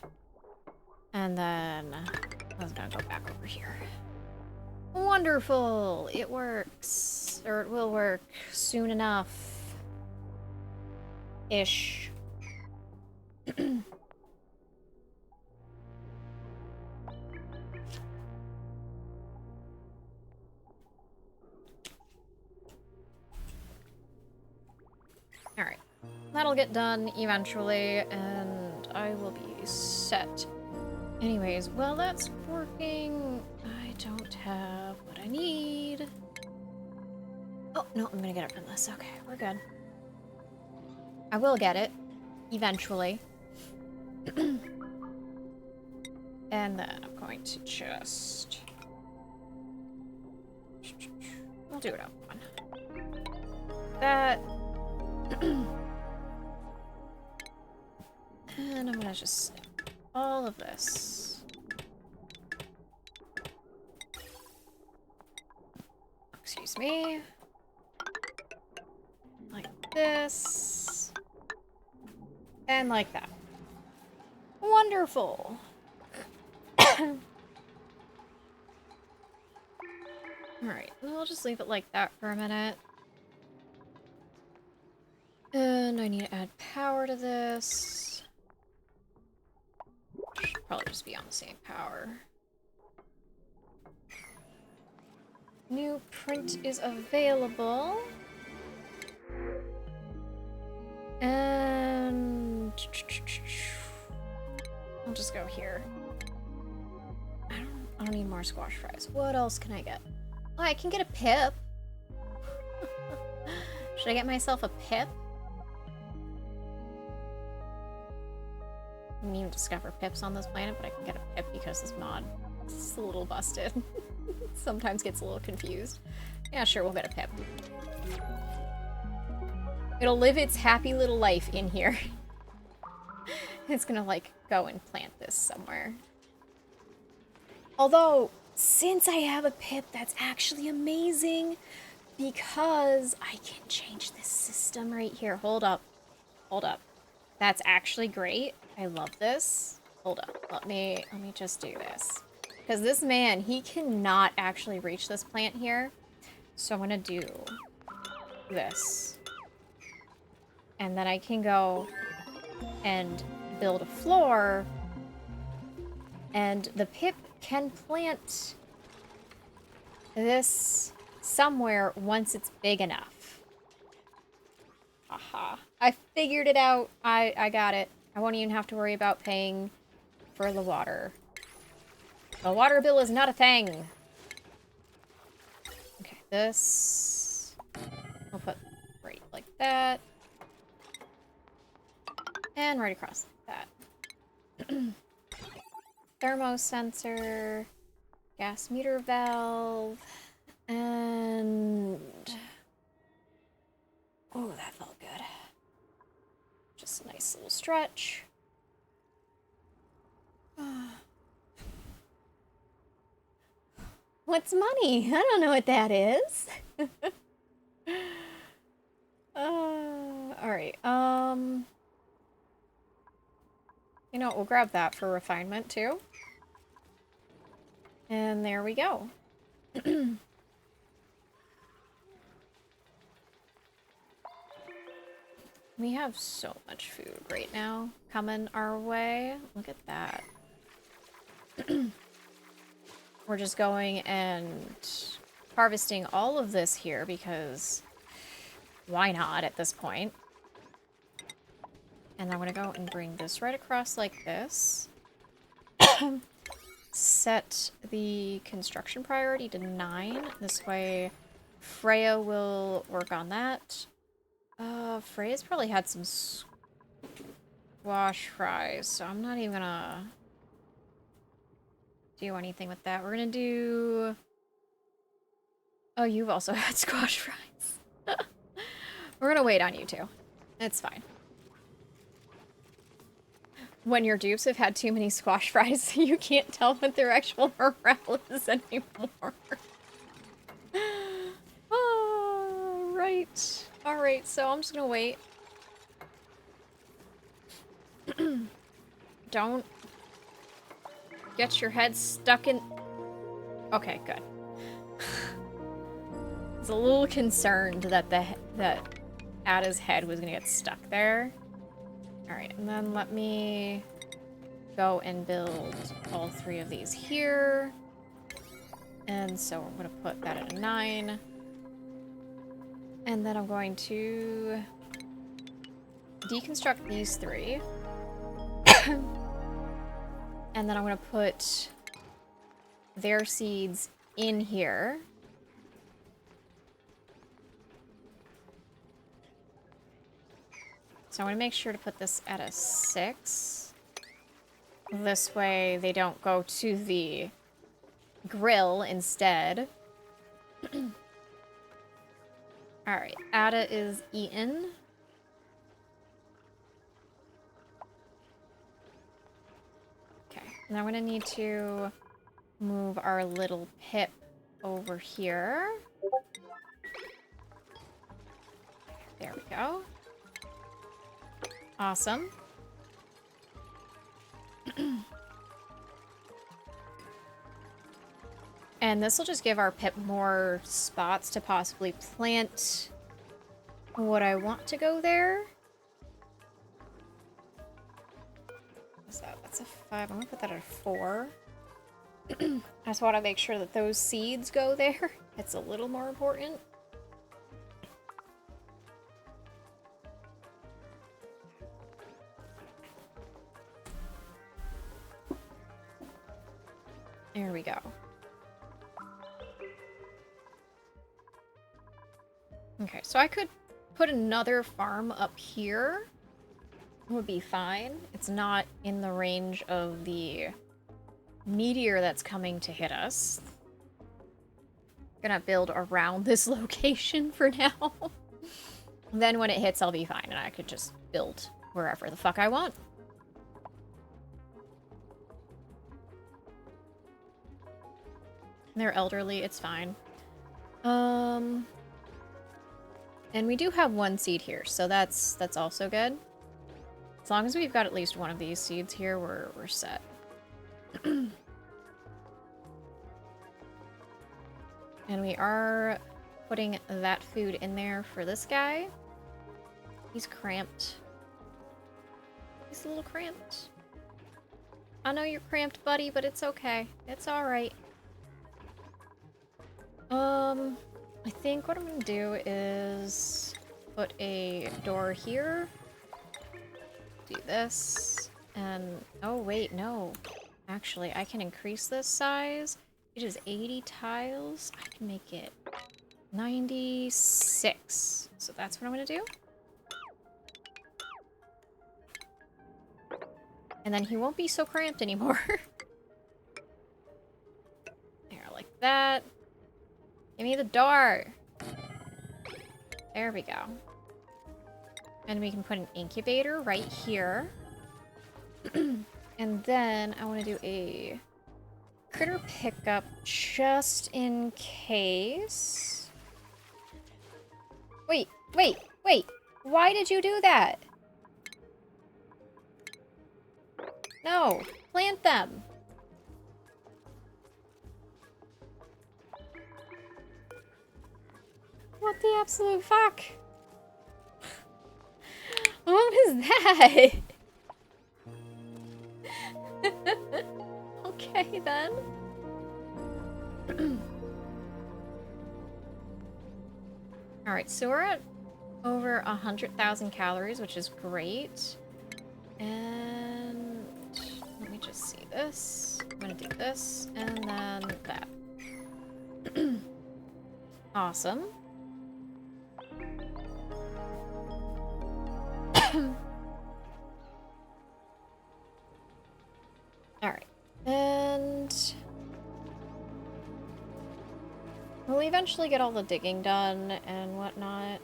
And then I was gonna go back over here. Wonderful! It works. Or it will work soon enough. Ish. Alright. That'll get done eventually, and I will be set. Anyways, well, that's working. I don't have what I need. Oh, no, I'm gonna get it from this. Okay, we're good. I will get it. Eventually. And then I'm going to just... We'll do it up one. That... And I'm gonna just snip all of this. Excuse me. Like this. And like that. Wonderful. Alright, we'll just leave it like that for a minute. And I need to add power to this. Should probably just be on the same power. New print is available. And I'll just go here. I don't need more squash fries. What else can I get? Oh, I can get a pip. Should I get myself a pip? I didn't even discover pips on this planet, but I can get a pip because this mod is a little busted. Sometimes gets a little confused. Yeah, sure, we'll get a pip. It'll live its happy little life in here. It's gonna, like, go and plant this somewhere. Although, since I have a pip, that's actually amazing because I can change this system right here. Hold up. Hold up. That's actually great. I love this. Hold up. Let me just do this. Because this man, he cannot actually reach this plant here. So I'm gonna do this. And then I can go and build a floor. And the pip can plant this somewhere once it's big enough. Aha. I figured it out. I got it. I won't even have to worry about paying for the water. The water bill is not a thing. Okay, this... I'll put right like that. And right across like that. Thermosensor, gas meter valve, and... Oh, that felt good. Just a nice little stretch. What's money? I don't know what that is. Alright, you know what, we'll grab that for refinement, too. And there we go. We have so much food right now coming our way. Look at that. We're just going and harvesting all of this here because why not at this point? And I'm gonna go and bring this right across like this. Set the construction priority to 9. This way Freya will work on that. Freya's probably had some squash fries, so I'm not even gonna do anything with that. We're gonna do... Oh, you've also had squash fries. We're gonna wait on you two. It's fine. When your dupes have had too many squash fries, you can't tell what their actual morale is anymore. Oh, right. Alright, so I'm just gonna wait. Don't get your head stuck in... Okay, good. I was a little concerned that that Ada's head was gonna get stuck there. Alright, and then let me go and build all 3 of these here. And so I'm gonna put that at a 9. And then I'm going to deconstruct these 3. And then I'm gonna put their seeds in here. So I want to make sure to put this at a 6. This way they don't go to the grill instead. Alright, Ada is eaten. Okay, now I'm gonna need to move our little pip over here. There we go. Awesome. And this will just give our pip more spots to possibly plant what I want to go there. What's that? That's a 5. I'm gonna put that at a 4. I just want to make sure that those seeds go there. It's a little more important. There we go. Okay, so I could put another farm up here. It would be fine. It's not in the range of the meteor that's coming to hit us. Gonna build around this location for now. Then when it hits, I'll be fine, and I could just build wherever the fuck I want. They're elderly, it's fine. And we do have one seed here, so that's also good. As long as we've got at least one of these seeds here, we're set. And we are putting that food in there for this guy. He's cramped. He's a little cramped. I know you're cramped, buddy, but it's okay. It's alright. I think what I'm gonna do is put a door here. Do this. And, oh wait, no. Actually, I can increase this size. It is 80 tiles. I can make it 96. So that's what I'm gonna do. And then he won't be so cramped anymore. There, like that. Give me the door. There we go. And we can put an incubator right here. And then I want to do a critter pickup just in case. Wait. Why did you do that? No, plant them. What the absolute fuck? What was that? Okay, then. Alright, so we're at over 100,000 calories, which is great. And let me just see this. I'm gonna do this, and then that. Awesome. Alright. And we'll eventually get all the digging done and whatnot.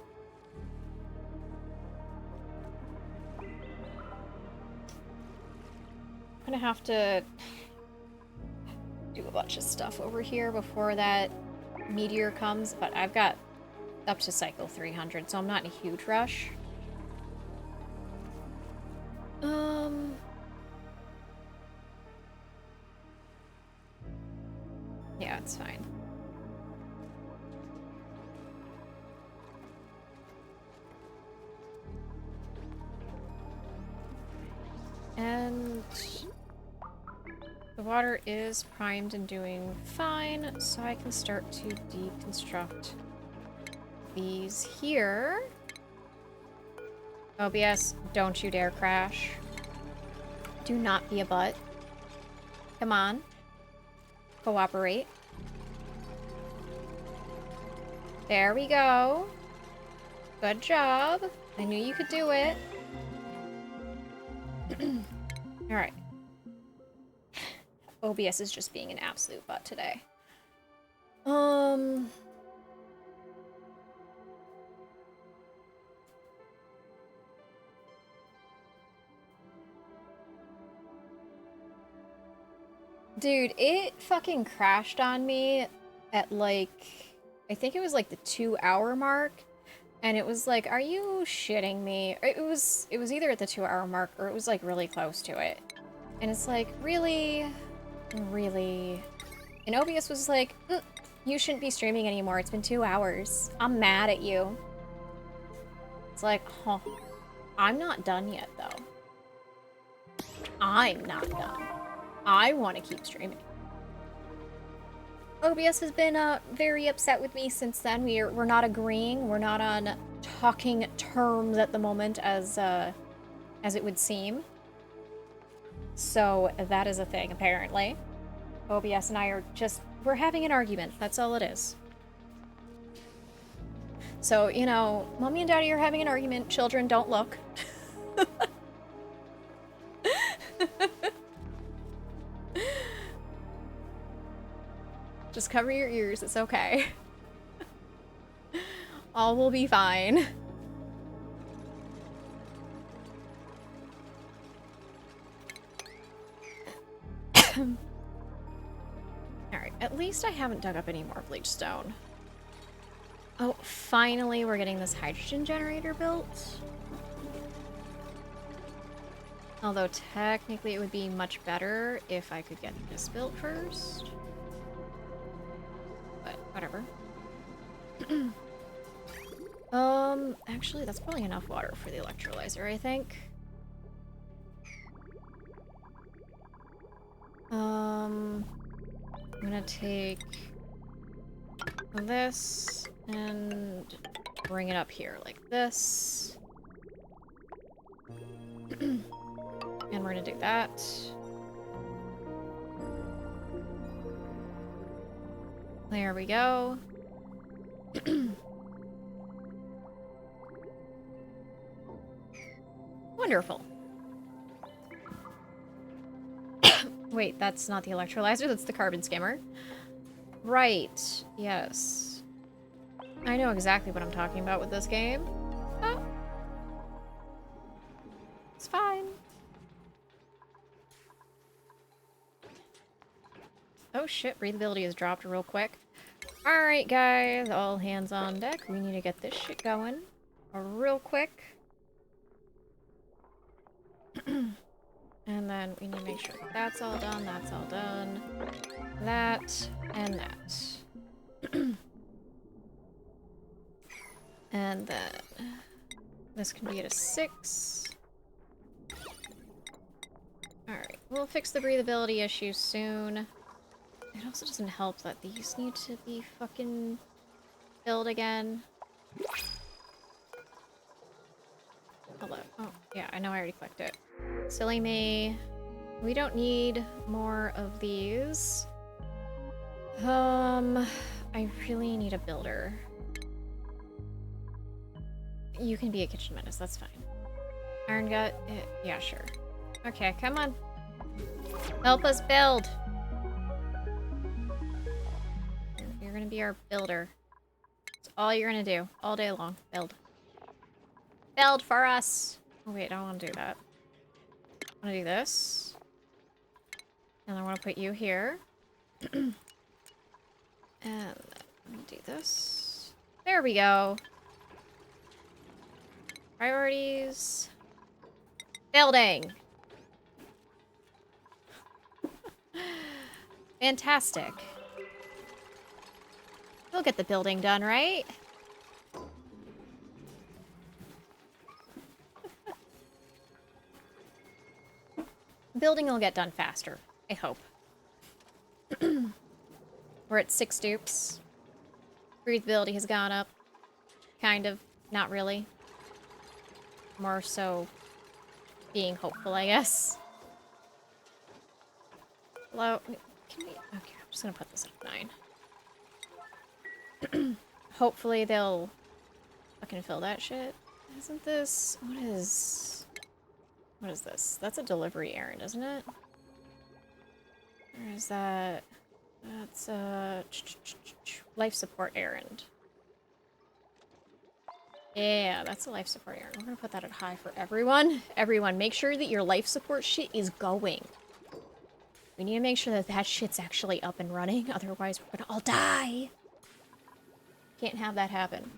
I'm gonna have to do a bunch of stuff over here before that meteor comes, but I've got up to cycle 300, so I'm not in a huge rush. Yeah, it's fine. And the water is primed and doing fine, so I can start to deconstruct these here. OBS, don't you dare crash. Do not be a butt. Come on. Cooperate. There we go. Good job. I knew you could do it. Alright. OBS is just being an absolute butt today. Dude, it fucking crashed on me at like, I think it was like the 2-hour mark. And it was like, are you shitting me? It was either at the 2-hour mark or it was like really close to it. And it's like, really? Really? And OBS was like, you shouldn't be streaming anymore. It's been 2 hours. I'm mad at you. It's like, huh. I'm not done yet, though. I'm not done. I want to keep streaming. OBS has been very upset with me since then. We're not agreeing. We're not on talking terms at the moment, as it would seem. So that is a thing, apparently. OBS and I are we're having an argument. That's all it is. So, you know, Mommy and Daddy are having an argument. Children, don't look. Just cover your ears. It's okay. All will be fine. Alright, at least I haven't dug up any more bleach stone. Oh, finally we're getting this hydrogen generator built. Although technically it would be much better if I could get this built first. But whatever. Actually that's probably enough water for the electrolyzer, I think. I'm gonna take this and bring it up here like this. And we're gonna do that. There we go. Wonderful. Wait, that's not the electrolyzer, that's the carbon skimmer. Right, yes. I know exactly what I'm talking about with this game. Oh. It's fine. Oh shit, breathability has dropped real quick. Alright guys, all hands on deck. We need to get this shit going real quick. And then we need to make sure that's all done, that's all done. That, and that. And then this can be at a 6. Alright, we'll fix the breathability issue soon. It also doesn't help that these need to be fucking filled again. Hello. Oh, yeah, I know I already clicked it. Silly me. We don't need more of these. I really need a builder. You can be a kitchen menace, that's fine. Iron gut? Yeah, sure. Okay, come on. Help us build! You're gonna be our builder. That's all you're gonna do. All day long. Build. Build for us! Oh wait, I don't want to do that. I want to do this. And I want to put you here. And I'm gonna do this. There we go. Priorities. Building! Fantastic. We'll get the building done, right? Building will get done faster, I hope. We're at 6 dupes. Breathability has gone up. Kind of. Not really. More so being hopeful, I guess. Hello? Can we... Okay, I'm just gonna put this at 9. Hopefully they'll fucking fill that shit. Isn't this... What is this? That's a delivery errand, isn't it? Or is that... That's a... life support errand. Yeah, that's a life support errand. We're gonna put that at high for everyone. Everyone, make sure that your life support shit is going. We need to make sure that that shit's actually up and running, otherwise we're gonna all die! Can't have that happen.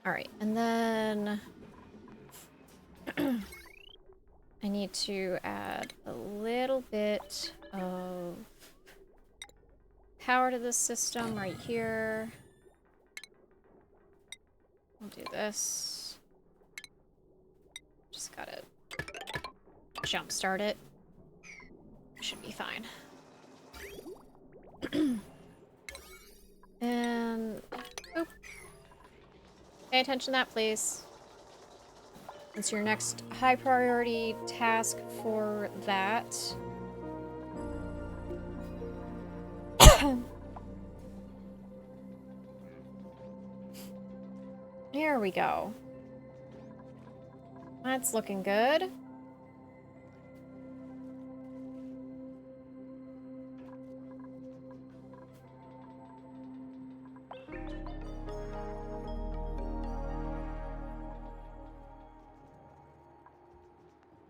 Alright, and then... I need to add a little bit of power to this system right here. We'll do this. Just gotta jumpstart it. Should be fine. And... Oop. Pay attention to that, please. It's your next high priority task for that. There we go. That's looking good.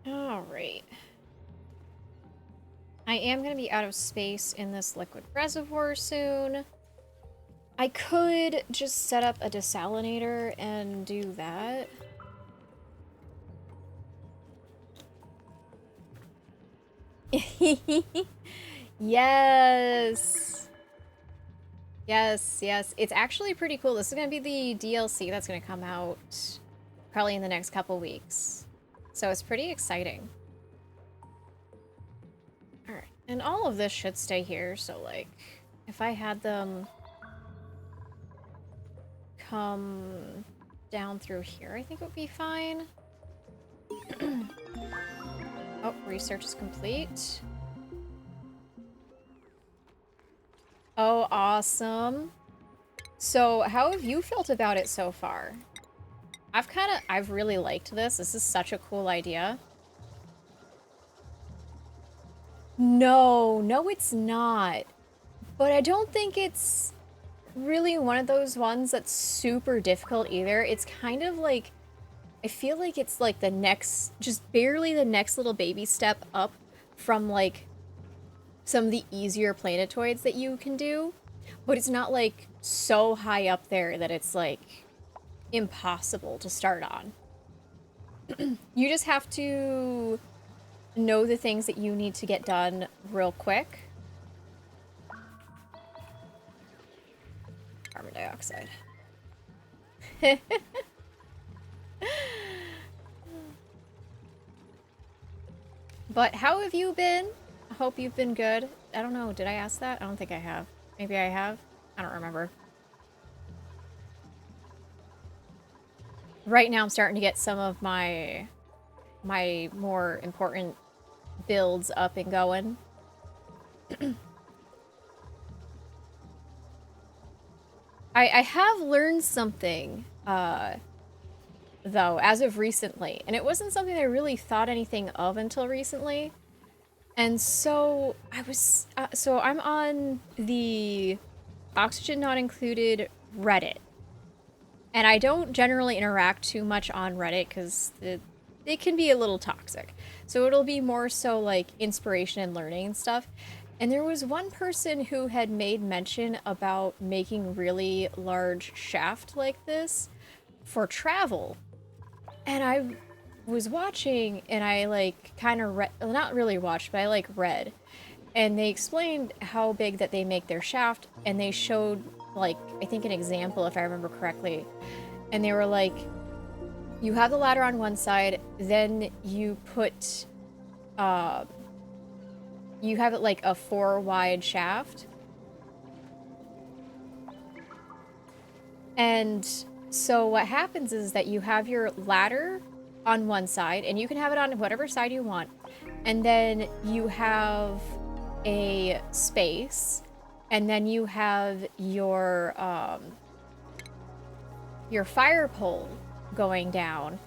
Alright. I am going to be out of space in this liquid reservoir soon. I could just set up a desalinator and do that. Yes! Yes, yes. It's actually pretty cool. This is going to be the DLC that's going to come out probably in the next couple weeks. So it's pretty exciting. Alright. And all of this should stay here, so like, if I had them come down through here, I think it would be fine. Oh, research is complete. Oh, awesome. So, how have you felt about it so far? I've really liked this. This is such a cool idea. No, it's not. But I don't think it's really one of those ones that's super difficult either. It's kind of like, I feel like it's like the next, just barely the next little baby step up from like some of the easier planetoids that you can do. But it's not like so high up there that it's like impossible to start on. You just have to know the things that you need to get done real quick. Carbon dioxide. But how have you been? I hope you've been good. I don't know, did I ask that? I don't think I have. Maybe I have? I don't remember. Right now I'm starting to get some of my more important builds up and going. I have learned something, though, as of recently. And it wasn't something I really thought anything of until recently. And so so I'm on the Oxygen Not Included Reddit. And I don't generally interact too much on Reddit because it can be a little toxic. So it'll be more so like inspiration and learning and stuff. And there was one person who had made mention about making really large shaft like this for travel. And I was watching and I like kind of read, not really watched, but I like read. And they explained how big that they make their shaft, and they showed like, I think an example if I remember correctly. And they were like, you have the ladder on one side, then you put, you have it like a 4 wide shaft. And so what happens is that you have your ladder on one side, and you can have it on whatever side you want. And then you have a space, and then you have your fire pole going down.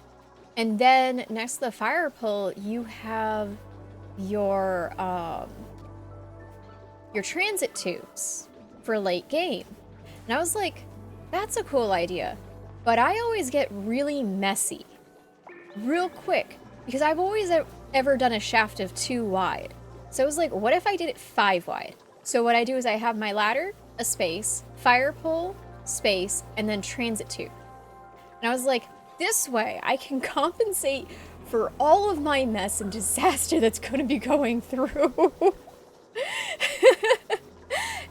And then next to the fire pole, you have your transit tubes for late game. And I was like, that's a cool idea. But I always get really messy real quick because I've always ever done a shaft of 2 wide. So I was like, what if I did it 5 wide? So what I do is I have my ladder, a space, fire pole, space, and then transit tube. And I was like, this way I can compensate for all of my mess and disaster that's going to be going through.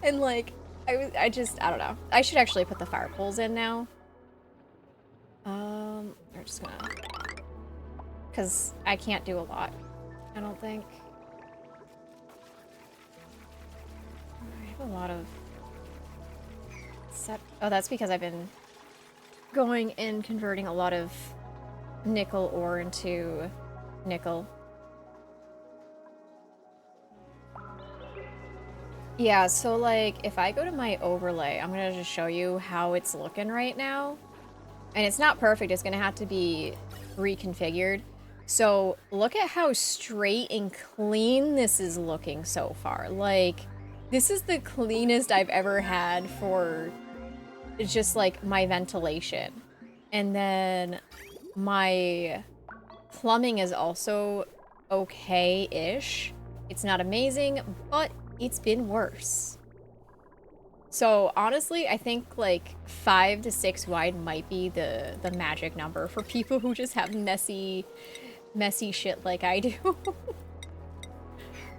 And like, I don't know. I should actually put the fire poles in now. We're just gonna, because I can't do a lot, I don't think. I have a lot of oh, that's because I've been going and converting a lot of nickel ore into nickel. Yeah, so like if I go to my overlay, I'm gonna just show you how it's looking right now. And it's not perfect, it's gonna have to be reconfigured. So look at how straight and clean this is looking so far. Like, this is the cleanest I've ever had for just like my ventilation. And then my plumbing is also okay-ish. It's not amazing, but it's been worse. So honestly, I think like 5 to 6 wide might be the magic number for people who just have messy shit like I do.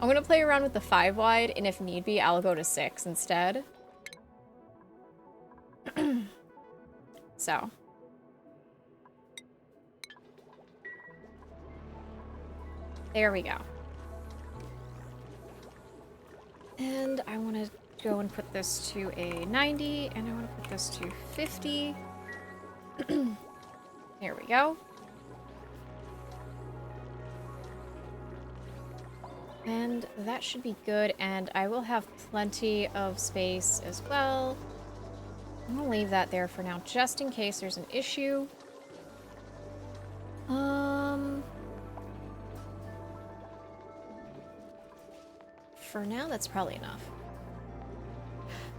I'm gonna play around with the 5 wide, and if need be, I'll go to 6 instead. So. There we go. And I want to go and put this to a 90, and I want to put this to 50. There we go. And that should be good, and I will have plenty of space as well. I'm gonna leave that there for now, just in case there's an issue. For now, that's probably enough.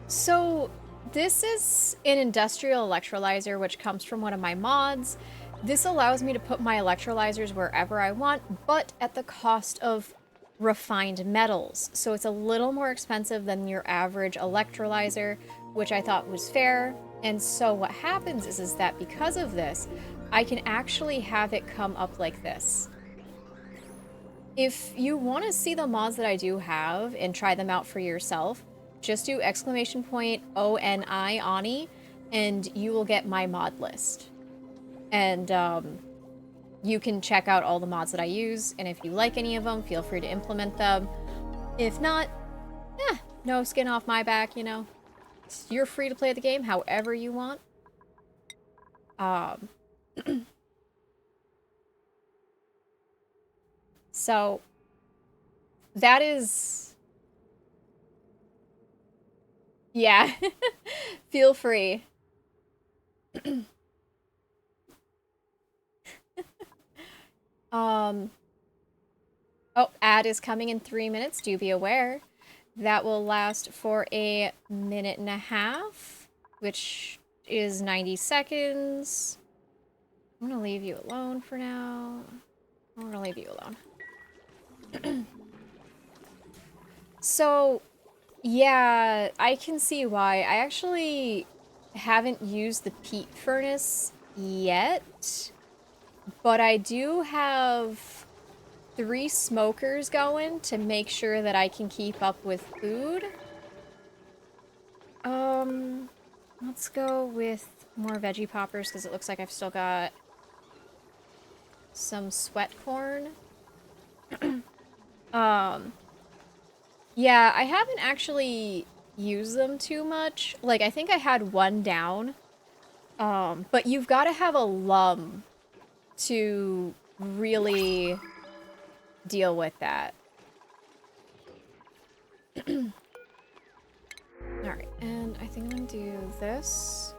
So, this is an industrial electrolyzer, which comes from one of my mods. This allows me to put my electrolyzers wherever I want, but at the cost of refined metals. So it's a little more expensive than your average electrolyzer, which I thought was fair. And so what happens is that because of this, I can actually have it come up like this. If you want to see the mods that I do have and try them out for yourself, just do !ONI, and you will get my mod list. And you can check out all the mods that I use, and if you like any of them, feel free to implement them. If not, no skin off my back, you know. You're free to play the game however you want. So, that is... Yeah, feel free. Oh, ad is coming in 3 minutes, do be aware. That will last for a minute and a half, which is 90 seconds. I'm gonna leave you alone for now. I'm gonna leave you alone. So, yeah, I can see why. I actually haven't used the peat furnace yet, but I do have 3 smokers going to make sure that I can keep up with food. Let's go with more veggie poppers because it looks like I've still got some sweat corn. Yeah, I haven't actually used them too much. Like, I think I had 1 down. But you've got to have a lum to really deal with that. Alright, and I think I'm gonna do this.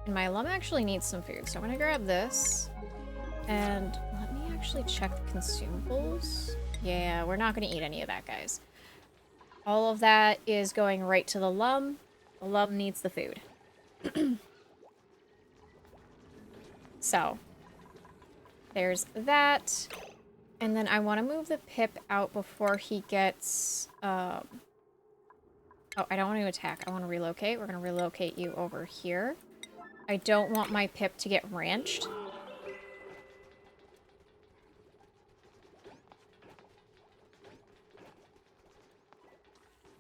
And my lum actually needs some food, so I'm gonna grab this. And let me actually check the consumables. Yeah, we're not gonna eat any of that, guys. All of that is going right to the lum. The lum needs the food. So, there's that. And then I want to move the pip out before he gets, oh, I don't want to attack. I want to relocate. We're going to relocate you over here. I don't want my pip to get ranched.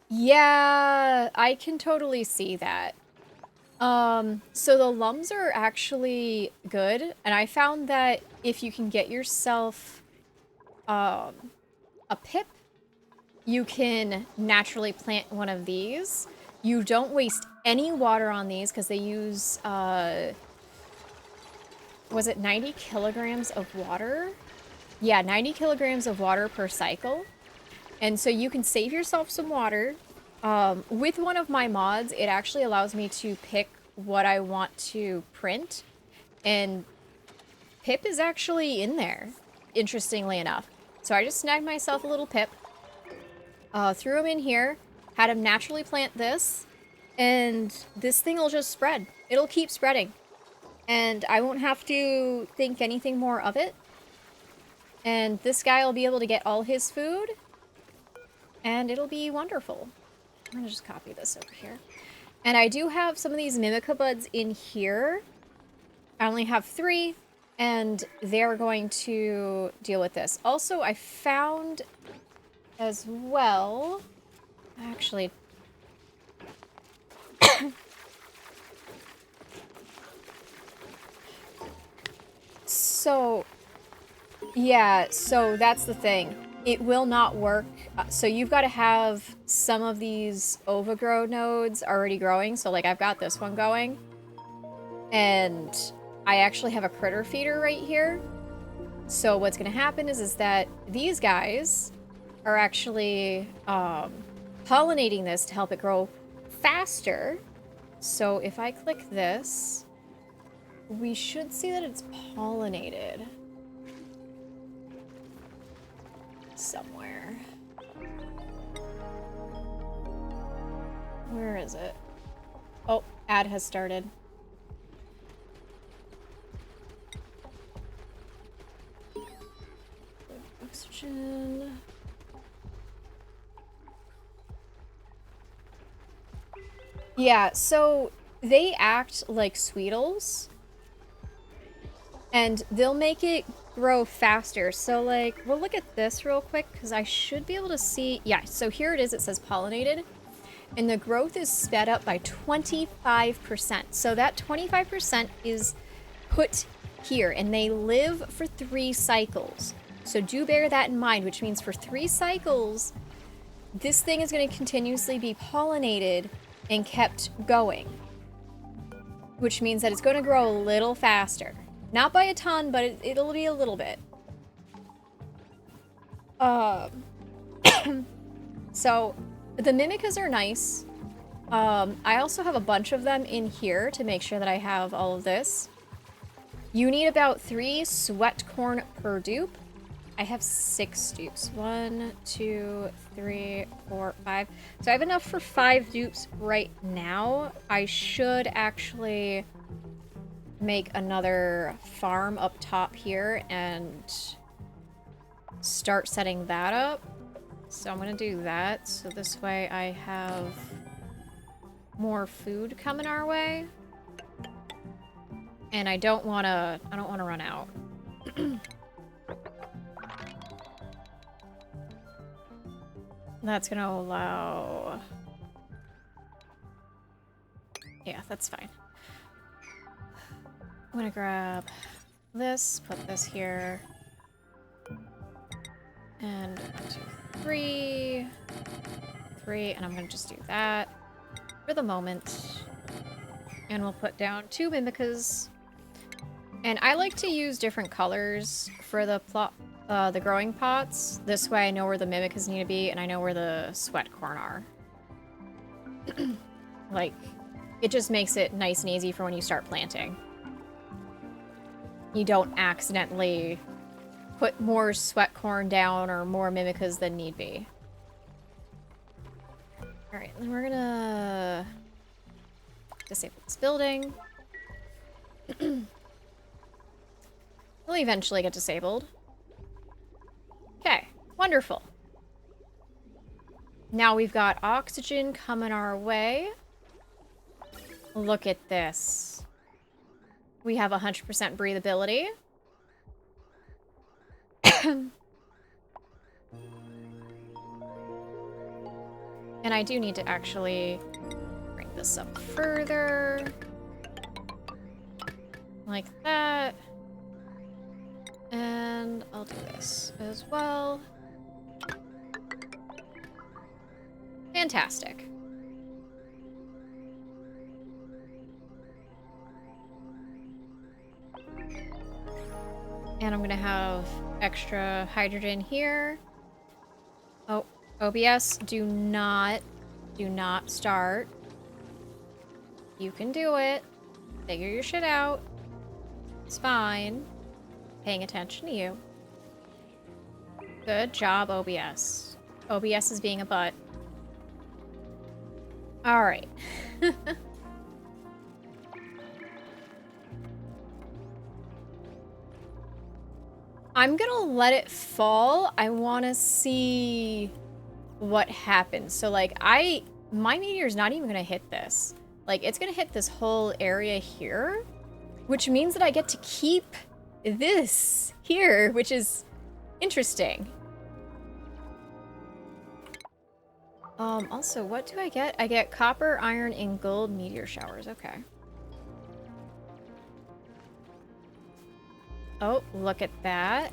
Yeah, I can totally see that. So the lums are actually good, and I found that if you can get yourself, a pip, you can naturally plant one of these. You don't waste any water on these because they use, was it 90 kilograms of water? Yeah, 90 kilograms of water per cycle. And so you can save yourself some water. With one of my mods, it actually allows me to pick what I want to print. And Pip is actually in there, interestingly enough. So I just snagged myself a little Pip, threw him in here, had him naturally plant this, and this thing will just spread. It'll keep spreading. And I won't have to think anything more of it. And this guy will be able to get all his food. And it'll be wonderful. I'm gonna just copy this over here. And I do have some of these Mimica buds in here. I only have 3. And they're going to deal with this. Also, I found as well... Actually... So, yeah, so that's the thing. It will not work. So you've got to have some of these overgrow nodes already growing. So like I've got this one going. And I actually have a critter feeder right here. So what's going to happen is that these guys are actually pollinating this to help it grow faster. So if I click this... we should see that it's pollinated. Somewhere. Where is it? Oh, ad has started. Oxygen. Yeah, so they act like Sweetles. And they'll make it grow faster. So, like, we'll look at this real quick, because I should be able to see... yeah, so here it is. It says pollinated. And the growth is sped up by 25%. So that 25% is put here. And they live for 3 cycles. So do bear that in mind, which means for 3 cycles, this thing is going to continuously be pollinated and kept going. Which means that it's going to grow a little faster. Not by a ton, but it'll be a little bit. So, the Mimicas are nice. I also have a bunch of them in here to make sure that I have all of this. You need about 3 sweat corn per dupe. I have 6 dupes. 1, 2, 3, 4, 5. So I have enough for 5 dupes right now. I should actually... make another farm up top here and start setting that up. So I'm gonna do that. So this way I have more food coming our way. And I don't wanna run out. That's gonna allow... yeah, that's fine. I'm gonna grab this, put this here, and 1, 2, 3, and I'm gonna just do that for the moment. And we'll put down 2 Mimicas. And I like to use different colors for the growing pots. This way I know where the Mimicas need to be, and I know where the sweat corn are. Like, it just makes it nice and easy for when you start planting. You don't accidentally put more sweat corn down or more Mimicas than need be. Alright, then we're gonna disable this building. It'll eventually get disabled. Okay, wonderful. Now we've got oxygen coming our way. Look at this. We have 100% breathability. And I do need to actually bring this up further. Like that. And I'll do this as well. Fantastic. And I'm gonna have extra hydrogen here. Oh, OBS, do not start. You can do it. Figure your shit out. It's fine. Paying attention to you. Good job, OBS. OBS is being a butt. Alright. I'm gonna let it fall. I want to see what happens. So, like, my meteor's not even gonna hit this. Like, it's gonna hit this whole area here, which means that I get to keep this here, which is interesting. Also, what do I get? I get copper, iron, and gold meteor showers. Okay. Oh, look at that.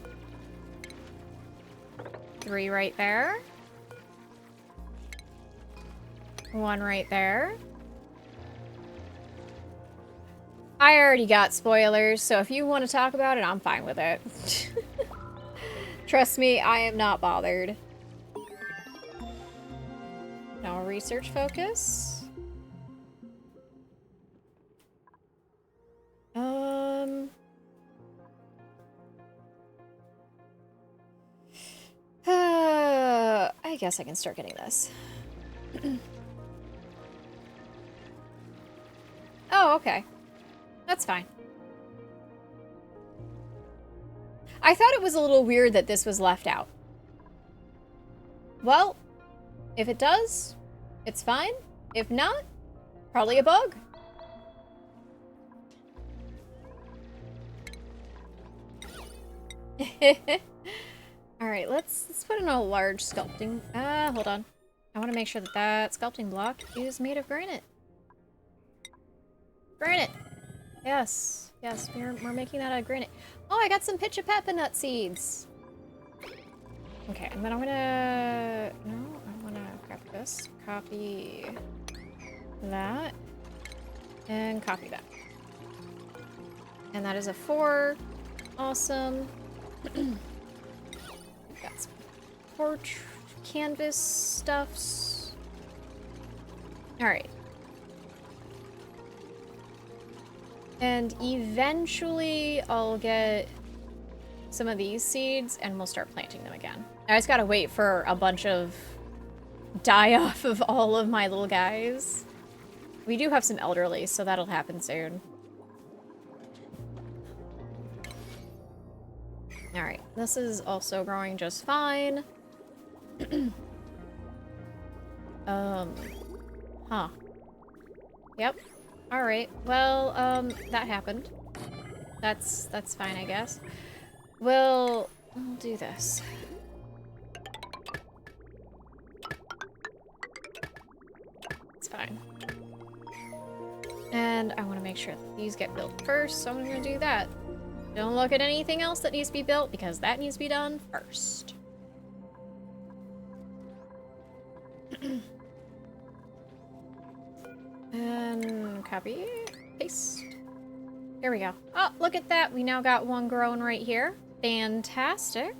3 right there. 1 right there. I already got spoilers, so if you want to talk about it, I'm fine with it. Trust me, I am not bothered. Now research focus. I guess I can start getting this. Oh, okay. That's fine. I thought it was a little weird that this was left out. Well, if it does, it's fine. If not, probably a bug. Alright, let's put in a large sculpting. Hold on. I want to make sure that that sculpting block is made of granite. Granite! Yes, yes, we're making that out of granite. Oh, I got some pitch of peppermint seeds! Okay, and then I'm gonna... No, I wanna grab this. Copy that. And copy that. And that is a 4. Awesome. We've got some porch canvas stuffs. Alright. And eventually I'll get some of these seeds and we'll start planting them again. I just gotta wait for a bunch of die-off of all of my little guys. We do have some elderly, so that'll happen soon. Alright, this is also growing just fine. Huh. Yep. Alright, well, that happened. That's fine, I guess. We'll do this. It's fine. And I want to make sure that these get built first, so I'm gonna do that. Don't look at anything else that needs to be built, because that needs to be done first. And copy, paste. Here we go. Oh, look at that. We now got one growing right here. Fantastic.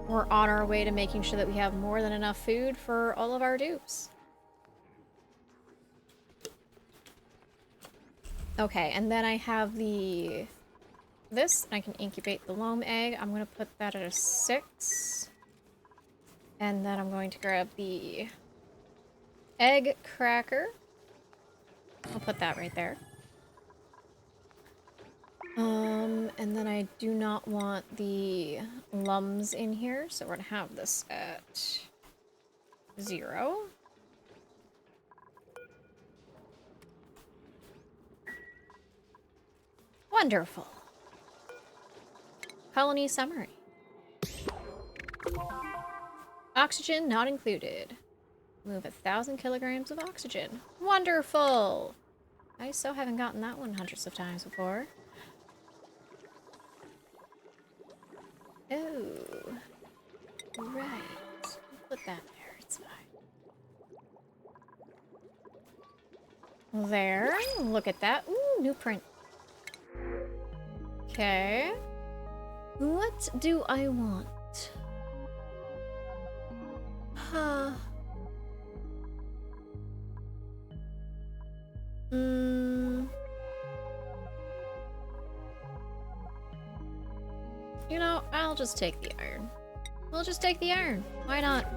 We're on our way to making sure that we have more than enough food for all of our dupes. Okay, and then I have this. I can incubate the loam egg. I'm going to put that at a 6. And then I'm going to grab the egg cracker. I'll put that right there. And then I do not want the lums in here, so we're gonna have this at 0. Wonderful. Colony summary. Oxygen not included. Move 1,000 kilograms of oxygen. Wonderful! I so haven't gotten that one hundreds of times before. Oh. Right. Put that there, it's fine. There. Look at that. Ooh, new print. Okay. What do I want? Huh. You know, I'll just take the iron. We'll just take the iron. Why not?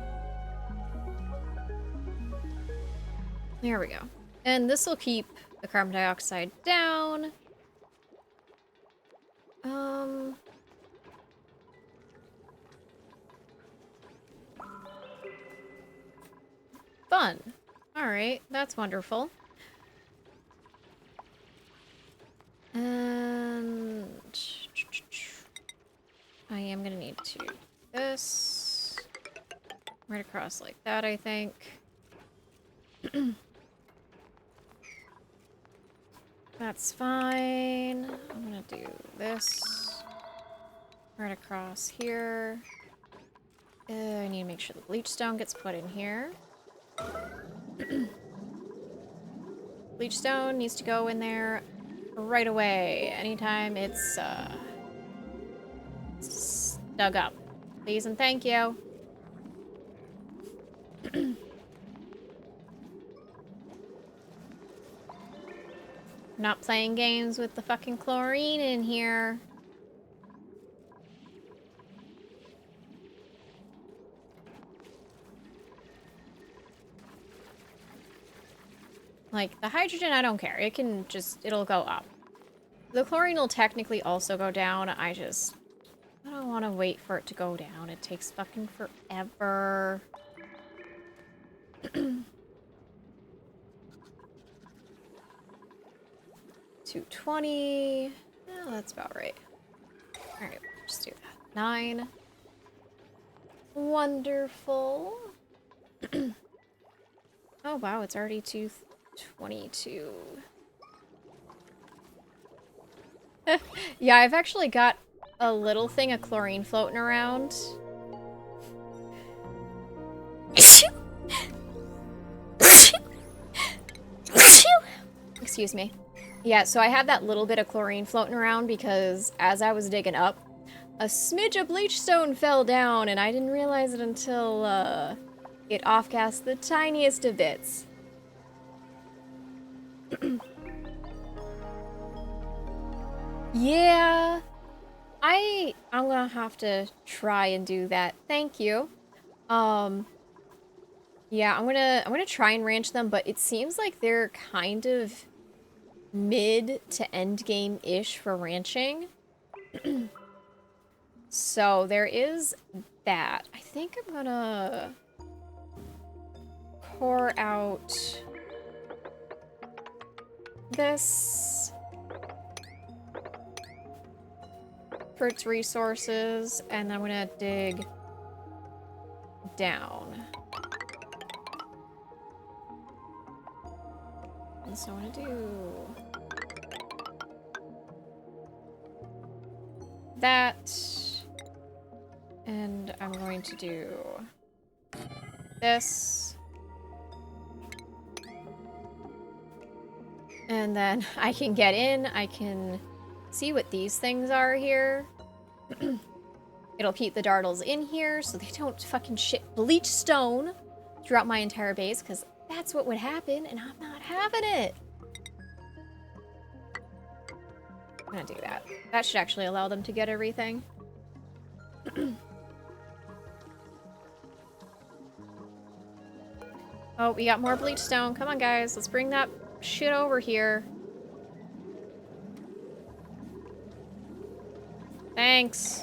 There we go. And this will keep the carbon dioxide down. Fun. Alright, that's wonderful. And I am gonna need to do this right across like that, I think. That's fine. I'm gonna do this right across here. I need to make sure the bleach stone gets put in here. Bleach stone needs to go in there right away. Anytime it's dug up. Please and thank you. Not playing games with the fucking chlorine in here. Like, the hydrogen, I don't care. It can just, it'll go up. The chlorine will technically also go down. I don't want to wait for it to go down. It takes fucking forever. 220. Oh, that's about right. Alright, just do that. 9. Wonderful. Oh wow, it's already 222. Yeah, I've actually got a little thing of chlorine floating around. Excuse me. Yeah, so I have that little bit of chlorine floating around because as I was digging up, a smidge of bleach stone fell down and I didn't realize it until it offcast the tiniest of bits. Yeah, I'm gonna have to try and do that. Thank you. Yeah, I'm gonna try and ranch them, but it seems like they're kind of mid to end game-ish for ranching. So there is that. I think I'm gonna pour out this for its resources, and I'm gonna dig down. And so I'm gonna do that, and I'm going to do this, and then I can get in, I can see what these things are here. It'll keep the dartles in here so they don't fucking shit bleach stone throughout my entire base, because that's what would happen, and I'm not having it. I'm gonna do that. That should actually allow them to get everything. Oh, we got more bleach stone. Come on, guys. Let's bring that shit over here. Thanks.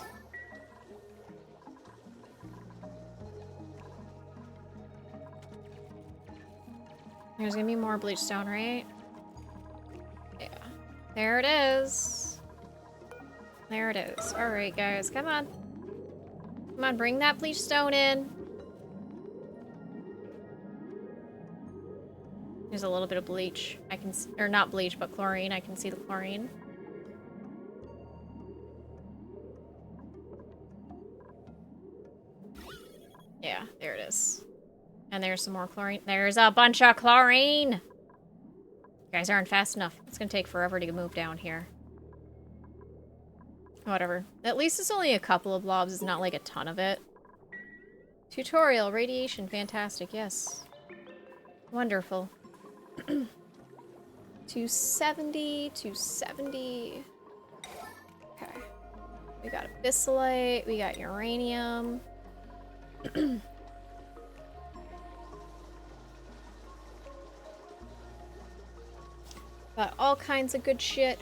There's gonna be more bleach stone, right? Yeah. There it is. There it is. Alright, guys. Come on. Come on, bring that bleach stone in. There's a little bit of bleach. I can... or not bleach, but chlorine. I can see the chlorine. Yeah, there it is. And there's some more chlorine. There's a bunch of chlorine! You guys aren't fast enough. It's gonna take forever to move down here. Whatever. At least it's only a couple of blobs. It's not like a ton of it. Tutorial. Radiation. Fantastic. Yes. Wonderful. 270. 270. Okay. We got abyssalite. We got uranium. Got all kinds of good shit.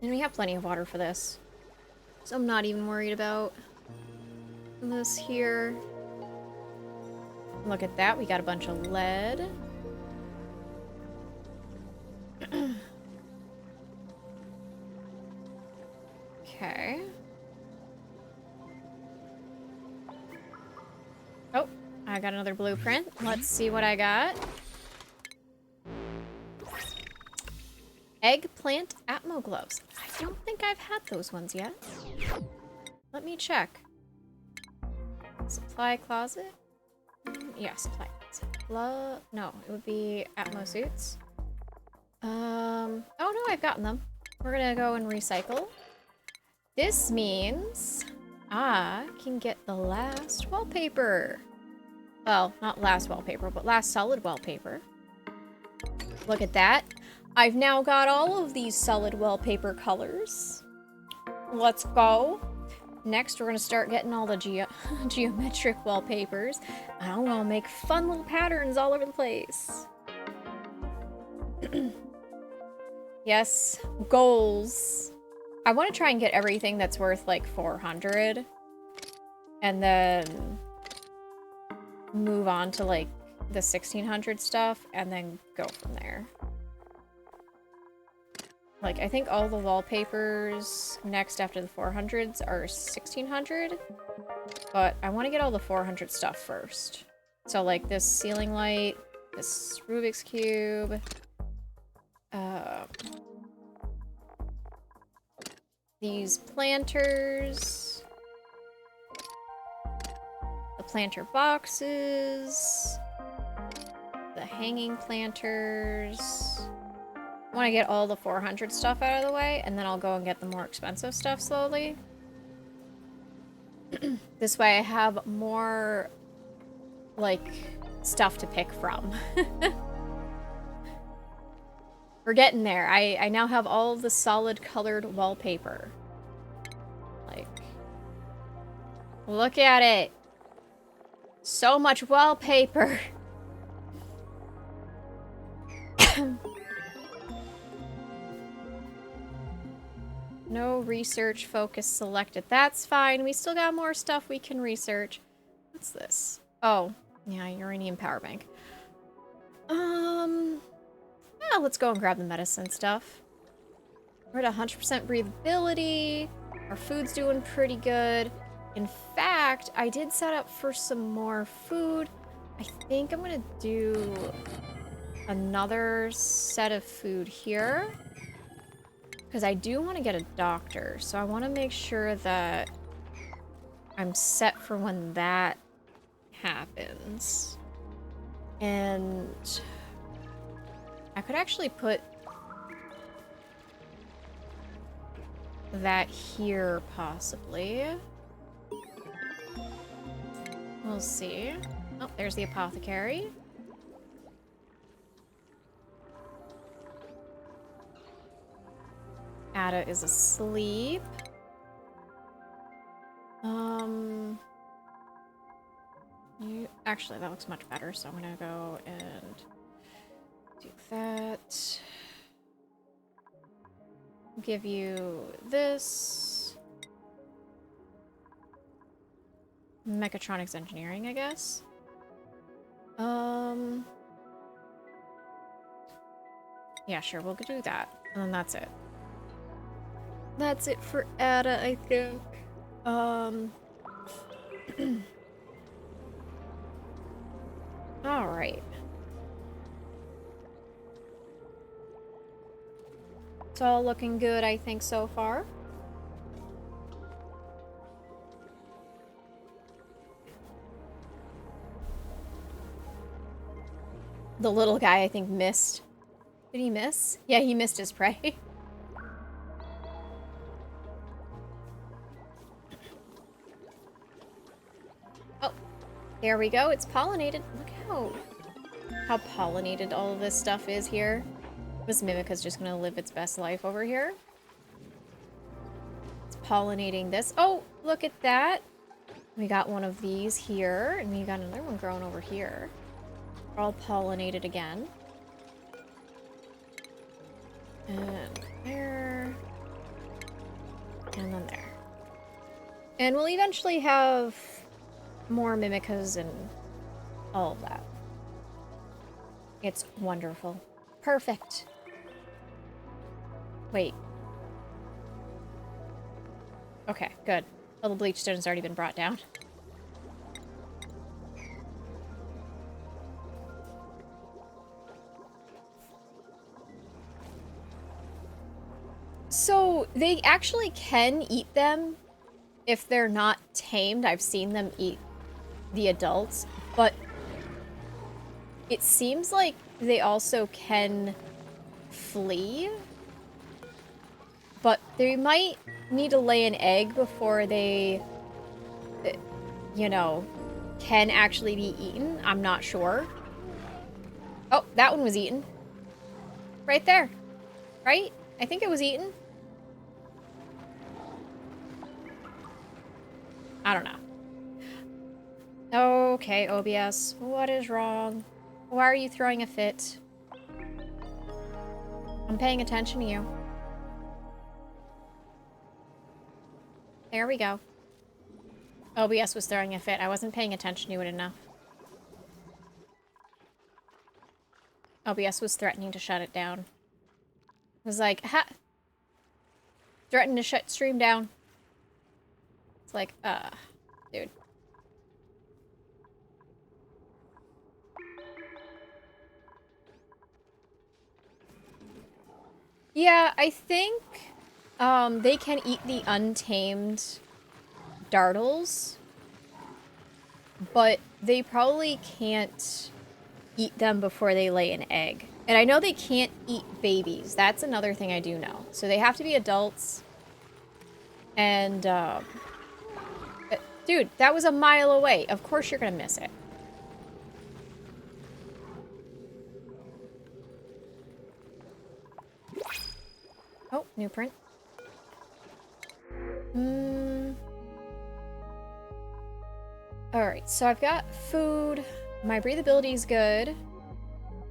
And we have plenty of water for this. So I'm not even worried about this here. Look at that, we got a bunch of lead. Okay. Oh, I got another blueprint. Let's see what I got. Eggplant Atmo gloves. I don't think I've had those ones yet. Let me check. Supply closet? Yeah, supply closet. No, it would be Atmo suits. Oh no, I've gotten them. We're gonna go and recycle. This means I can get the last wallpaper. Well, not last wallpaper, but last solid wallpaper. Look at that. I've now got all of these solid wallpaper colors. Let's go. Next, we're gonna start getting all the geometric wallpapers. I'm gonna make fun little patterns all over the place. Yes, goals. I want to try and get everything that's worth like 400. And then move on to like the 1600 stuff and then go from there. Like, I think all the wallpapers next after the 400s are 1600. But I want to get all the 400 stuff first. So like this ceiling light, this Rubik's Cube, these planters, the planter boxes, the hanging planters. I want to get all the 400 stuff out of the way, and then I'll go and get the more expensive stuff slowly. This way I have more, like, stuff to pick from. We're getting there. I now have all of the solid colored wallpaper. Like, look at it. So much wallpaper. No research focus selected. That's fine. We still got more stuff we can research. What's this? Oh, yeah, uranium power bank. Yeah, let's go and grab the medicine stuff. We're at 100% breathability. Our food's doing pretty good. In fact, I did set up for some more food. I think I'm gonna do another set of food here. Because I do want to get a doctor, so I want to make sure that I'm set for when that happens. And I could actually put that here, possibly. We'll see. Oh, there's the apothecary. Ada is asleep. Actually, that looks much better, so I'm gonna go and do that. Give you this. Mechatronics engineering, I guess. Yeah, sure, we'll do that. And then that's it. That's it for Ada, I think. Alright. It's all looking good, I think, so far. The little guy, I think, missed. Did he miss? Yeah, he missed his prey. Oh, there we go. It's pollinated. Look how pollinated all of this stuff is here. This Mimica's just gonna live its best life over here. It's pollinating this. Oh, look at that. We got one of these here, and we got another one growing over here. All pollinated again. And there. And then there. And we'll eventually have more Mimicas and all of that. It's wonderful. Perfect. Wait. Okay, good. Well, the bleach stone's already been brought down. So, they actually can eat them if they're not tamed. I've seen them eat the adults, but it seems like they also can flee. But they might need to lay an egg before they, you know, can actually be eaten. I'm not sure. Oh, that one was eaten. Right there. Right? I think it was eaten. I don't know. Okay, OBS. What is wrong? Why are you throwing a fit? I'm paying attention to you. There we go. OBS was throwing a fit. I wasn't paying attention to it enough. OBS was threatening to shut it down. It was like, ha! Threatening to shut stream down. It's like, dude. Yeah, I think, they can eat the untamed dartles, but they probably can't eat them before they lay an egg. And I know they can't eat babies. That's another thing I do know. So they have to be adults. And, dude, that was a mile away. Of course you're gonna miss it. Oh, new print. Alright, so I've got food. My breathability is good.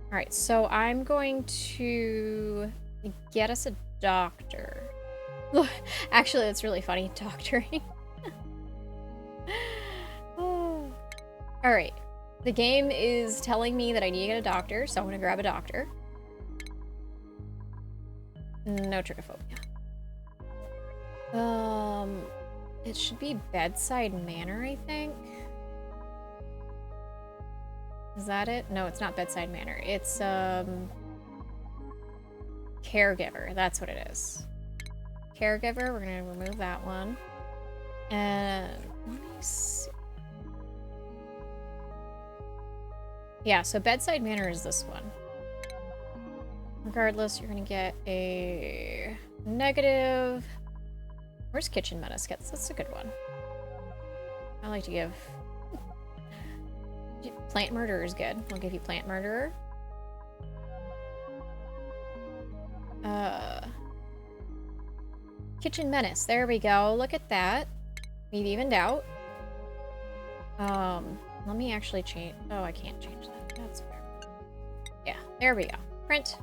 Alright, so I'm going to get us a doctor. Look, actually, that's really funny, doctoring. Oh. Alright, the game is telling me that I need to get a doctor, so I'm gonna grab a doctor. No trichophobia. It should be bedside manner, I think. Is that it? No, it's not bedside manner. It's, caregiver. That's what it is. Caregiver, we're gonna remove that one. And let me see. Yeah, so bedside manner is this one. Regardless, you're gonna get a negative. Where's kitchen menace? That's a good one. I like to give. Plant murderer is good. I'll give you plant murderer. Kitchen menace. There we go. Look at that. We've evened out. Let me actually change. Oh, I can't change that. That's fair. Yeah, there we go. Print.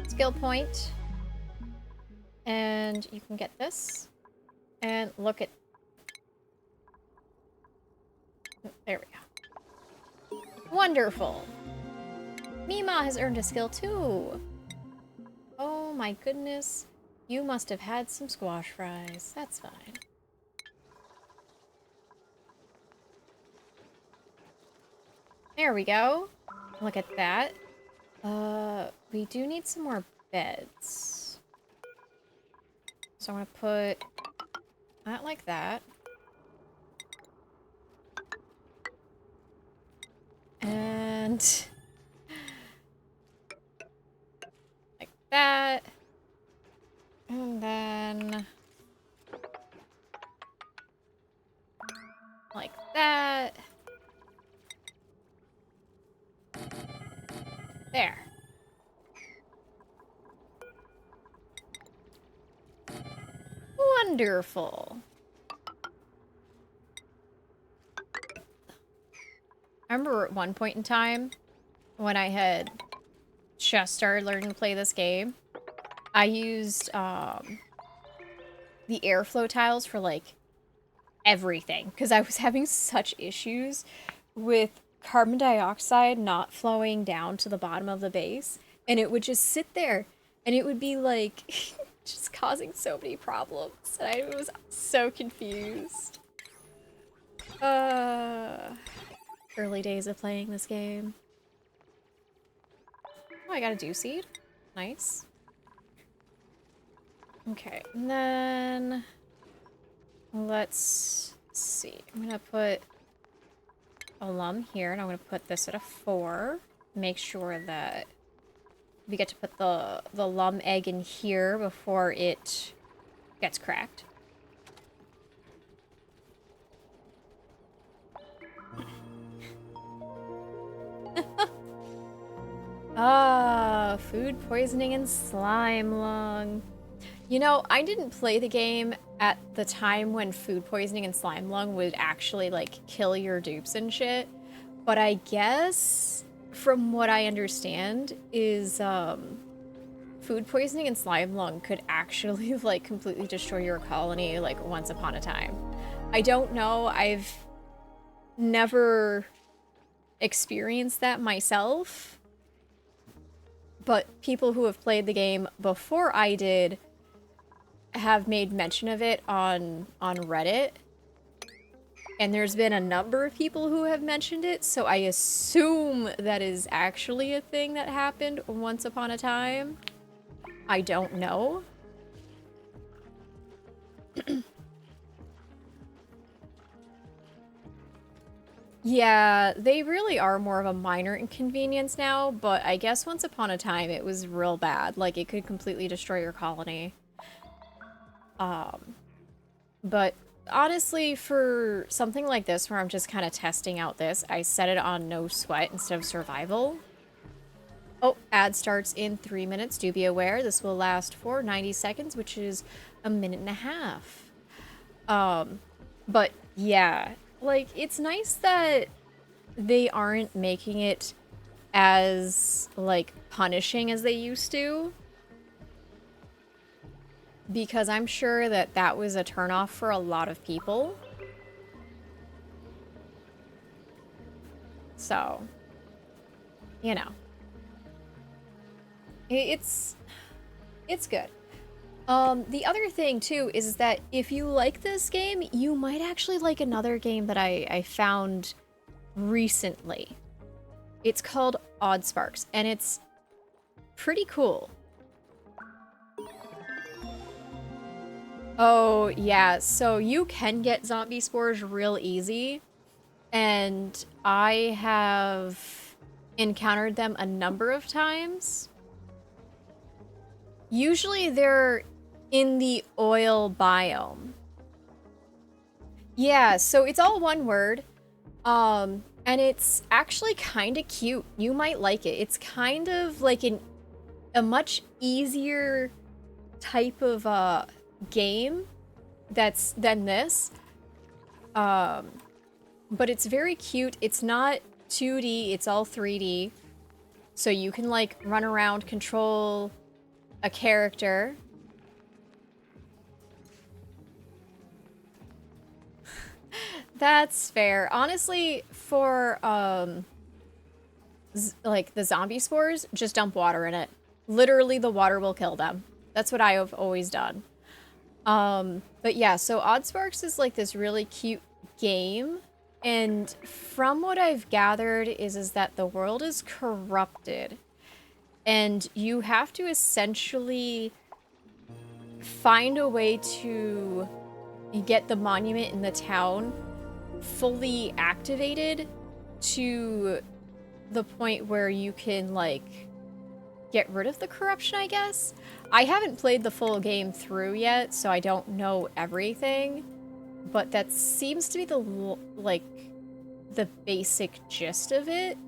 Skill point. And you can get this. And look at. There we go. Wonderful. Mima has earned a skill too. Oh my goodness. You must have had some squash fries. That's fine. There we go. Look at that. We do need some more beds. So I'm gonna put that like that. And like that. And then like that. There. Wonderful. I remember at one point in time when I had just started learning to play this game, I used the airflow tiles for like everything because I was having such issues with carbon dioxide not flowing down to the bottom of the base, and it would just sit there and it would be like just causing so many problems, and I was so confused. Early days of playing this game. Oh, I got a dew seed. Nice. Okay, and then let's see. I'm gonna put a lum here, and I'm gonna put this at a 4. Make sure that we get to put the lum egg in here before it gets cracked. Ah, food poisoning and slime lung. You know, I didn't play the game at the time when food poisoning and slime lung would actually, like, kill your dupes and shit. But I guess, from what I understand, is, food poisoning and slime lung could actually, like, completely destroy your colony, like, once upon a time. I don't know. I've never experienced that myself. But people who have played the game before I did have made mention of it on Reddit. And there's been a number of people who have mentioned it, so I assume that is actually a thing that happened once upon a time. I don't know. Yeah, they really are more of a minor inconvenience now, but I guess once upon a time it was real bad. Like, it could completely destroy your colony. But honestly, for something like this where I'm just kind of testing out this, I set it on no sweat instead of survival. Oh, ad starts in 3 minutes. Do be aware this will last for 90 seconds, which is a minute and a half. But yeah, like, it's nice that they aren't making it as, like, punishing as they used to. Because I'm sure that that was a turnoff for a lot of people. So, you know. It's good. The other thing, too, is that if you like this game, you might actually like another game that I found recently. It's called Odd Sparks, and it's pretty cool. Oh, yeah, so you can get zombie spores real easy, and I have encountered them a number of times. Usually they're in the oil biome. Yeah, so it's all one word. And it's actually kind of cute. You might like it. It's kind of like a much easier type of game than this. But it's very cute. It's not 2D, it's all 3D. So you can, like, run around, control a character. That's fair. Honestly, for, like, the zombie spores, just dump water in it. Literally, the water will kill them. That's what I have always done. But yeah, so Odd Sparks is, like, this really cute game. And from what I've gathered is that the world is corrupted. And you have to essentially find a way to get the monument in the town fully activated to the point where you can, like, get rid of the corruption, I guess. I haven't played the full game through yet, so I don't know everything. But that seems to be the, like, the basic gist of it.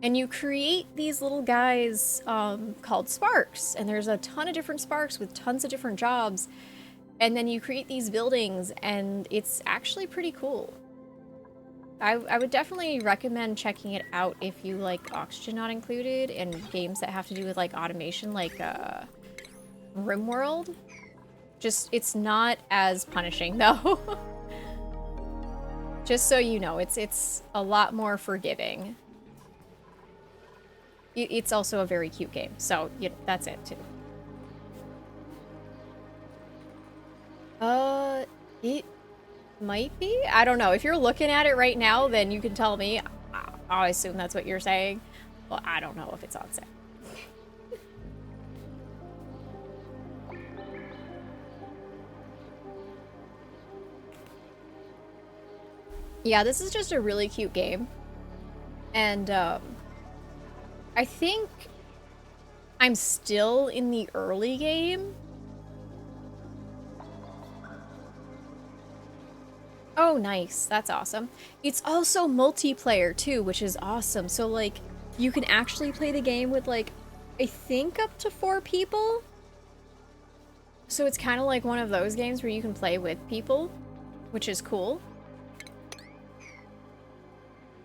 And you create these little guys called sparks. And there's a ton of different sparks with tons of different jobs. And then you create these buildings, and it's actually pretty cool. I would definitely recommend checking it out if you like Oxygen Not Included and games that have to do with like automation, like RimWorld. Just, it's not as punishing though. Just so you know, it's a lot more forgiving. It's also a very cute game, so that's it too. It might be? I don't know. If you're looking at it right now, then you can tell me. I'll assume that's what you're saying. Well, I don't know if it's on sale. Yeah, this is just a really cute game. And, I think I'm still in the early game. Oh, nice. That's awesome. It's also multiplayer, too, which is awesome. So, like, you can actually play the game with, like, I think up to 4 people. So it's kind of like one of those games where you can play with people, which is cool.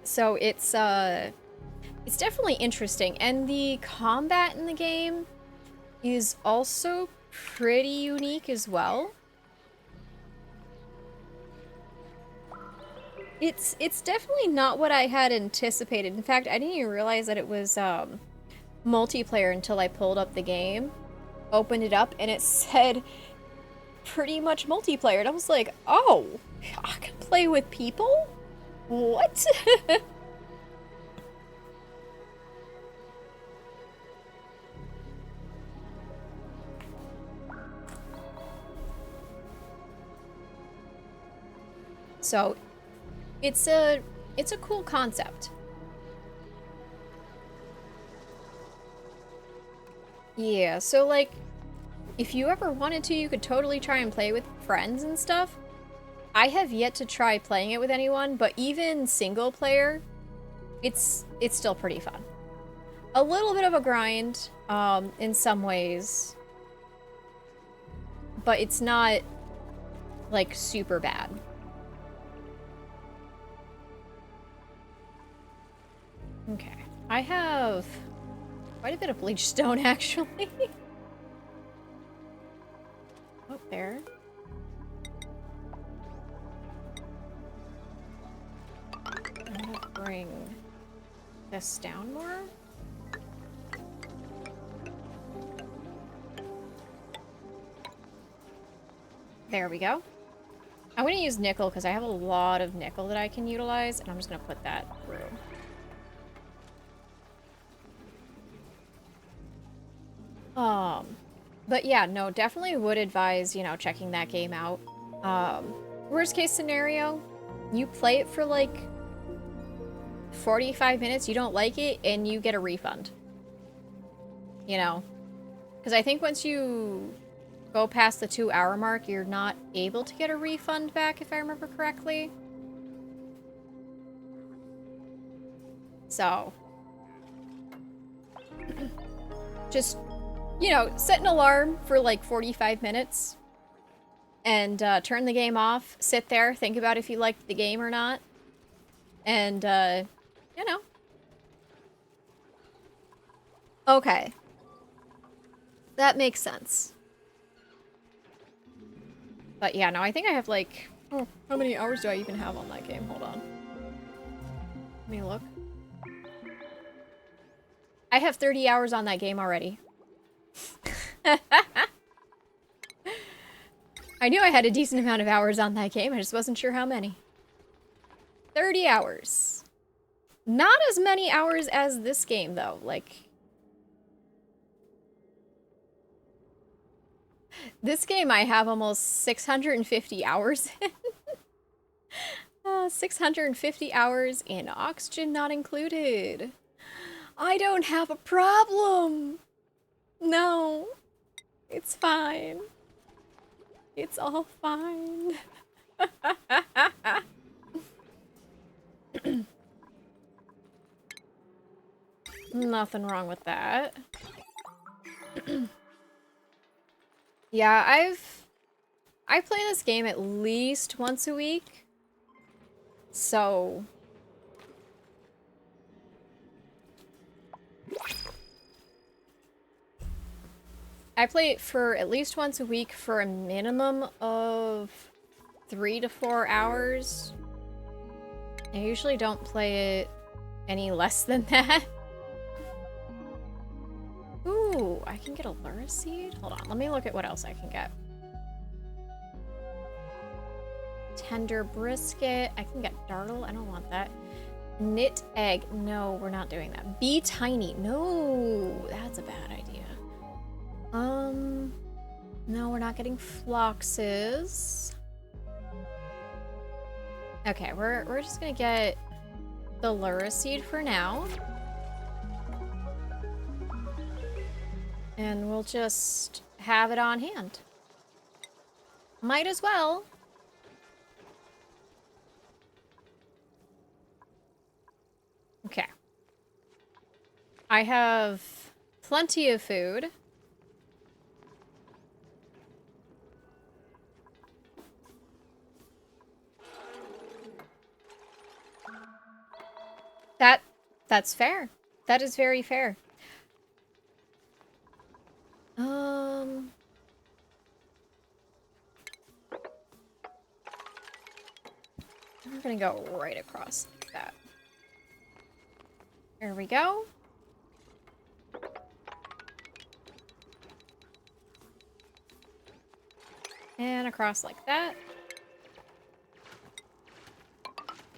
So it's definitely interesting. And the combat in the game is also pretty unique as well. It's definitely not what I had anticipated. In fact, I didn't even realize that it was multiplayer until I pulled up the game, opened it up, and it said pretty much multiplayer. And I was like, oh, I can play with people? What? So it's a cool concept. Yeah, so like if you ever wanted to, you could totally try and play with friends and stuff. I have yet to try playing it with anyone, but even single player, it's still pretty fun. A little bit of a grind in some ways, but it's not like super bad. Okay, I have quite a bit of bleach stone actually. Oh, there. I'm gonna bring this down more. There we go. I'm gonna use nickel because I have a lot of nickel that I can utilize, and I'm just gonna put that through. But yeah, no, definitely would advise, you know, checking that game out. Worst case scenario, you play it for like 45 minutes, you don't like it, and you get a refund. You know? Because I think once you go past the 2-hour mark, you're not able to get a refund back, if I remember correctly. So. Just, you know, set an alarm for like 45 minutes. And turn the game off, sit there, think about if you liked the game or not. And, you know. Okay. That makes sense. But yeah, no, I think I have like... Oh, how many hours do I even have on that game? Hold on. Let me look. I have 30 hours on that game already. I knew I had a decent amount of hours on that game, I just wasn't sure how many. 30 hours. Not as many hours as this game, though. Like... This game I have almost 650 hours in. 650 hours in oxygen not included. I don't have a problem. No, it's fine. It's all fine. Nothing wrong with that. Yeah, I play this game at least once a week. So I play it for at least once a week for a minimum of 3 to 4 hours. I usually don't play it any less than that. Ooh, I can get a lurk seed? Hold on, let me look at what else I can get. Tender brisket. I can get dartle. I don't want that. Knit egg. No, we're not doing that. Be tiny. No, that's a bad idea. No, we're not getting floxes. Okay, we're just gonna get the lurk seed for now. And we'll just have it on hand. Might as well. Okay. I have plenty of food. That's fair. That is very fair. We're gonna go right across like that. There we go. And across like that.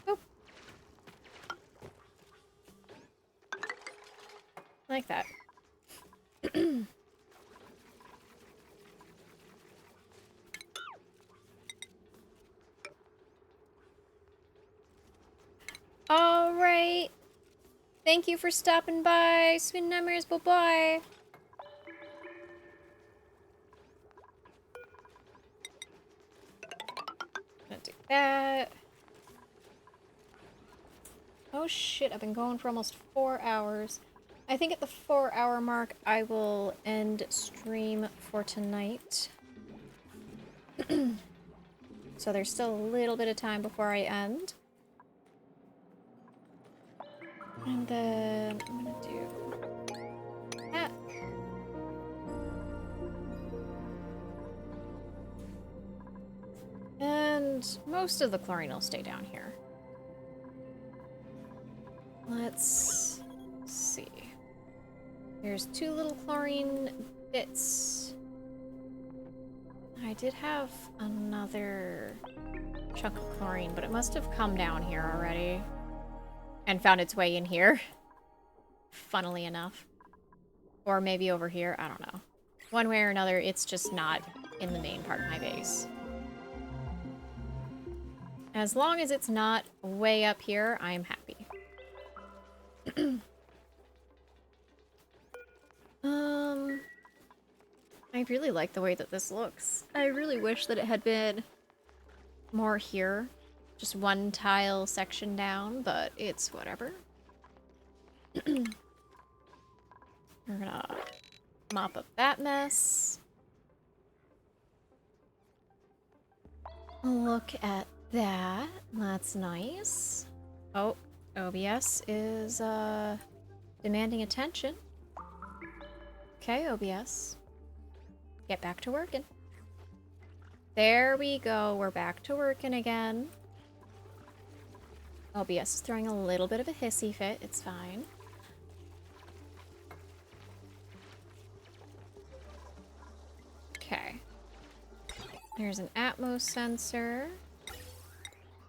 Boop. Like that. All right. Thank you for stopping by. Sweet memories. Bye-bye. Gonna do that. Oh shit, I've been going for almost 4 hours. I think at the 4-hour mark, I will end stream for tonight. So there's still a little bit of time before I end. And then I'm gonna do that. And most of the chlorine will stay down here. Let's see. There's 2 little chlorine bits. I did have another chunk of chlorine, but it must have come down here already. And found its way in here. Funnily enough. Or maybe over here, I don't know. One way or another, it's just not in the main part of my base. As long as it's not way up here, I'm happy. I really like the way that this looks. I really wish that it had been more here. Just one tile section down, but it's whatever. We're gonna mop up that mess. Look at that. That's nice. Oh, OBS is demanding attention. Okay, OBS. Get back to working. There we go. We're back to working again. OBS is throwing a little bit of a hissy fit. It's fine. Okay. There's an Atmos sensor.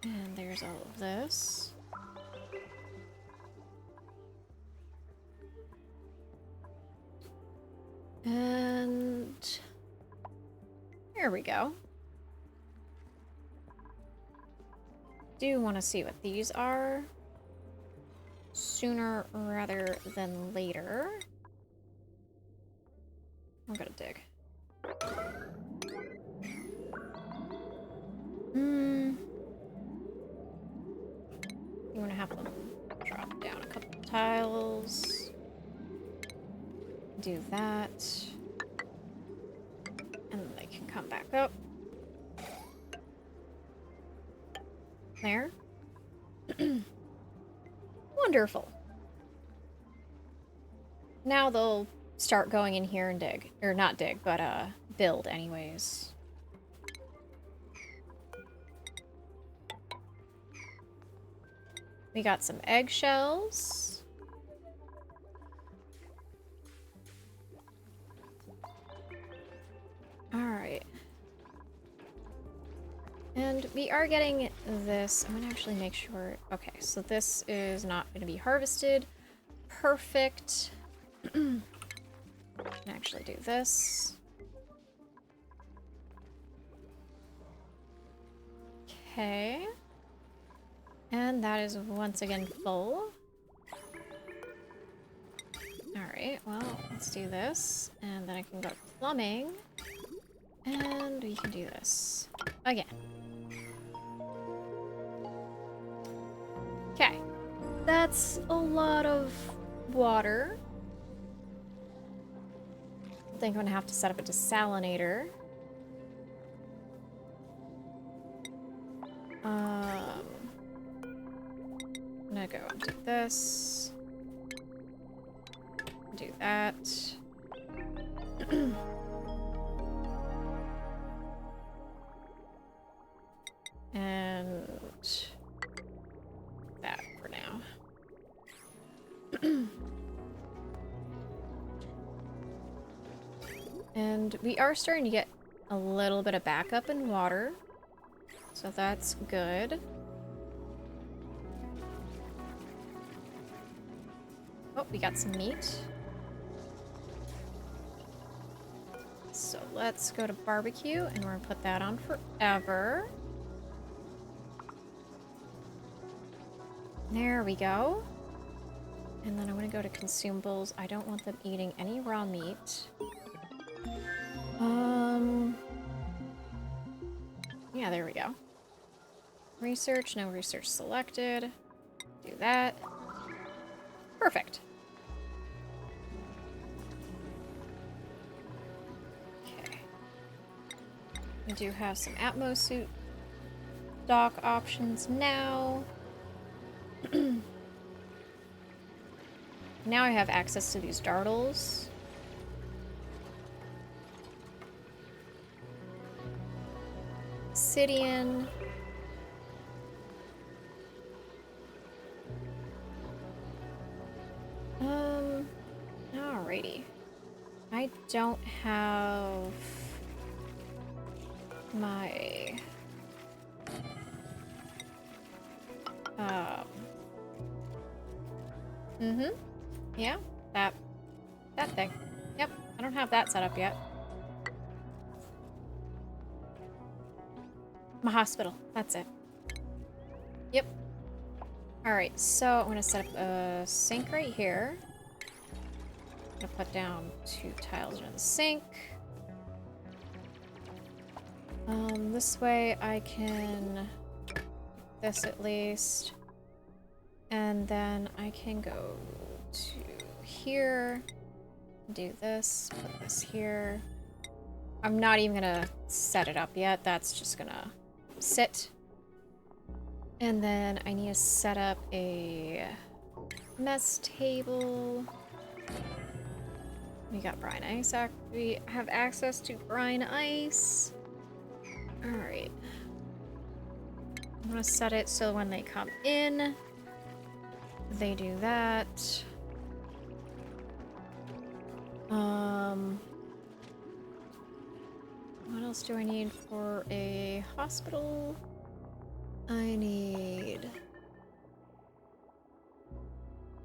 And there's all of this. And there we go. do want to see what these are sooner rather than later. I'm gonna dig. I'm gonna have them drop down a couple tiles. Do that. And then they can come back up. There. Wonderful. Now they'll start going in here and dig. Or not dig, but build anyways. We got some eggshells. Alright. And we are getting this. I'm gonna actually make sure. Okay, so this is not gonna be harvested. Perfect. I can actually do this. Okay. And that is once again full. Alright, well, let's do this. And then I can go to plumbing. And we can do this again. Okay. That's a lot of water. I think I'm gonna have to set up a desalinator. I'm gonna go and do this. Do that. And that for now. And we are starting to get a little bit of backup in water. So that's good. Oh, we got some meat. So let's go to barbecue, and we're gonna put that on forever. There we go. And then I'm gonna go to consumables. I don't want them eating any raw meat. Yeah, there we go. Research, no research selected. Do that. Perfect. Okay. We do have some Atmos suit dock options now. Now I have access to these dartles. Obsidian. Alrighty. I don't have my yeah, that thing. Yep, I don't have that set up yet. My hospital, that's it. Yep. Alright, so I'm gonna set up a sink right here. I'm gonna put down 2 tiles into the sink. This way I can do this at least. And then I can go to here, do this, put this here. I'm not even gonna set it up yet, that's just gonna sit. And then I need to set up a mess table. We got brine ice. We have access to brine ice. Alright. I'm gonna set it so when they come in, they do that. What else do I need for a hospital? I need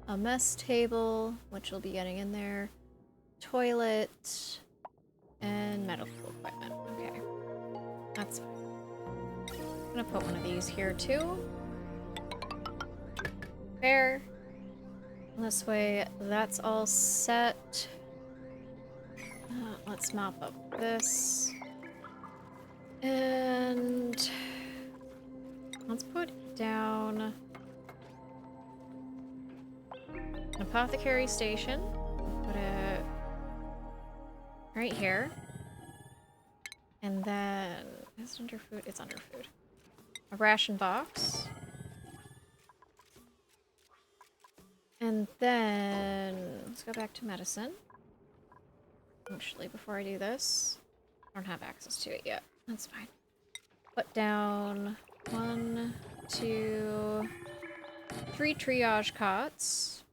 a mess table, which we'll be getting in there, toilet, and medical equipment. Okay, that's fine. I'm gonna put one of these here too. Fair. This way, that's all set. Let's mop up this. And let's put down an apothecary station. Put it right here. And then, is it under food? It's under food. A ration box. And then, let's go back to medicine. Actually, before I do this, I don't have access to it yet. That's fine. Put down 1, 2, 3 triage cots.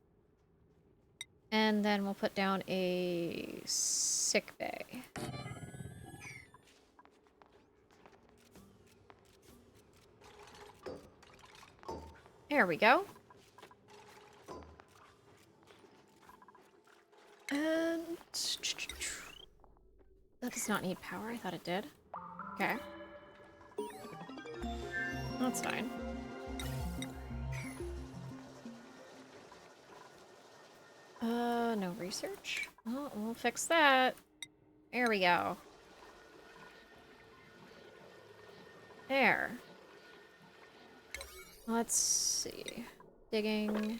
And then we'll put down a sick bay. There we go. And that does not need power. I thought it did. Okay. That's fine. No research. Well, we'll fix that. There we go. There. Let's see. Digging.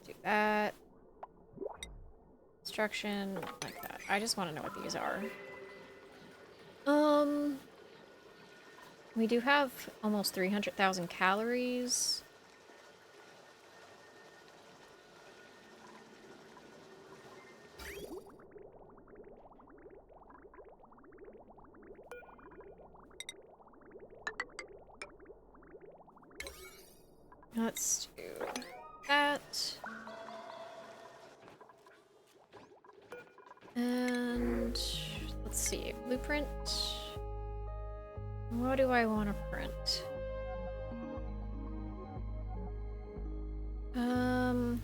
Do that. Construction, like that. I just want to know what these are. We do have almost 300,000 calories. Let's do that. And let's see, blueprint. What do I want to print? I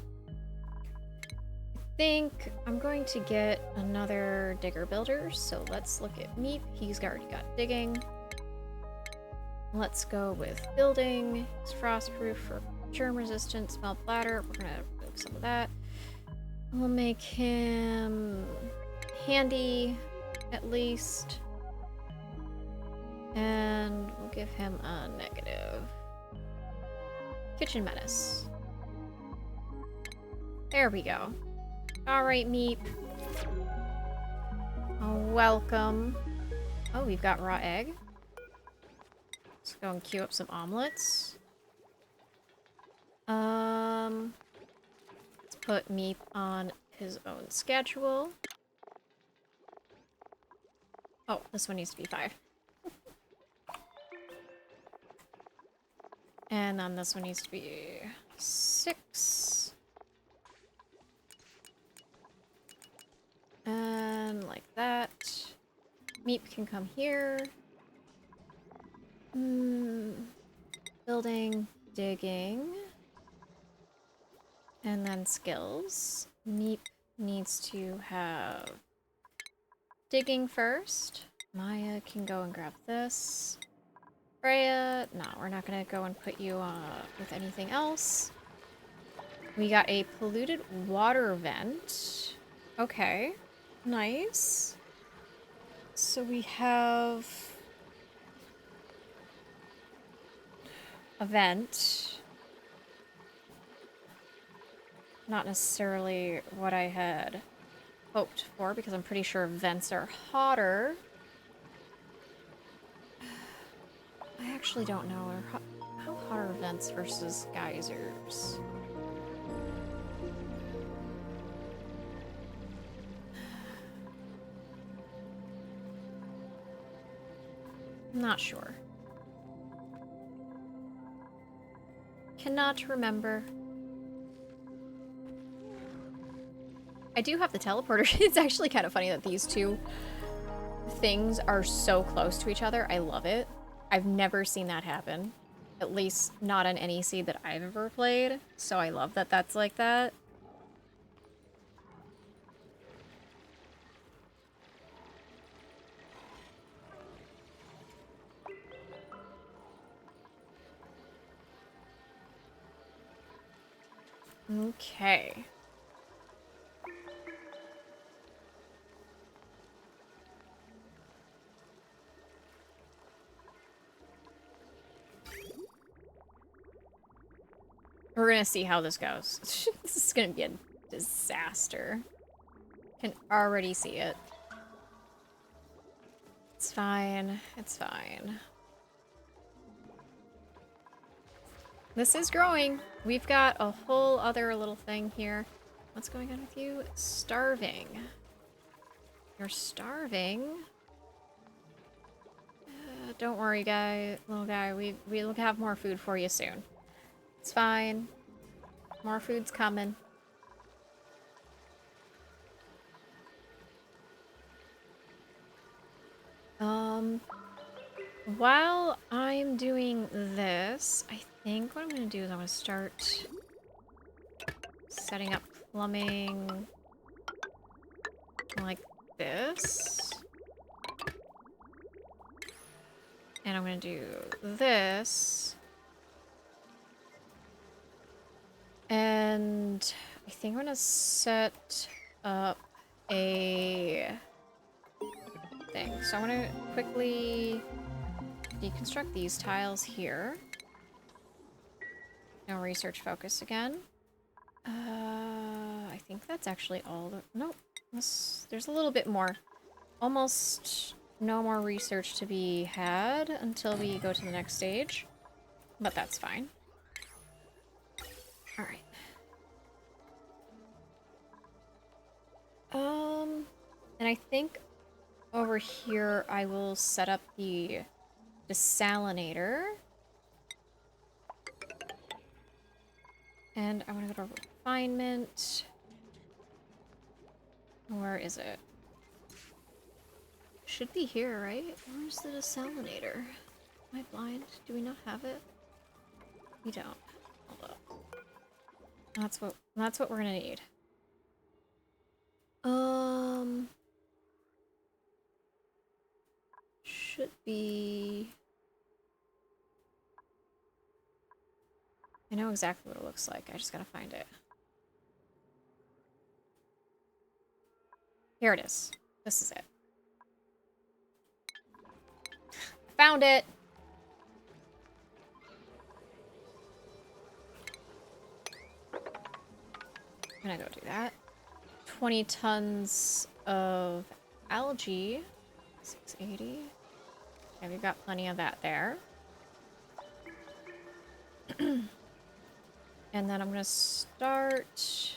think I'm going to get another digger builder, so let's look at Meep. He's already got digging. Let's go with building. It's frostproof for germ resistant, smell bladder. We're gonna remove some of that. We'll make him handy, at least. And we'll give him a negative. Kitchen menace. There we go. Alright, Meep. Welcome. Oh, we've got raw egg. Let's go and queue up some omelets. Let's put Meep on his own schedule. Oh, this one needs to be 5. And then this one needs to be 6. And like that. Meep can come here. Building, digging. And then skills. Meep needs to have digging first. Maya can go and grab this. Freya, no, we're not gonna go and put you with anything else. We got a polluted water vent. Okay, nice. So we have a vent. Not necessarily what I had hoped for, because I'm pretty sure vents are hotter. I actually don't know. How hot are vents versus geysers? Not sure. Cannot remember. I do have the teleporter. It's actually kind of funny that these two things are so close to each other. I love it. I've never seen that happen. At least not on any seed that I've ever played. So I love that that's like that. Okay. We're gonna see how this goes. This is gonna be a disaster. Can already see it. It's fine. It's fine. This is growing. We've got a whole other little thing here. What's going on with you? Starving. You're starving? Don't worry, little guy. We'll have more food for you soon. It's fine. More food's coming. While I'm doing this, I think what I'm gonna do is I'm gonna start setting up plumbing like this. And I'm gonna do this. And I think I'm gonna set up a thing. So I'm gonna quickly deconstruct these tiles here. No research focus again. I think that's actually all the... Nope. There's a little bit more. Almost no more research to be had until we go to the next stage. But that's fine. Alright. And I think over here I will set up the desalinator. And I want to go to refinement. Where is it? Should be here, right? Where's the desalinator? Am I blind? Do we not have it? We don't. Hold up. That's what we're gonna need. Should be... I know exactly what it looks like. I just gotta find it. Here it is. This is it. Found it! I'm gonna go do that. 20 tons of algae. 680. Okay, we've got plenty of that there. And then I'm gonna start...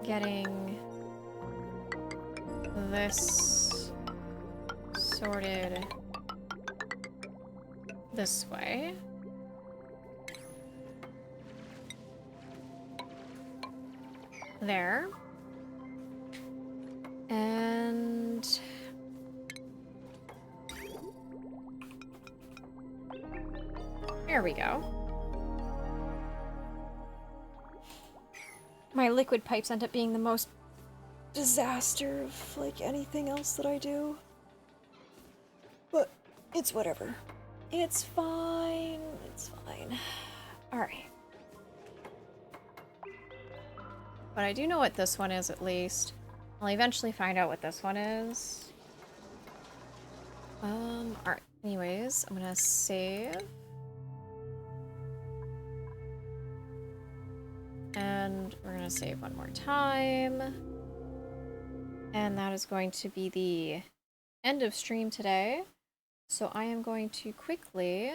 getting this sorted this way. There. And... there we go. My liquid pipes end up being the most disaster of, like, anything else that I do. But it's whatever. It's fine. It's fine. Alright. But I do know what this one is, at least. I'll eventually find out what this one is. Alright. Anyways, I'm gonna save. And we're gonna save one more time. And that is going to be the end of stream today. So I am going to quickly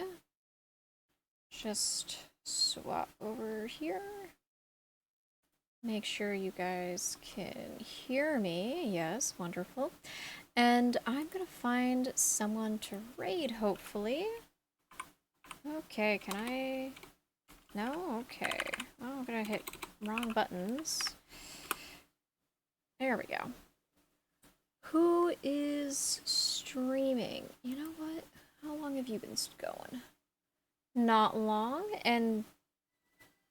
just swap over here. Make sure you guys can hear me. Yes, wonderful. And I'm gonna find someone to raid, hopefully. Okay, can I... No? Okay. Oh, I'm gonna hit wrong buttons. There we go. Who is streaming? You know what? How long have you been going? Not long, and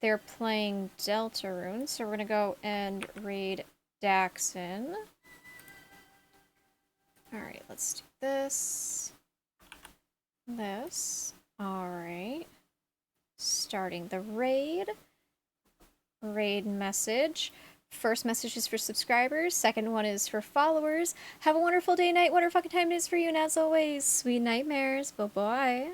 they're playing Deltarune, so we're gonna go and raid Daxon. Alright, let's do this. This. Alright. Starting the raid. Raid message. First message is for subscribers. Second one is for followers. Have a wonderful day, night, whatever fucking time it is for you. And as always, sweet nightmares. Bye-bye.